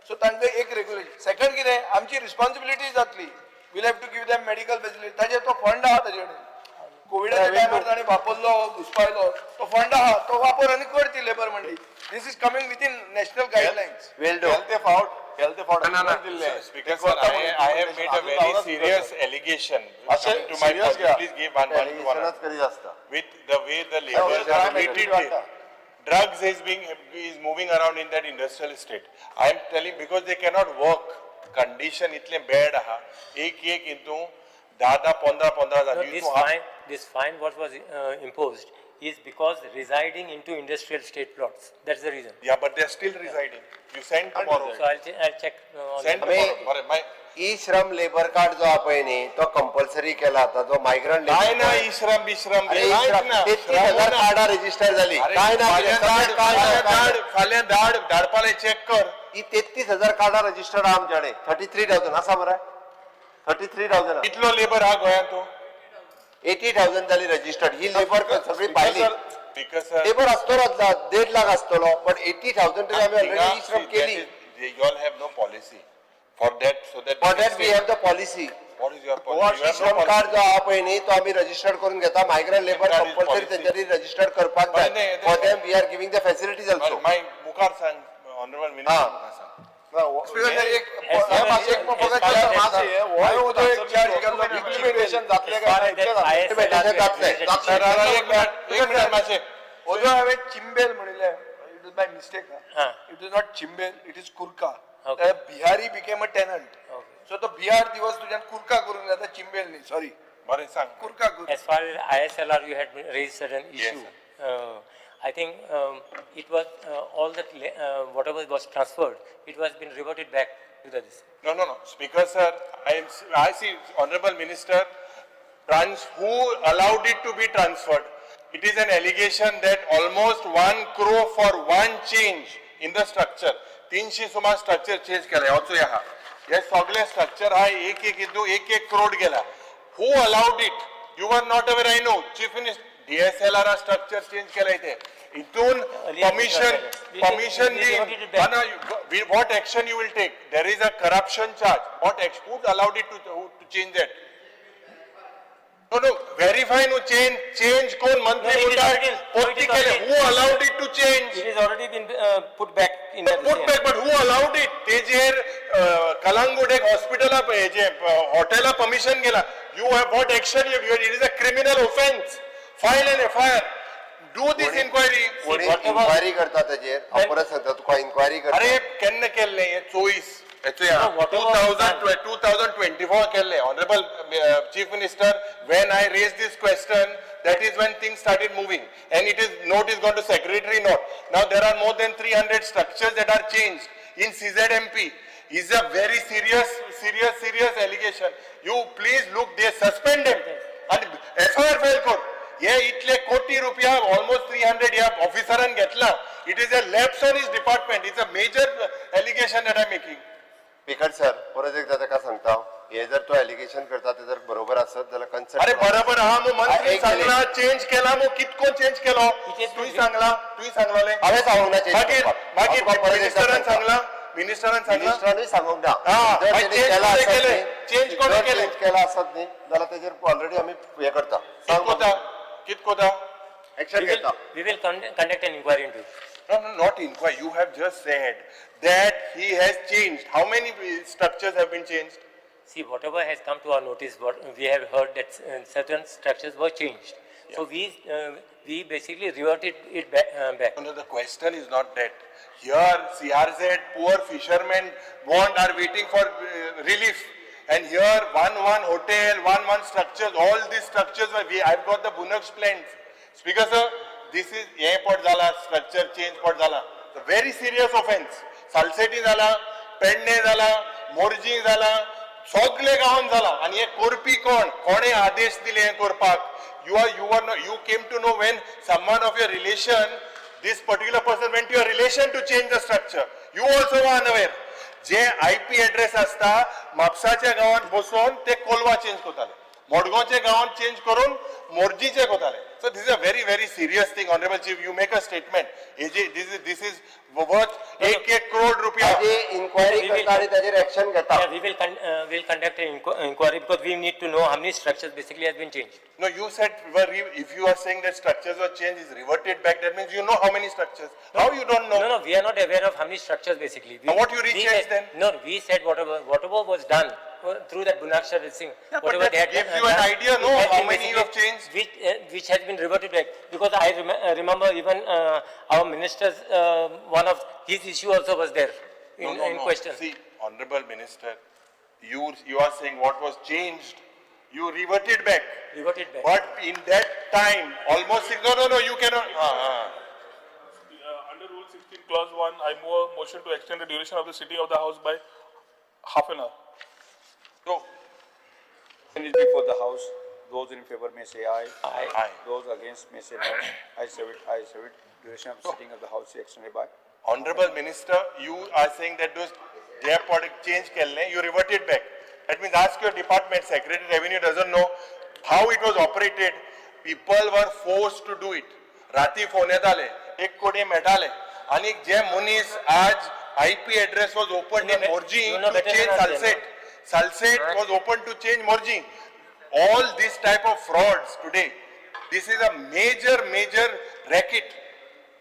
सो तांकां एक रेग्युलेशन. सेकंड कितें आमची रिस्पॉन्सिबिलिटी जातली will have to give them medical facility ताजेर तो फंड आहा ताजे कडेन कोविडाच्या टायमार ताणें वापरलो घुसपायलो तो फंड आहा तो वापर आनी करची labour Mandi. This is coming within national guidelines. Well do Speaker sir, I have made a very serious allegation. Coming to my point, please give one to one. करीत आसता With the way the laborers are treated there. Drugs is moving around in that industrial estate. I am telling because they cannot work. Condition इतले bad आहा. एक इंतू 10-15 No, this fine what was imposed is because residing into industrial state plots. That's the reason. Yeah, but they are still residing. You send tomorrow. So I'll check. All Send that. tomorrow. My ई श्रम labour card जो आहा पळय न्ही तो compulsory केला आता जो migrant काय ना इश्रम बिश्रम कांयच ना. 33,000 कार्डा रजिस्टर जाली काय ना फाल्यां धाडपाले चेक कर. ही 33,000 कार्डा रजिस्टर आहा आमच्याकडे 33,000 आसा मरे 33,000 कितलो लेबर हा गोंयांत तो 80,000 जाली रजिस्टर्ड ही लेबर सगळी भायली Because sir, लेबर आसतलो 1.5 लाख आसतलो पण 80,000 तरी आमी ऑलरेडी ई श्रम केली. you all have no policy for that, so that. For that we have the policy. What is your Goa policy? You have no shram policy. Card जो आहा पळय न्ही तो आमी रजिस्टर्ड करून घेता migrant labour That is compulsory policy. तेंच्यानी registered करपाक नाही, जाय. नाही, for them we are giving the facilities also. My मुखार सांग, honorable minister. मुखार सांग. इम्प्लिमेंटेशन जातले As far as that ISLR Implementation जातलें. एक मिनिट मातशें. ओदो हांवें चिंबेल म्हणिल्लें it is by mistake Ah. It is not Chimbel it is Curca. Okay. Bihari became a tenant so तो बिहार दिवस तुज्यान कुर्का करूंक जाता चिंबेल न्ही सॉरी बरें सांग. कुर्का करूं. As far as ISLR, you had raised certain issue. I think it was all that whatever was transferred, it was been reverted back to the this. No. Speaker sir, I see honorable minister, who allowed it to be transferred? It is an allegation that almost 1 crore for one change in the structure. 300 सुमार structure change केला. Also yeah. Yes, सगळे structure हा एक crore गेला. Who allowed it? You were not aware, I know. Chief Minister, DSLR structure change केला इथे. इथून permission being, what action you will take? There is a corruption charge. Who allowed it to change that? No, verify no change कोण मंत्री मंडळ पोटी केले. Who allowed it to change? It has already been put back in the Put back, but who allowed it? तेजेर कलांगूट एक हॉस्पिटला जे हॉटेला permission गेला. You have what action you have? It is a criminal offence. File an FIR. Do this inquiry. कोणी inquiry करता तेजेर हांव परत सांगता तुका इन्क्वायरी करता. अरे केन्ना केल्ले हे 2024 केल्ले. Honorable Chief Minister, when I raised this question, that is when things started moving, and note is gone to secretary note. Now there are more than 300 structures that are changed in CZMP. Is a very serious allegation. You please look, they suspend them and FIR file kor. हे इतले कोटी रुपया almost 300 या ऑफिसरान घेतला. It is a lapse on his department. It's a major allegation that I'm making. Speaker sir परत एकदा ताका सांगता हे जर तो एलिगेशन करता ते जर बरोबर आसत जाल्यार कन्सल्ट. अरे बरोबर हा मग मंत्री सांगला चेंज केला मग कितको चेंज केलो तुही सांगलाले हांवें सांगूंक ना चेंज मागीर मिनिस्टरान सांगला मिनिस्टरानूय सांगूंक ना जर तेणी केला आसत न्ही, चेंज कोणे केले चेंज केला आसत न्ही जाल्यार तेजेर ऑलरेडी आमी हे करता कितकोता एक्शन घेता. We will conduct an inquiry into it. No, not inquiry. You have just said that he has changed. How many structures have been changed? See, whatever has come to our notice, what we have heard that certain structures were changed. So we basically reverted it back. No, the question is not that. Here, CRZ, poor fishermen are waiting for relief. And here, one hotel, one structures, all these structures, I've got the Bunax plans. Speaker sir, this is airport zala, structure change port zala. It's a very serious offense. Salseti zala, Pendne zala, Morji zala, सगळे गावान झाला आणि हे करपी कोणे आदेश दिले हे करपाक you came to know when someone of your relation, this particular person went to your relation to change the structure. You also were unaware. J IP address असता म्हापसाच्या गावात बसून ते कोलवा चेंज करताले, मडगांवच्या गावात चेंज करून मोर्जीचे करताले. So this is a very, very serious thing, Honorable Chief. You make a statement. This is worth 1 crore rupees. inquiry करता आणि त्याचे action घेता. Yeah, we will conduct an inquiry because we need to know how many structures basically has been changed. No, you said if you are saying that structures were changed, is reverted back. That means you know how many structures. How you don't know? No, we are not aware of how many structures basically. Now what you rechanged then? No, we said whatever was done through that Bunaksha thing. Yeah, but whatever that they had gives done, you an idea, no, it has how been many you have basically- changed? which has been reverted back. Because I remember even our minister's one of his issue also was there in question. See, Honorable Minister, you are saying what was changed, you reverted back. Reverted back. But in that time, almost no, you cannot. Under Rule 16, Clause 1, I move a motion to extend the duration of the sitting of the House by half an hour. So, Motion is before the House. Those in favor may say aye. Aye. Those against may say no. Ayes have it, ayes have it. Duration of sitting of the House is extended by. Honorable Minister, you are saying that those product change you reverted back. That means ask your department, Secretary Revenue doesn't know how it was operated. People were forced to do it. Rati phone येताले, एक कोटी मेटाले, आणि जे मुनीस आज IP address was opened in Morji to change Salset. Salset was open to change Morji. All this type of frauds today, this is a major racket.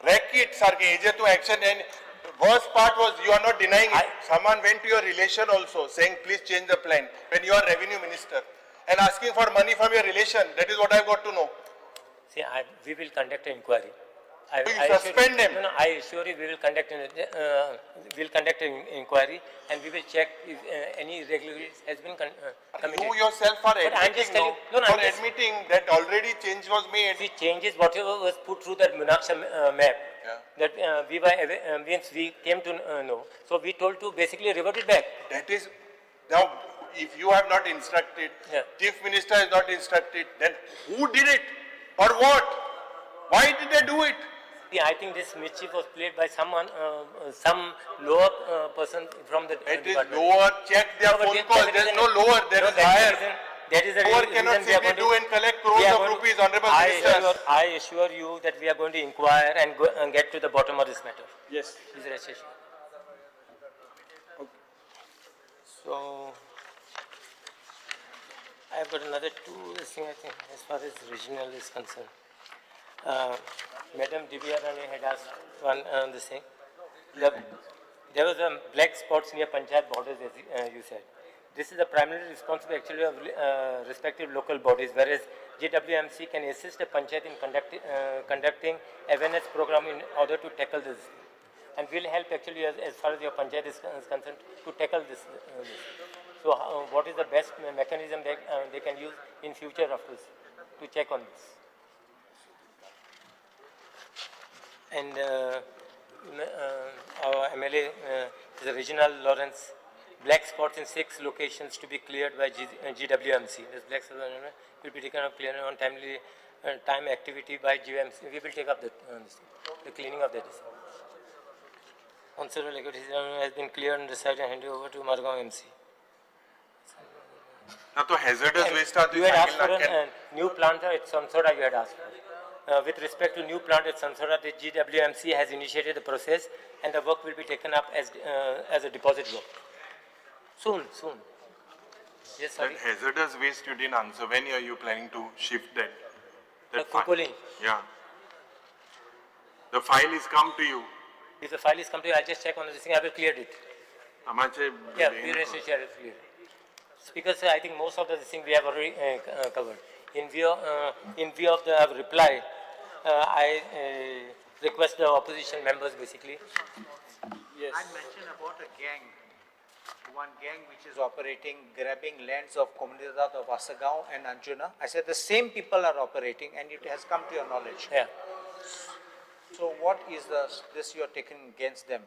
Racket, sarke, je to action, and worst part was you are not denying it. Someone went to your relation also saying please change the plan when you are revenue minister and asking for money from your relation. That is what I got to know. See, we will conduct an inquiry. You suspend them. No, I assure you we will conduct an inquiry and we will check if any irregularities has been committed. You yourself are But I'm just telling, admitting that already change was made. The changes, whatever was put through that Munaksha map, that we were means we came to know. So we told to basically revert it back. That is, now if you have not instructed, Chief Minister has not instructed, then who did it? For what? Why did they do it? Yeah, I think this mischief was played by someone, some lower person from the It is department. lower, check their phone calls, there is no lower, there is higher. That is the Lower reason cannot we are simply going to- do and collect crores we are of going to- rupees, Honorable Minister. I assure you that we are going to inquire and get to the bottom of this matter. Yes. Please rest assured. So, I have got another two thing I think as far as regional is concerned. Madam Divya Rani had asked one this thing. There was a black spots near Panchayat borders, as you said. This is the primary responsibility actually of respective local bodies, whereas GWMC can assist the Panchayat in conducting awareness program in order to tackle this. And will help actually as far as your Panchayat is concerned to tackle this. So what is the best mechanism they can use in future of this to check on this? And our MLA is a regional Lawrence, black spots in 6 locations to be cleared by GWMC. This black spots will be taken up clear on timely time activity by GWMC. We will take up the cleaning of that. Considerable activity has been cleared on the site and handed over to Margaon MC. Now, to hazardous waste you had asked for a new plant at Sansoda, you had asked for. With respect to new plant at Sansoda, the GWMC has initiated the process and the work will be taken up as a deposit work. Soon. Yes, sorry. That hazardous waste you didn't answer. When are you planning to shift that? Kupoli. Yeah. The file is come to you. If the file is come to you, I'll just check on this thing. I will clear it. Yeah, we rest assured it's clear. Speaker, sir, I think most of the thing we have already covered. In view of the reply, I request the opposition members basically. Yes. I mentioned about a gang, one gang which is operating, grabbing lands of Comunidad of Asagaon and Anjuna. I said the same people are operating and it has come to your knowledge. Yeah. So what is this you are taking against them?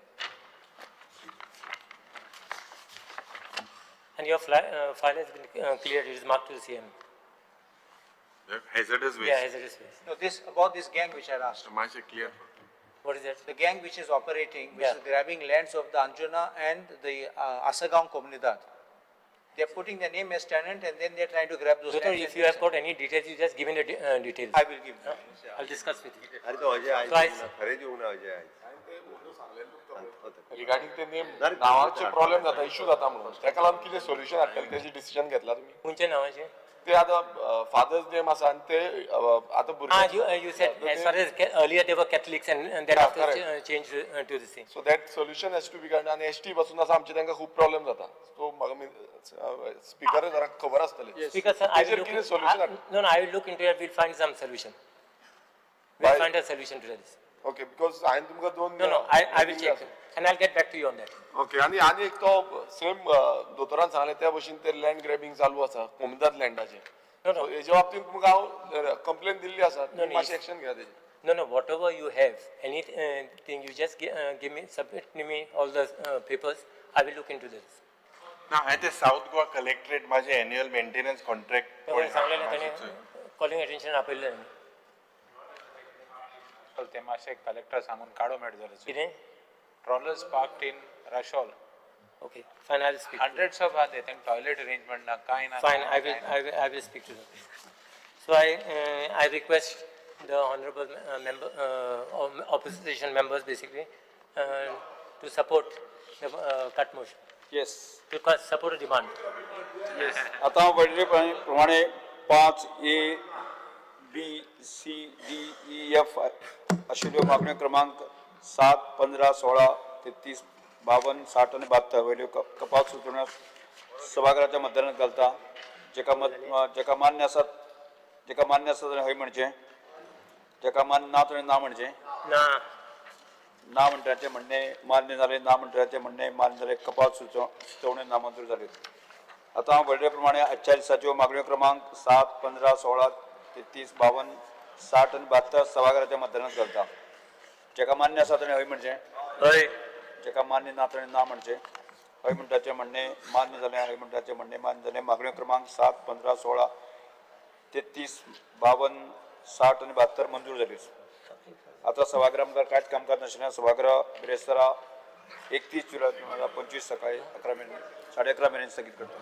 And your file has been cleared, it is marked to the CM. Hazardous waste. Yeah, hazardous waste. No, about this gang which I asked. Clear. What is that? The gang which is operating, which Yeah. is grabbing lands of the Anjuna and the Asagaon Comunidad. They are putting their name as tenant and then they are trying to grab those Doctor, lands. if you have got any details, you just give me the details. I will give you. I'll discuss with you. अरे तो Ajay So I- आयज खरें येवंक ना अजय आयज regarding ते name नावाचे problem जाता इश्यू जाता म्हणून त्याका लागून कितें सोल्युशन हाडटले तेजी डिसिजन घेतला तुमी कोणचे नावाचे? ते आतां फादर्स नेम आसा आनी ते आतां You said as far as earlier they were Catholics and then Yeah, after correct. changed to this thing. So that solution has to be guard आनी एसटी पासून आसा आमचे तांकां खूब प्रॉब्लेम जाता सो म्हाका स्पिकर जरा खबर आसतले Because sir, I will तेजेर look. कितें solution No, I will look into it. We'll find some solution. We'll find a solution to this. Okay because हांवें तुमकां दोन No, I will check and I'll get back to you on that. Okay आनी एक तो same दोतोरान सांगले त्या भशेन ते लँड ग्रॅबिंग चालू आसा कोमदात लँडाचे सो हेच्या बाबतींत तुमकां हांव कंप्लेन दिल्ली आसा तुमी मातशी एक्शन घेया तेजी No, whatever you have, anything you just give me, submit me all the papers. I will look into this. ना हांवें ते साऊथ गोवा कलेक्टरेट माझे एन्युअल मेंटेनन्स कॉन्ट्रॅक्ट सांगलेलें ताणें कॉलिंग एटेन्शन आपयल्लें ते मातशें कलेक्टर सांगून काडो मेळ जाल्यार कितें? Trollers parked in Rachol. Okay, fine, I will speak. Hundreds of are there, toilet arrangement na kai na. Fine, I will speak to them. So I request the honorable opposition members basically to support the cut motion. Yes. To support a demand. Yes. आता वडील प्रमाणे 5A, B, C, D, E, F अशिल्ल्यो मागण्यो क्रमांक 7, 15, 16, 33, 52, 60 आणि 72 वयल्यो कपात सुचोवण्यो सभागृहाच्या मतदानात घालता. जेका मान्य आसात ताणें हय म्हणचें, जेका मान्य ना ताणें ना म्हणचें. ना म्हणटाचे म्हणणे मान्य जाले, ना म्हणटाचे म्हणणे मान्य जाले, कपात सुचोवण्यो नामंजूर जाल्यो. आता वडले प्रमाणे आजच्या दिसाच्यो मागण्यो क्रमांक 7, 15, 16, 33, 52, 60 आणि 72 सभागृहाच्या मतदानात घालता. जेका मान्य आसा ताणें हय म्हणचें, हय. जेका मान्य ना ताणें ना म्हणचें. हय म्हणटाचे म्हणणे मान्य जालें, हय म्हणटाचे म्हणणे मान्य जालें. मागण्यो क्रमांक 7, 15, 16, 33, 52, 60 आणि 72 मंजूर जाल्यो. आता सभागृहात कांयच कामकाज नाशिल्ल्यान सभागृह बिरेस्तारा 31 जुलय 2025 सकाळी 11 मेरेन 11:30 मेरेन स्थगीत करता.